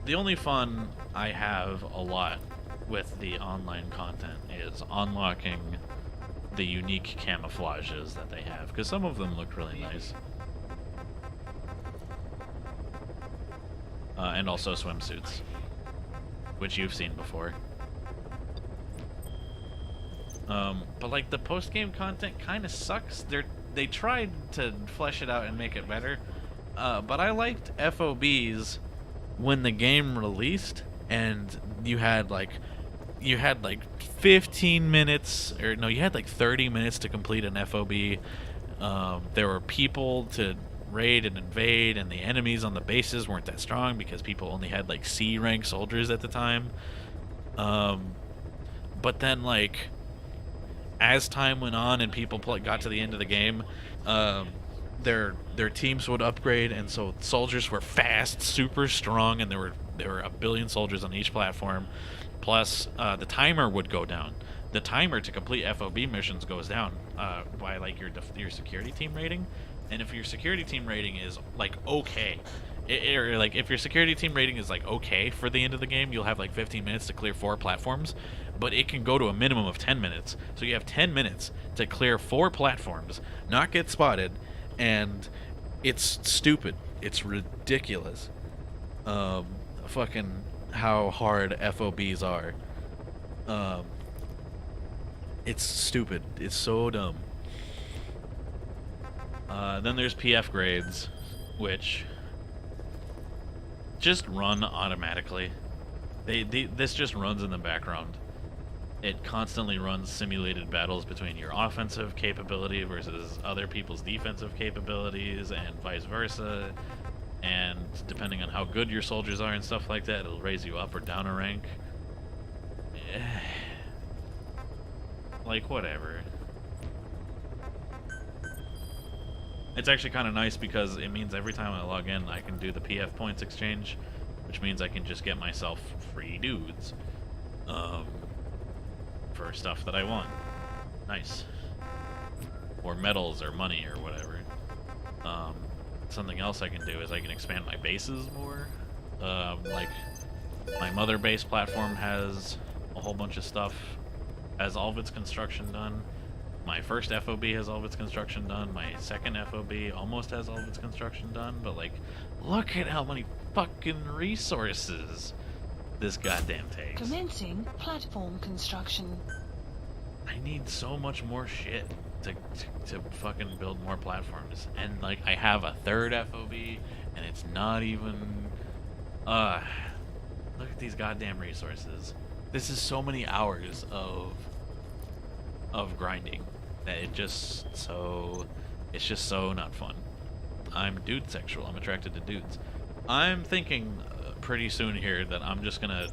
The only fun I have a lot with the online content is unlocking the unique camouflages that they have, because some of them look really nice. And also swimsuits, which you've seen before. But like the post-game content kind of sucks. They tried to flesh it out and make it better, but I liked FOBs when the game released, and you had like 15 minutes, or no, you had like 30 minutes to complete an FOB. There were people to raid and invade, and the enemies on the bases weren't that strong because people only had like C rank soldiers at the time. But then like as time went on and people got to the end of the game, their teams would upgrade, and so soldiers were fast, super strong, and there were a billion soldiers on each platform. Plus, the timer would go down. The timer to complete FOB missions goes down by like your security team rating, and if your security team rating is like okay, or like if your security team rating is like okay for the end of the game, you'll have like 15 minutes to clear 4 platforms, but it can go to a minimum of 10 minutes. So you have 10 minutes to clear 4 platforms, not get spotted, and it's stupid. It's ridiculous. Fucking how hard FOBs are. It's stupid. It's so dumb. Then there's PF grades, which just run automatically. This just runs in the background. It constantly runs simulated battles between your offensive capability versus other people's defensive capabilities, and vice versa. And depending on how good your soldiers are and stuff like that, it'll raise you up or down a rank. Like, whatever. It's actually kind of nice because it means every time I log in, I can do the PF points exchange, which means I can just get myself free dudes for stuff that I want. Nice. Or medals or money or whatever. Something else I can do is I can expand my bases more. Like, my mother base platform has a whole bunch of stuff, has all of its construction done. My first FOB has all of its construction done. My second FOB almost has all of its construction done. But, like, look at how many fucking resources this goddamn takes. Commencing platform construction. I need so much more shit to fucking build more platforms. And, like, I have a third FOB, and it's not even... look at these goddamn resources. This is so many hours of grinding that it's just so not fun. I'm dude sexual. I'm attracted to dudes. I'm thinking pretty soon here that I'm just gonna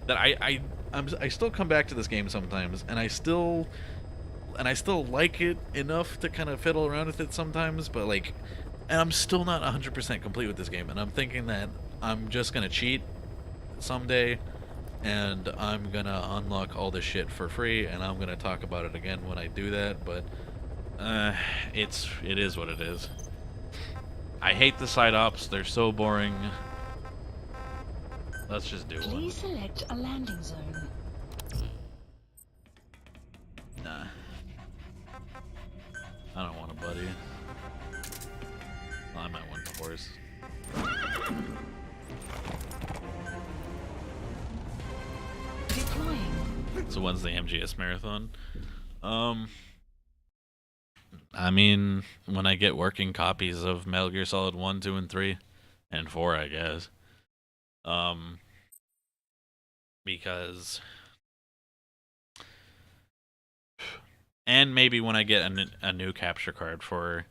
I still come back to this game sometimes, and I still I still like it enough to kind of fiddle around with it sometimes, but like, and I'm still not 100% complete with this game, and I'm thinking that I'm just gonna cheat someday, and I'm gonna unlock all this shit for free, and I'm gonna talk about it again when I do that, but it is what it is. I hate the side ops, they're so boring. Let's just do one. Please select a landing zone. Nah. I don't want a buddy. Well, I might want the horse. Deploying. So when's the MGS marathon? I mean, when I get working copies of Metal Gear Solid 1, 2, and 3, and 4, I guess. Because... And maybe when I get a new capture card for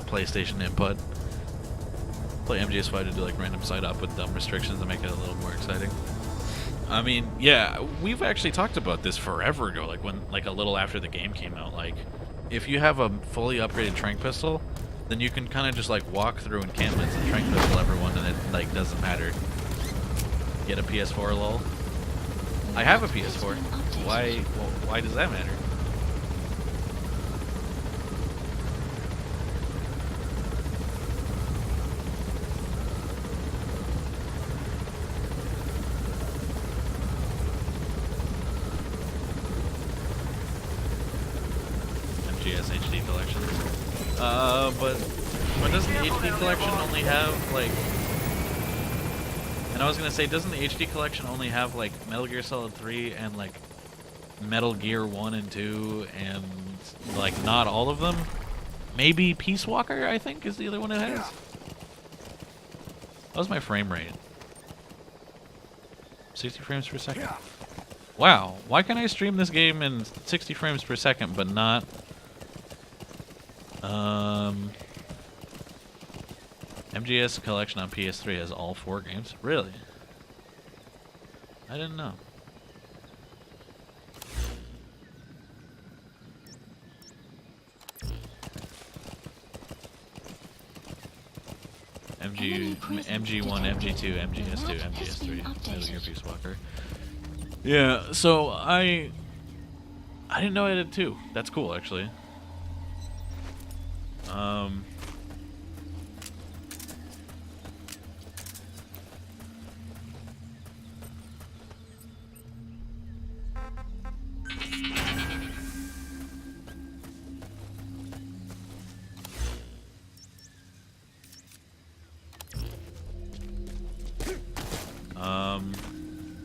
PlayStation Input. Play MGS5 to do like random side up with dumb restrictions to make it a little more exciting. I mean, yeah, we've actually talked about this forever ago, like a little after the game came out. Like, if you have a fully upgraded tranq pistol, then you can kind of just like walk through encampments and tranq pistol everyone, and it like doesn't matter. Get a PS4, lol. I have a PS4. Why does that matter? MGS HD collection. But doesn't the HD collection only have like? And I was gonna say, doesn't the HD collection only have like Metal Gear Solid 3 and like Metal Gear 1 and 2 and like not all of them? Maybe Peace Walker, I think, is the other one it has. What was my frame rate? 60 frames per second. Wow, why can I stream this game in 60 frames per second but not MGS collection on PS3 has all 4 games? Really? I didn't know. MG1, MG2, MGS2, MGS3, Metal Gear Peace Walker. Yeah, so I didn't know I did 2. That's cool, actually.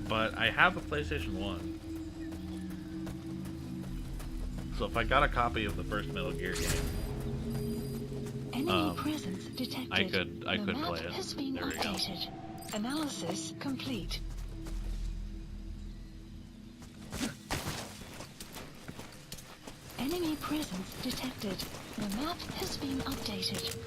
But I have a PlayStation 1. So if I got a copy of the first Metal Gear game, Enemy presence detected. I could play it. Has been there we go. updated. Analysis complete. Enemy presence detected. The map has been updated.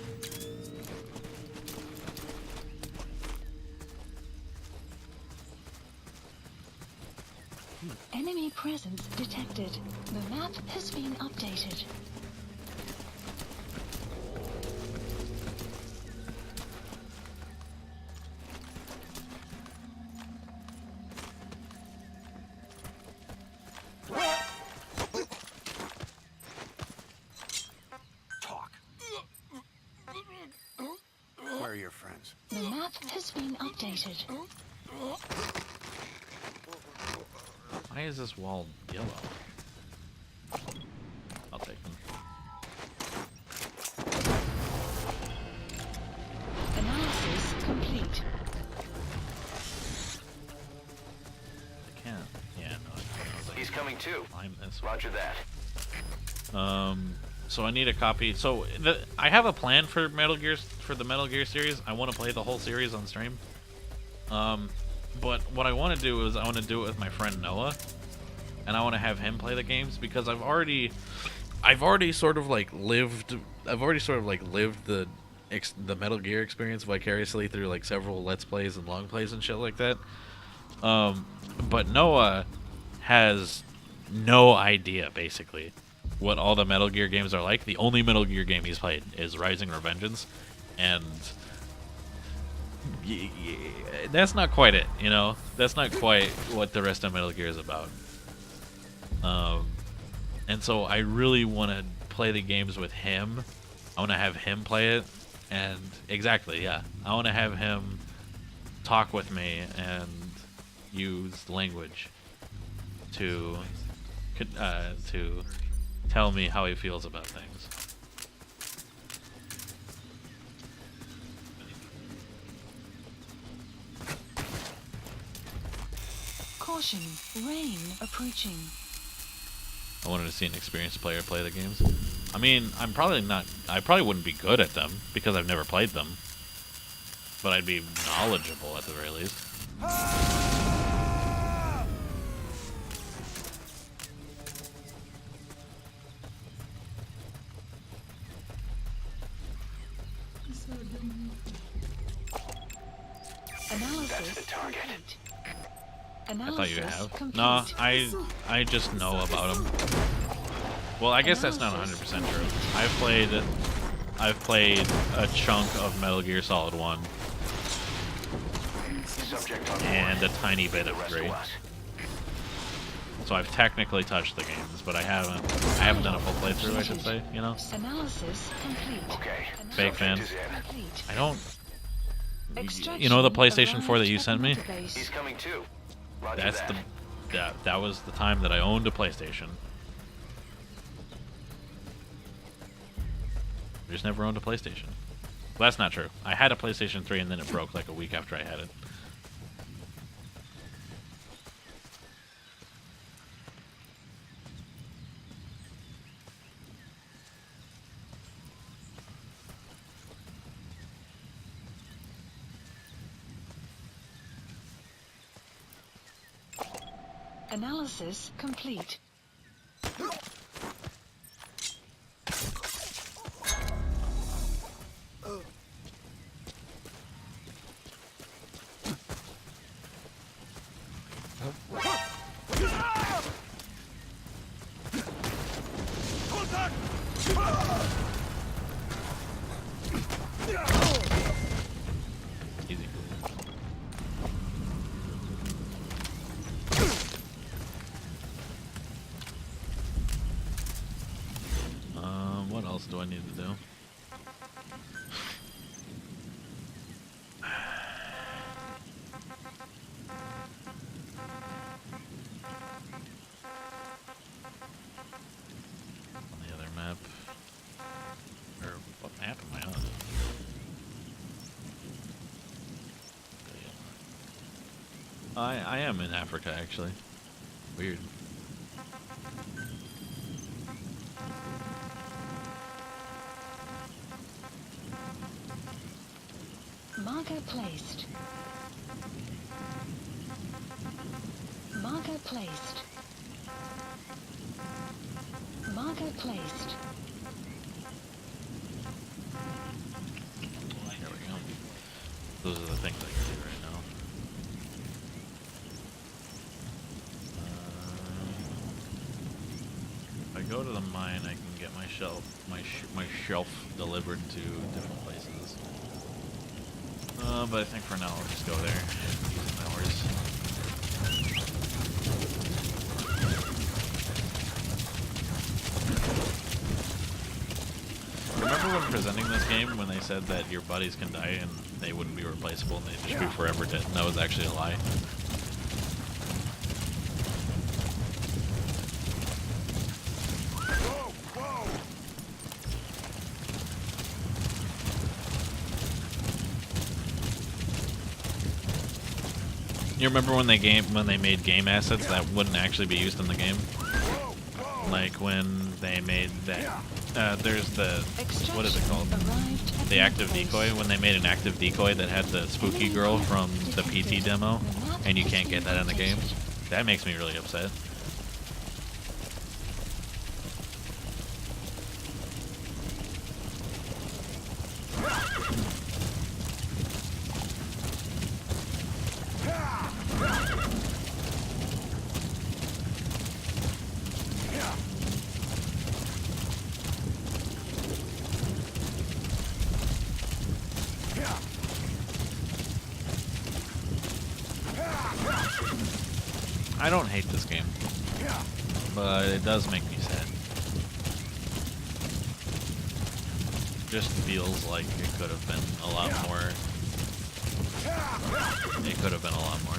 Enemy presence detected. The map has been updated. Talk. Where are your friends? The map has been updated. Why is this wall yellow? I'll take them. Analysis complete. I can't. Yeah, no. I was He's coming too. Climb this. Roger that. So I need a copy. So I have a plan for the Metal Gear series. I want to play the whole series on stream. But what I want to do is I want to do it with my friend Noah, and I want to have him play the games because I've already sort of like lived the Metal Gear experience vicariously through like several Let's Plays and long plays and shit like that. But Noah has no idea, basically, what all the Metal Gear games are like. The only Metal Gear game he's played is Rising Revengeance, and that's not quite it, you know? That's not quite what the rest of Metal Gear is about. And so I really want to play the games with him. I want to have him play it, and exactly, yeah. I want to have him talk with me and use language to tell me how he feels about things. Caution, rain approaching. I wanted to see an experienced player play the games. I mean, I probably wouldn't be good at them because I've never played them. But I'd be knowledgeable at the very least. Analysis complete. I thought you have. Complete. No, I just know about them. Well, I guess that's not 100% true. I've played a chunk of Metal Gear Solid 1 and a tiny bit of 3. So I've technically touched the games, but I haven't done a full playthrough, I should say, you know? Analysis complete. Okay. Fake fan. Complete. I don't... You know the PlayStation 4 that you sent me? He's coming too. Roger That's that. that was the time that I owned a PlayStation. I just never owned a PlayStation. Well, that's not true. I had a PlayStation 3 and then it broke like a week after I had it. Analysis complete. Easy. What else do I need to do? On the other map. Or what map am I on? I am in Africa, actually. Weird. Marker placed. Marker placed. Marker placed. There we go. Those are the things I can do right now. If I go to the mine, I can get my shelf delivered to different places. But I think for now I'll just go there and use the hours. Remember when presenting this game when they said that your buddies can die and they wouldn't be replaceable and they'd just be forever dead? And that was actually a lie. You remember when they made game assets that wouldn't actually be used in the game? Like when they made that there's the what is it called? The active decoy. When they made an active decoy that had the spooky girl from the PT demo, and you can't get that in the game. That makes me really upset. I don't hate this game, but it does make me sad. Just feels like it could have been a lot more. It could have been a lot more.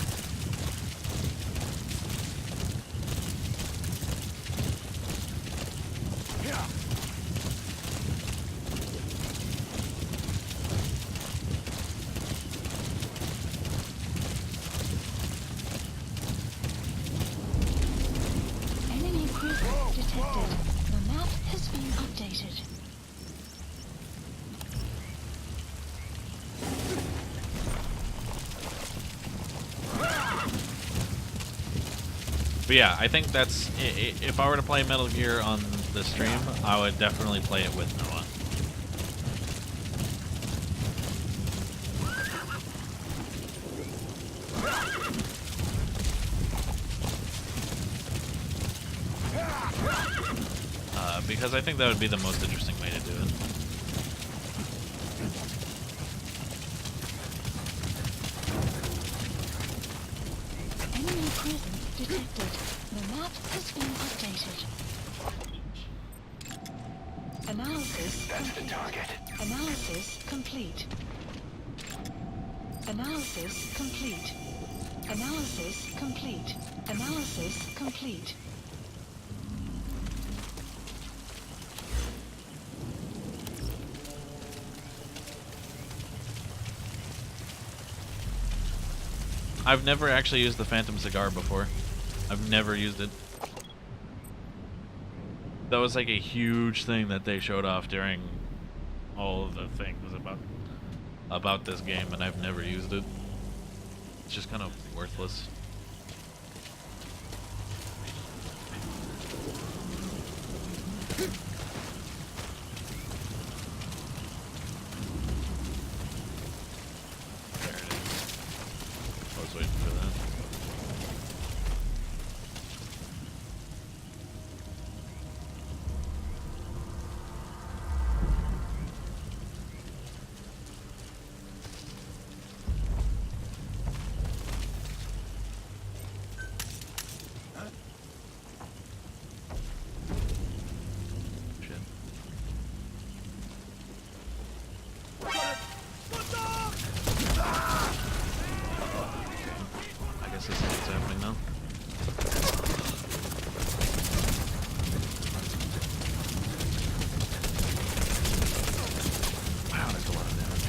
Enemy presence detected. The map has been updated. But yeah, I think that's if I were to play Metal Gear on the stream, I would definitely play it with Noah. Because I think that would be the most interesting way to do it. Enemy presence detected. The map has been updated. Analysis complete. Analysis complete. Analysis complete. Analysis complete. Analysis complete. I've never actually used the Phantom Cigar before. I've never used it. That was like a huge thing that they showed off during all of the things about this game, and I've never used it. It's just kind of worthless. There it is. I was waiting for that. Shit. I guess this is what's happening now. Wow, that's a lot of damage.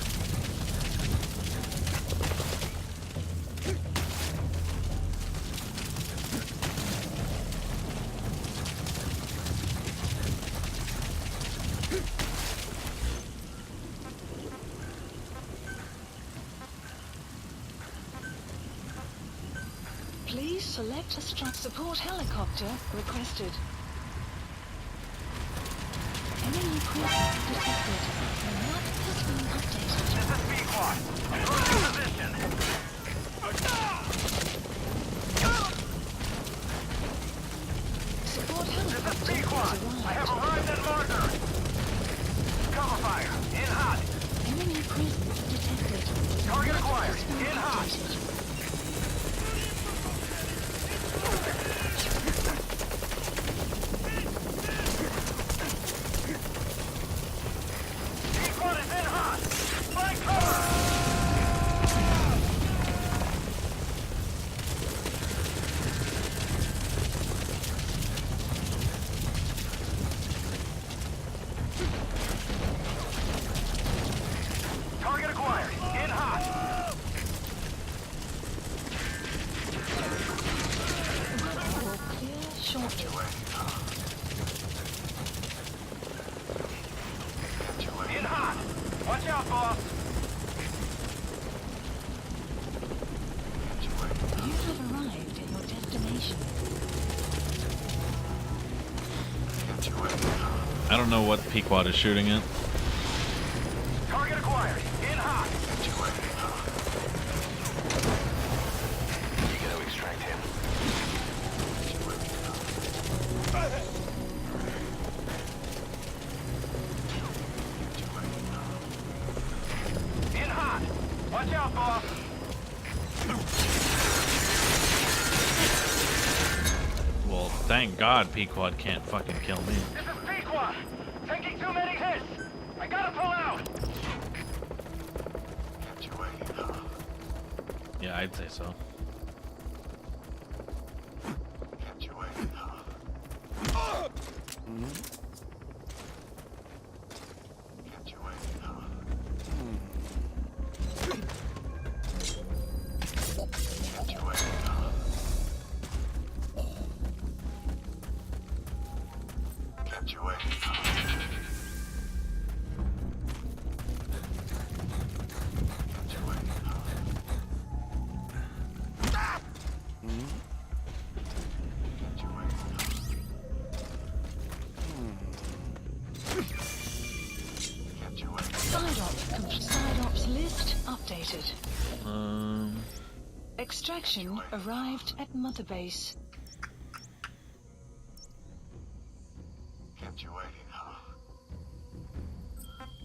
Please select a support helicopter requested. Enemy presence detected. The map has been updated. Support helicopter has arrived. Enemy presence detected. The map has been updated. Will clear shortly. You have arrived at your destination. I don't know what Pequod is shooting at. Thank God Pequod can't fucking kill me. This is Pequod! Taking too many hits! I gotta pull out! Yeah, I'd say so. Side ops list updated. Extraction arrived at Mother Base.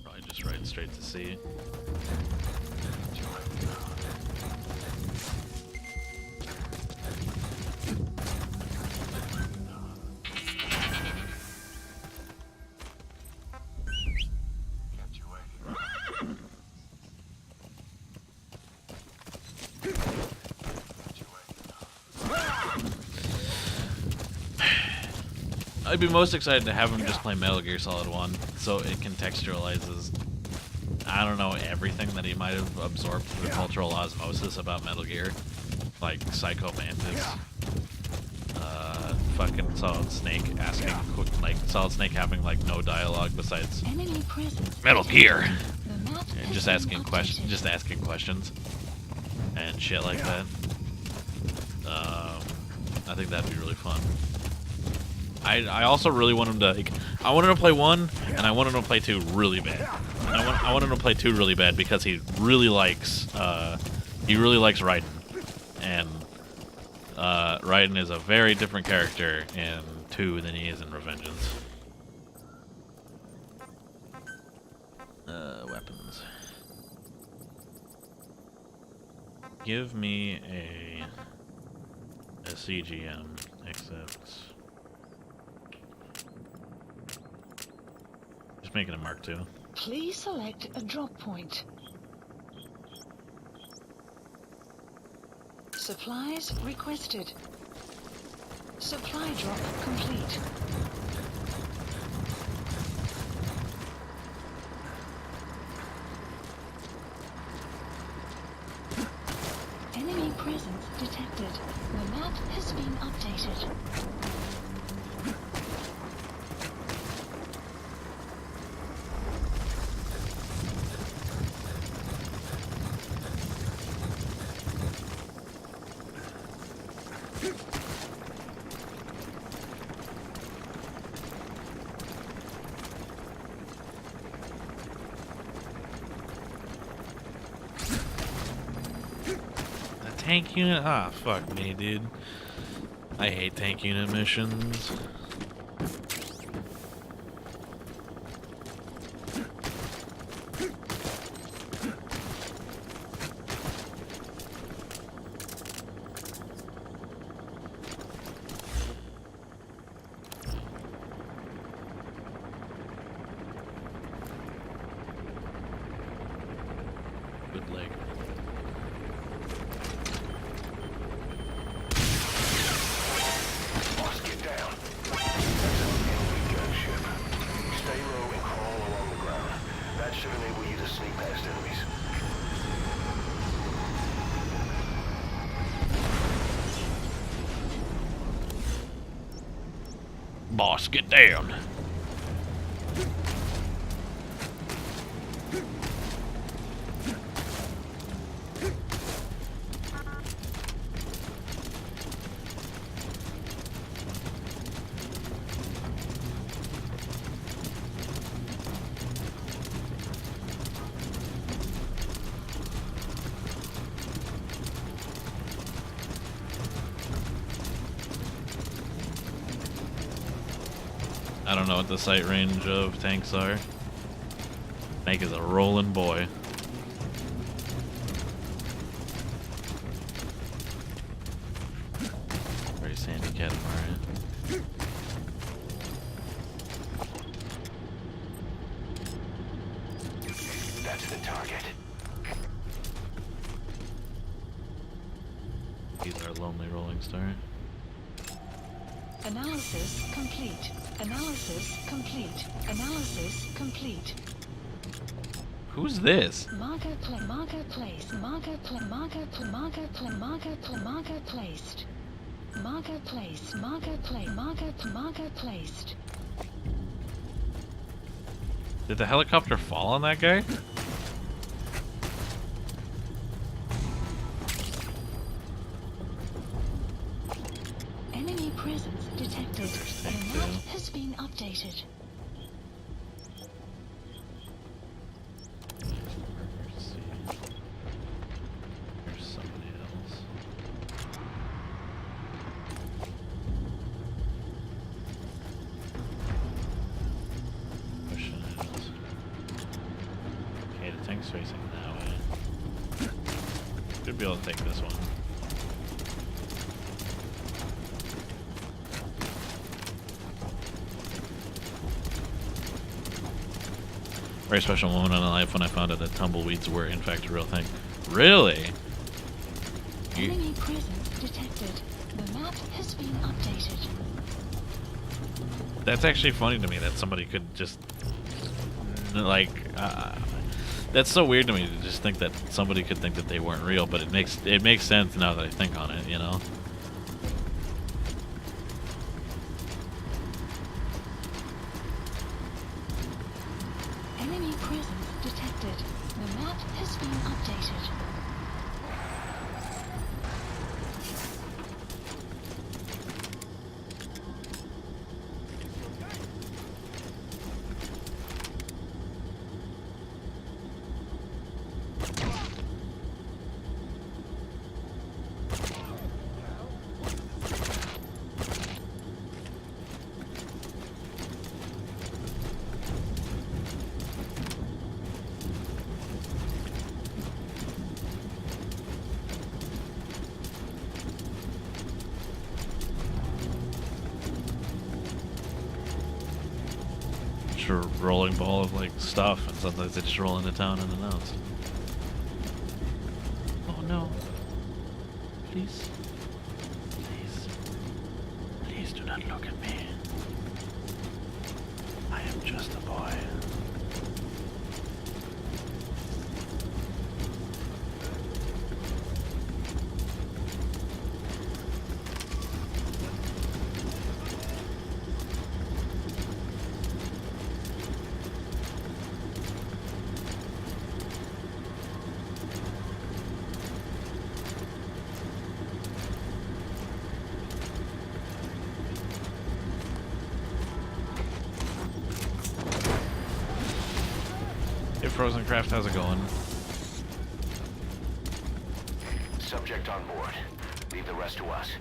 Probably just ride straight to sea. I'd be most excited to have him just play Metal Gear Solid 1, so it contextualizes, I don't know, everything that he might have absorbed through cultural osmosis about Metal Gear. Like Psycho Mantis, fucking Solid Snake asking, like, Solid Snake having, like, no dialogue besides Enemy presence. Metal Gear! The map And has just been asking updated. questions. And shit like that. I think that'd be really fun. I also really want him to, like, I want him to play 1, and I want him to play 2 really bad. And I want him to play 2 really bad because he really likes Raiden. And Raiden is a very different character in 2 than he is in Revengeance. Weapons. Give me a CGM, except just making a Mark II. Please select a drop point. Supplies requested. Supply drop complete. Enemy presence detected. The map has been updated. Tank unit? Ah, fuck me, dude. I hate tank unit missions. Good leg. Boss, get down. I don't know what the sight range of tanks are. Tank is a rolling boy. Very sandy catamaran. lonely rolling star. Analysis complete. Analysis complete. Analysis complete. Who's this? Marker place. Marker place. Marker place. Marker place. Marker place. Marker place. Marker placed. Marker place. Marker place. Marker placed. Did the helicopter fall on that guy? Enemy presence detected. The map has been updated. There's somebody else. Pushing it. Okay, the tank's facing that way. Should be able to take this one. Very special moment in my life when I found out that tumbleweeds were in fact a real thing. Really? Enemy presence detected. The map has been updated. That's actually funny to me that somebody could just like. That's so weird to me to just think that somebody could think that they weren't real, but it makes sense now that I think on it. You know. Enemy presence detected. The map has been updated. A rolling ball of like stuff, and sometimes they just roll into town unannounced. Oh no. Please. Please do not look at me. I am just a boy. Frozen Craft, how's it going? Subject on board. Leave the rest to us.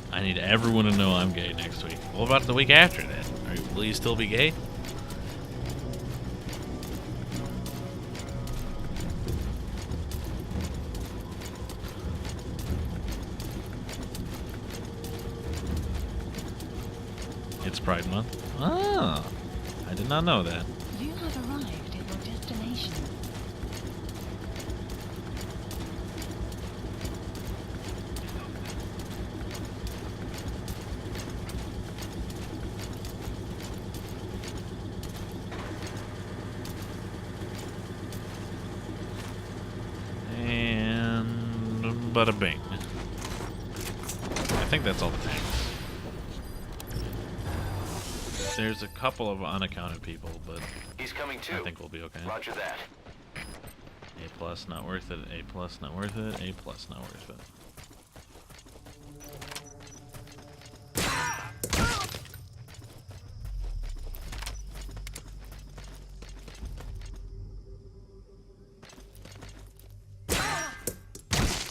I need everyone to know I'm gay next week. What about the week after that? Will you still be gay? It's Pride Month. Ah, I did not know that. You have arrived at your destination. Bada bing. I think that's all the tanks. There's a couple of unaccounted people, but he's coming too. I think we'll be okay. Roger that. A plus, not worth it. A plus, not worth it. A plus, not worth it.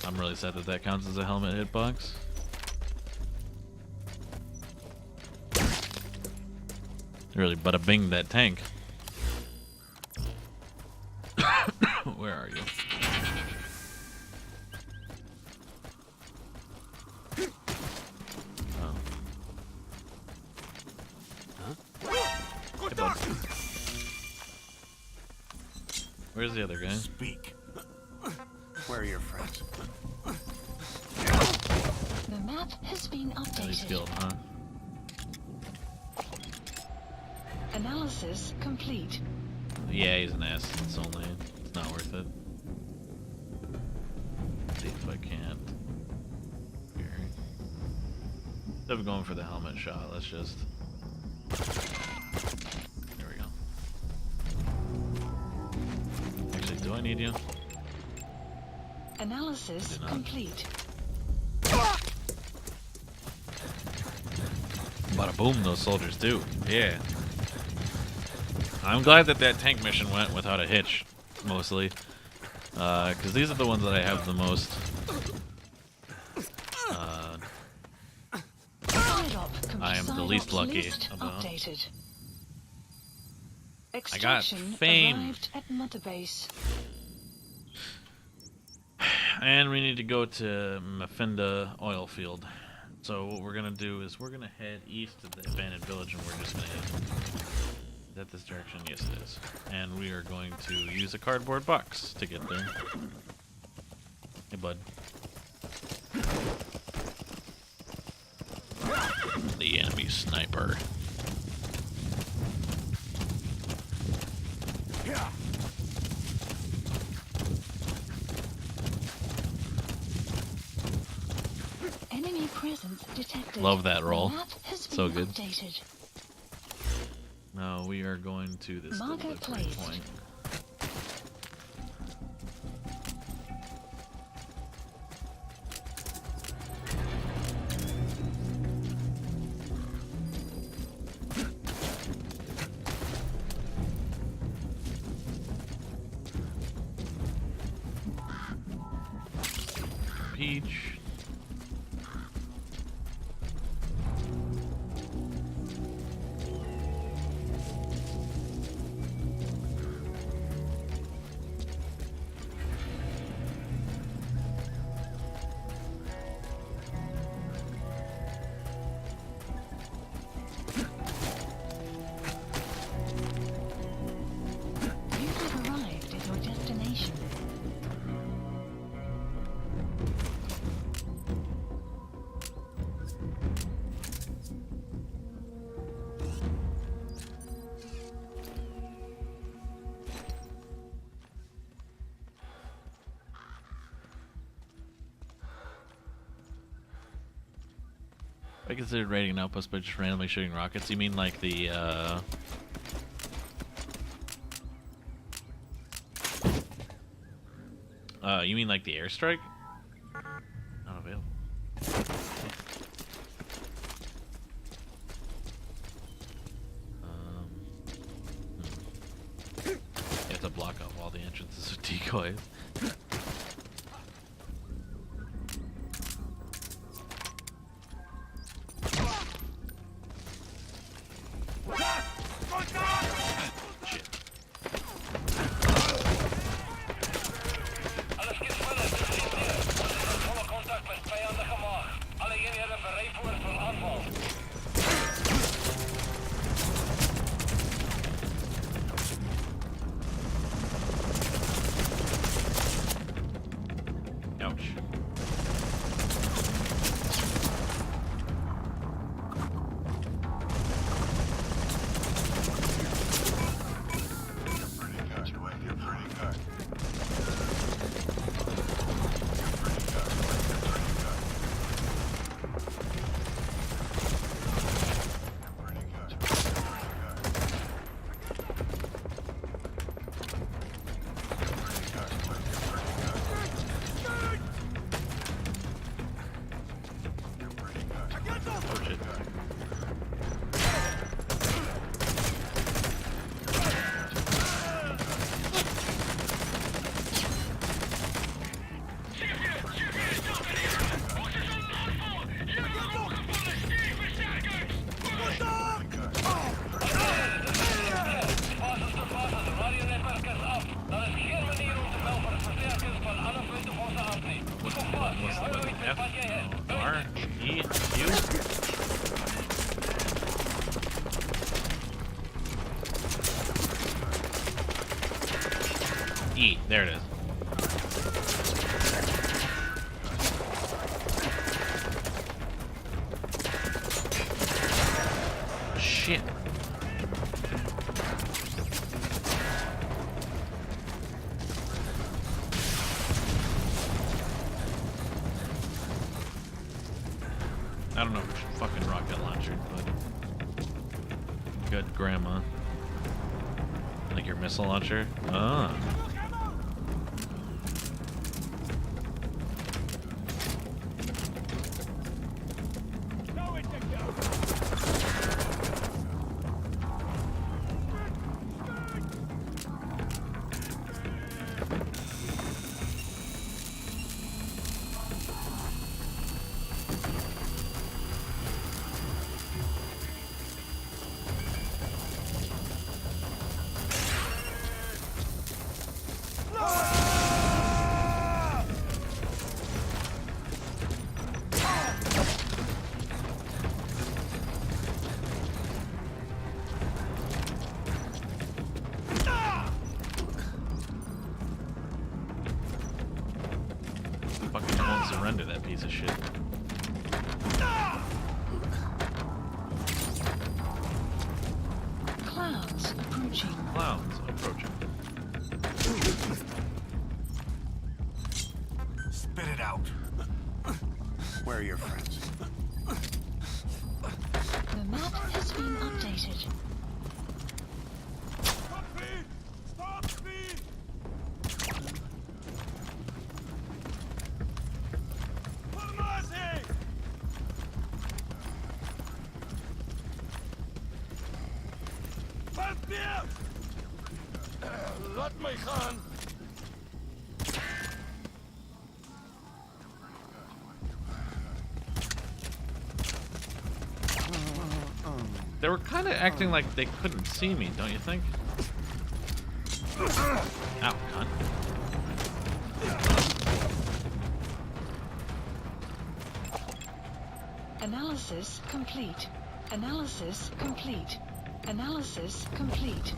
I'm really sad that counts as a helmet hitbox. Really, bada bing that tank. Where are you? Oh. Hey, bud. Where's the other guy? Speak. Where are your friends? The map has been Really updated. skilled, huh? Analysis complete. Yeah, he's an ass. It's not worth it. Let's see if I can't. Here. Instead of going for the helmet shot, let's just. There we go. Actually, do I need you? Analysis complete. Bada boom, those soldiers do. Yeah. I'm glad that that tank mission went without a hitch, mostly. Because these are the ones that I have the most. I am the least lucky about. Updated. I got Extraction fame. arrived at Mother Base. And we need to go to Mafinda oil field. So what we're gonna do is we're gonna head east to the abandoned village, and we're just gonna head. Is that this direction? Yes, it is. And we are going to use a cardboard box to get there. Hey, bud. The enemy sniper. Enemy presence detected. Love that roll. The map has So been good. updated. Now we are going to this Marker delivery placed. point. Peach. You have arrived at your destination. I considered raiding an outpost by just randomly shooting rockets. You mean like the, you mean like the airstrike? Not available. You have to block off all the entrances with decoys. Ouch. E, U. E, there it is. Shit. I don't know if it's fucking rocket launcher, but good grandma. Like your missile launcher? Ah. Fucking won't surrender, that piece of shit. Clouds approaching. Clouds approaching. Spit it out. Where are your friends? The map has been updated. Stop speed! Stop speed! Let me, Khan! They were kind of acting like they couldn't see me, don't you think? Ow, cunt. Analysis complete. Analysis complete. Analysis complete.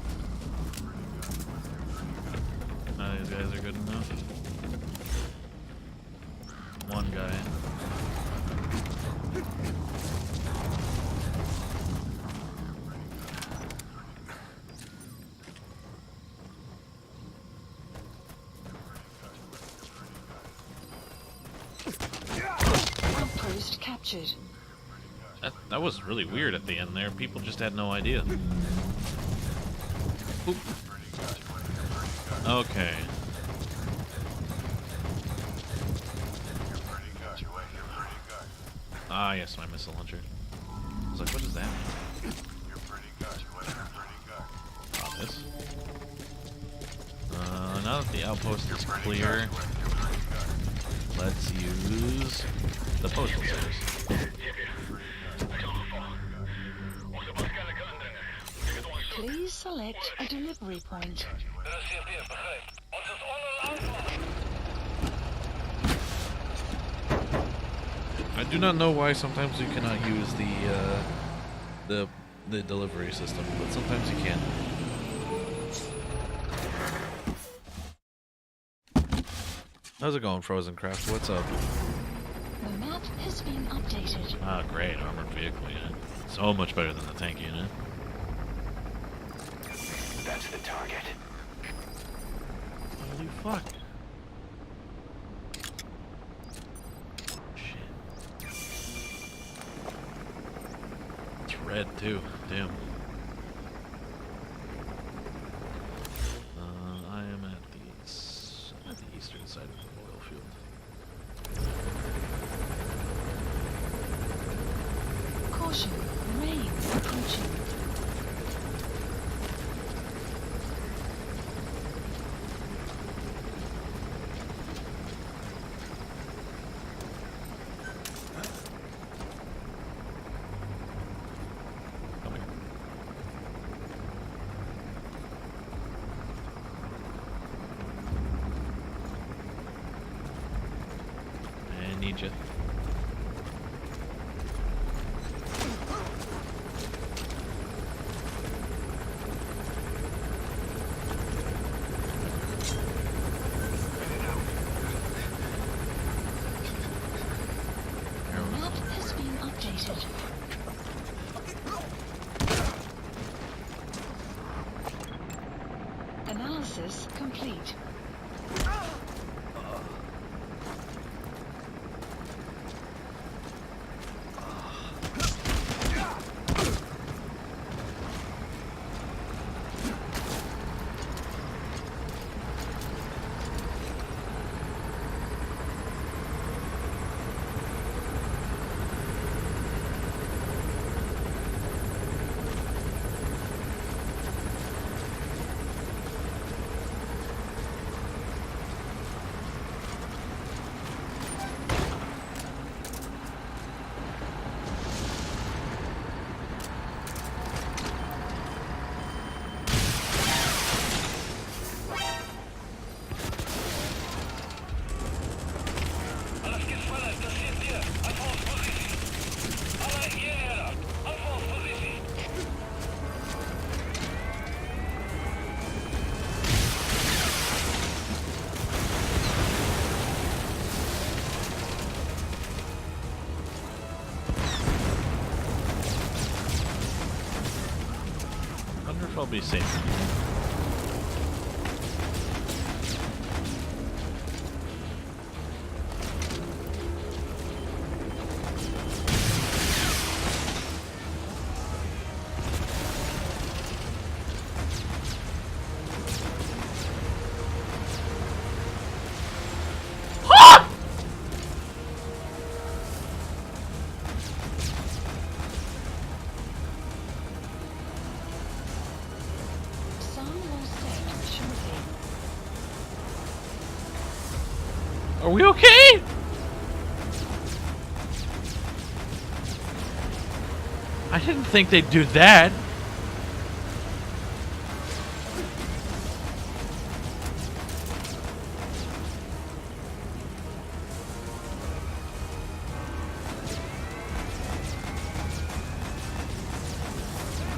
These guys are good enough. One guy. Outpost captured. That was really weird at the end there. People just had no idea. Oop. Okay. Ah, yes, my missile launcher. I was like, what does that mean? This. Now that the outpost is clear, let's use the postal service. Please select a delivery point. I do not know why sometimes you cannot use the delivery system, but sometimes you can. How's it going, Frozen Craft? What's up? The map has been updated. Ah, great, armored vehicle unit. So much better than the tank unit. That's the target. Holy fuck. Shit. It's red too. Damn. I am at the eastern side of the oil field. Caution, rain approaching. Coming. detected. Analysis complete. I'll be safe. Are we okay? I didn't think they'd do that.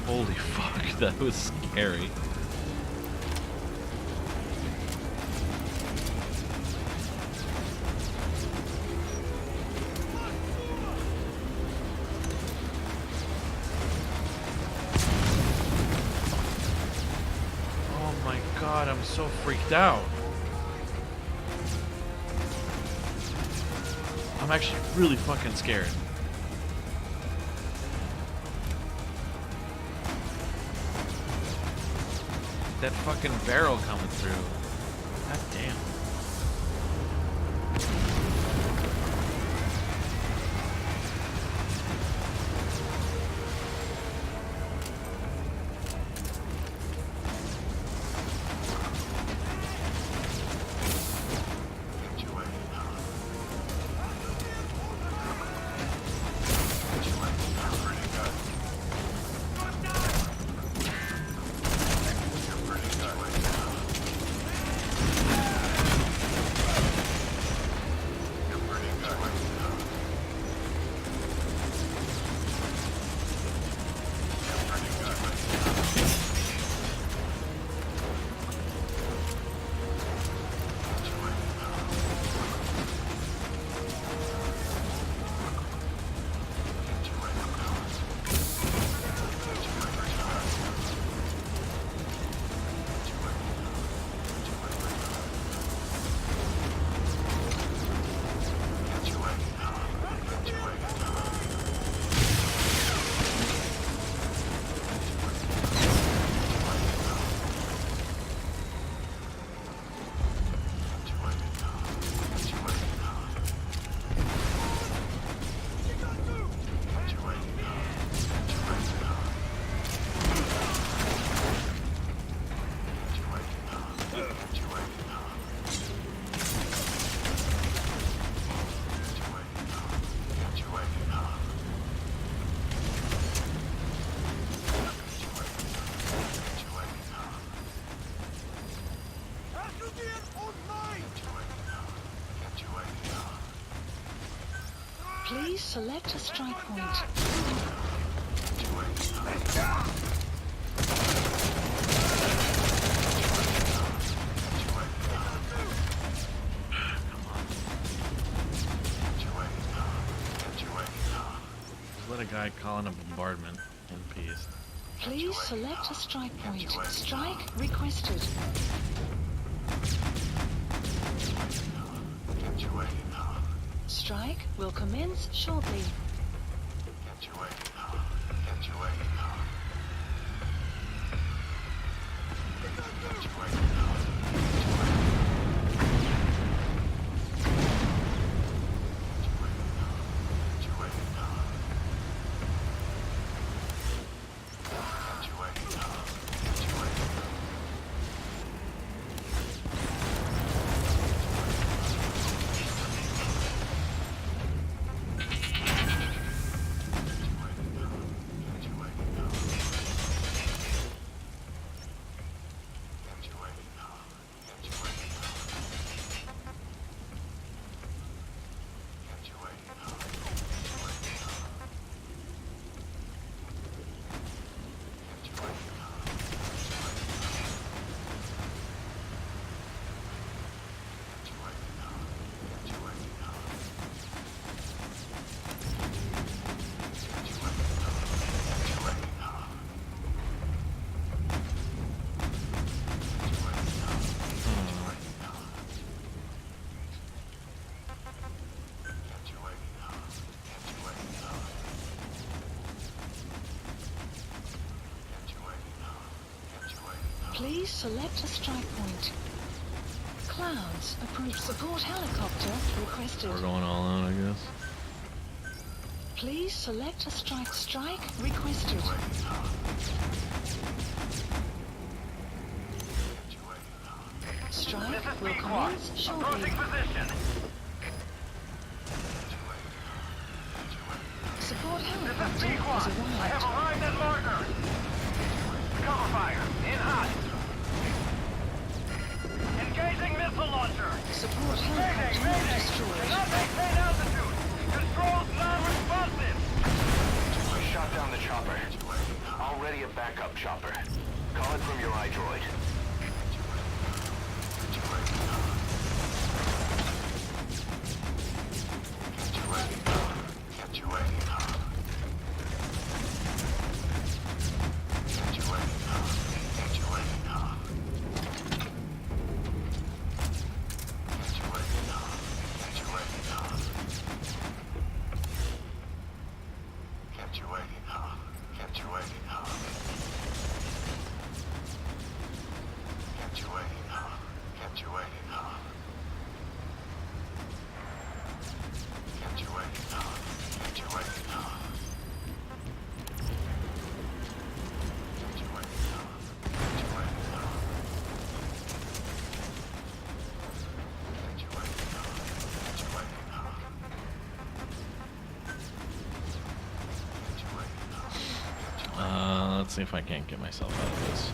Holy fuck, that was scary. God, I'm so freaked out. I'm actually really fucking scared. That fucking barrel coming through. God damn. Please select a strike point. Just let a guy call in a bombardment in peace. Please select a strike point. Strike requested. Strike will commence shortly. Please select a strike point. Clouds, approved support helicopter requested. We're going all out, I guess. Please select a strike. Strike requested. Strike will commence shortly. Support helicopter has arrived. I have arrived at marker. Cover fire. In hot. Engaging missile launcher. Support helicopter destroyed. Cannot maintain altitude. Controls non-responsive. Shot down the chopper. Already a backup chopper. Call it from your iDroid. Let's see if I can't get myself out of this.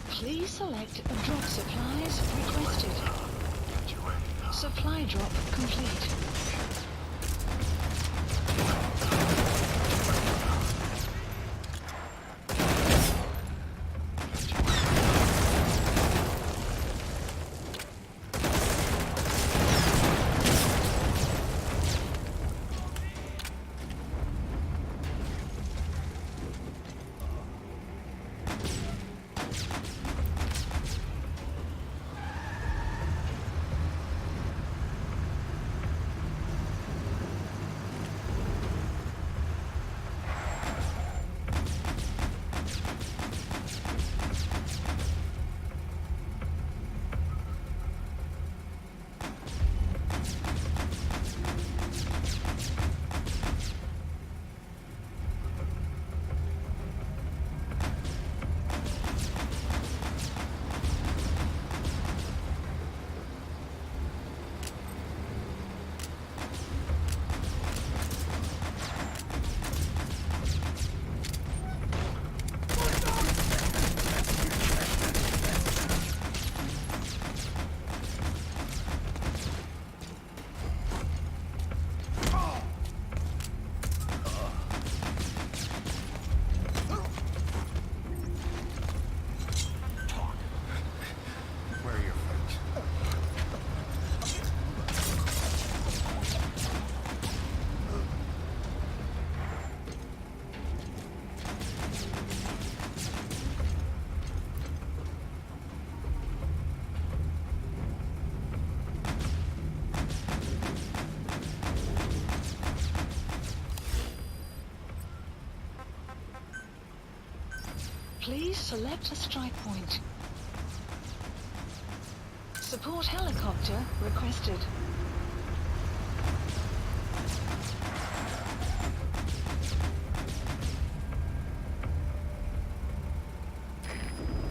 Please select a drop supplies requested. Supply drop complete. Please select a strike point. Support helicopter requested.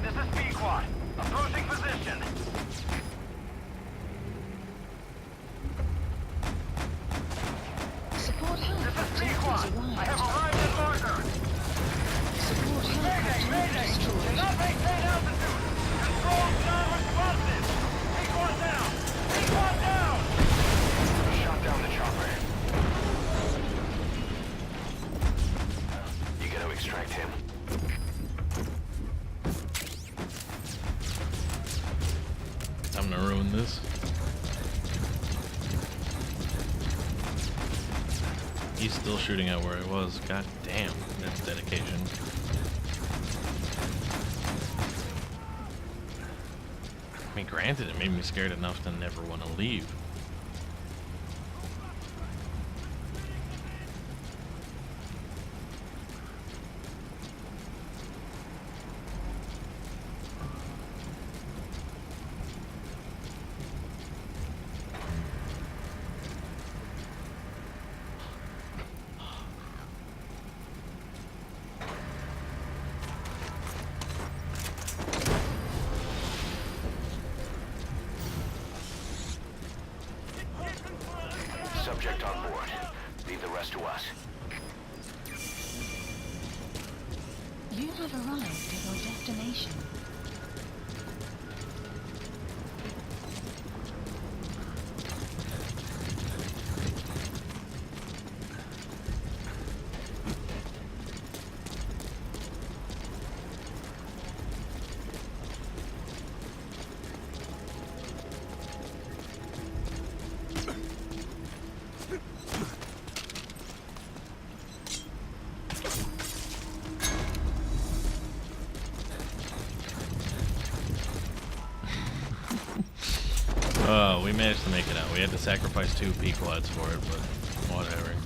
This is Pequod. Approaching position. Support helicopter Pequod. has I arrived. have arrived at marker. Support helicopter destroyed. Not maintain altitude. Control non-responsive. Pequod down. Pequod down. Shot down the chopper. You gotta extract him. Time to ruin this. He's still shooting at where I was. God damn, that's dedication. I mean, granted, it made me scared enough to never want to leave. Subject on board. Leave the rest to us. You have arrived at your destination. Oh, we managed to make it out. We had to sacrifice 2 Pequods for it, but whatever.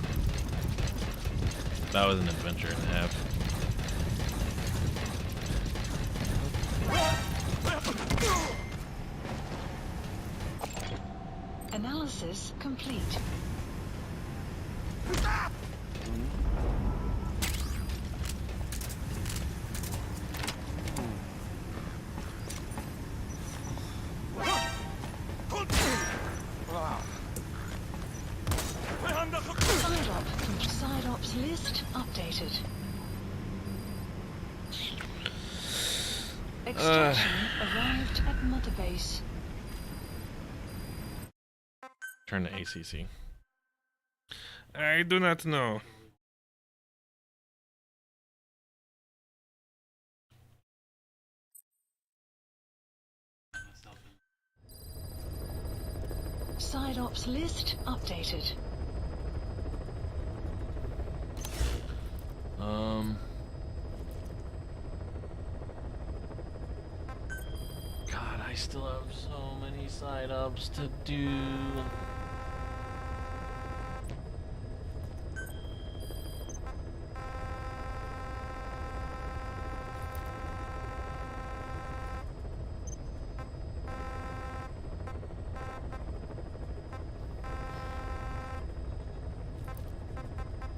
That was an adventure and a half. Analysis complete. Side ops list updated. Extraction arrived at Mother Base. Turn to ACC. I do not know. Side ops list updated. God, I still have so many side ups to do.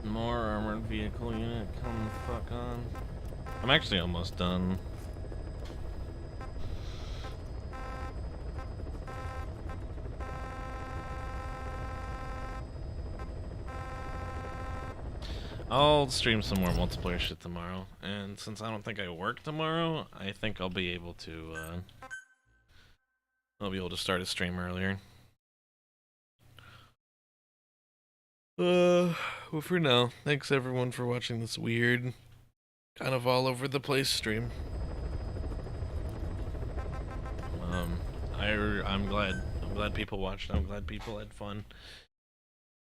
More armored vehicle unit, come the fuck on. I'm actually almost done. I'll stream some more multiplayer shit tomorrow, and since I don't think I work tomorrow, I think I'll be able to start a stream earlier. Well, for now, thanks everyone for watching this weird, kind of all over the place stream. I'm glad people watched. I'm glad people had fun.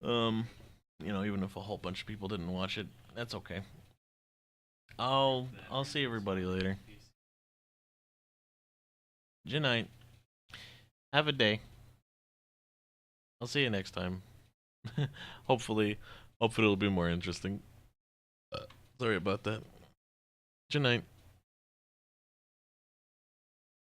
You know, even if a whole bunch of people didn't watch it, that's okay. I'll see everybody later. Good night. Have a day. I'll see you next time. Hopefully it'll be more interesting. Sorry about that. Good night.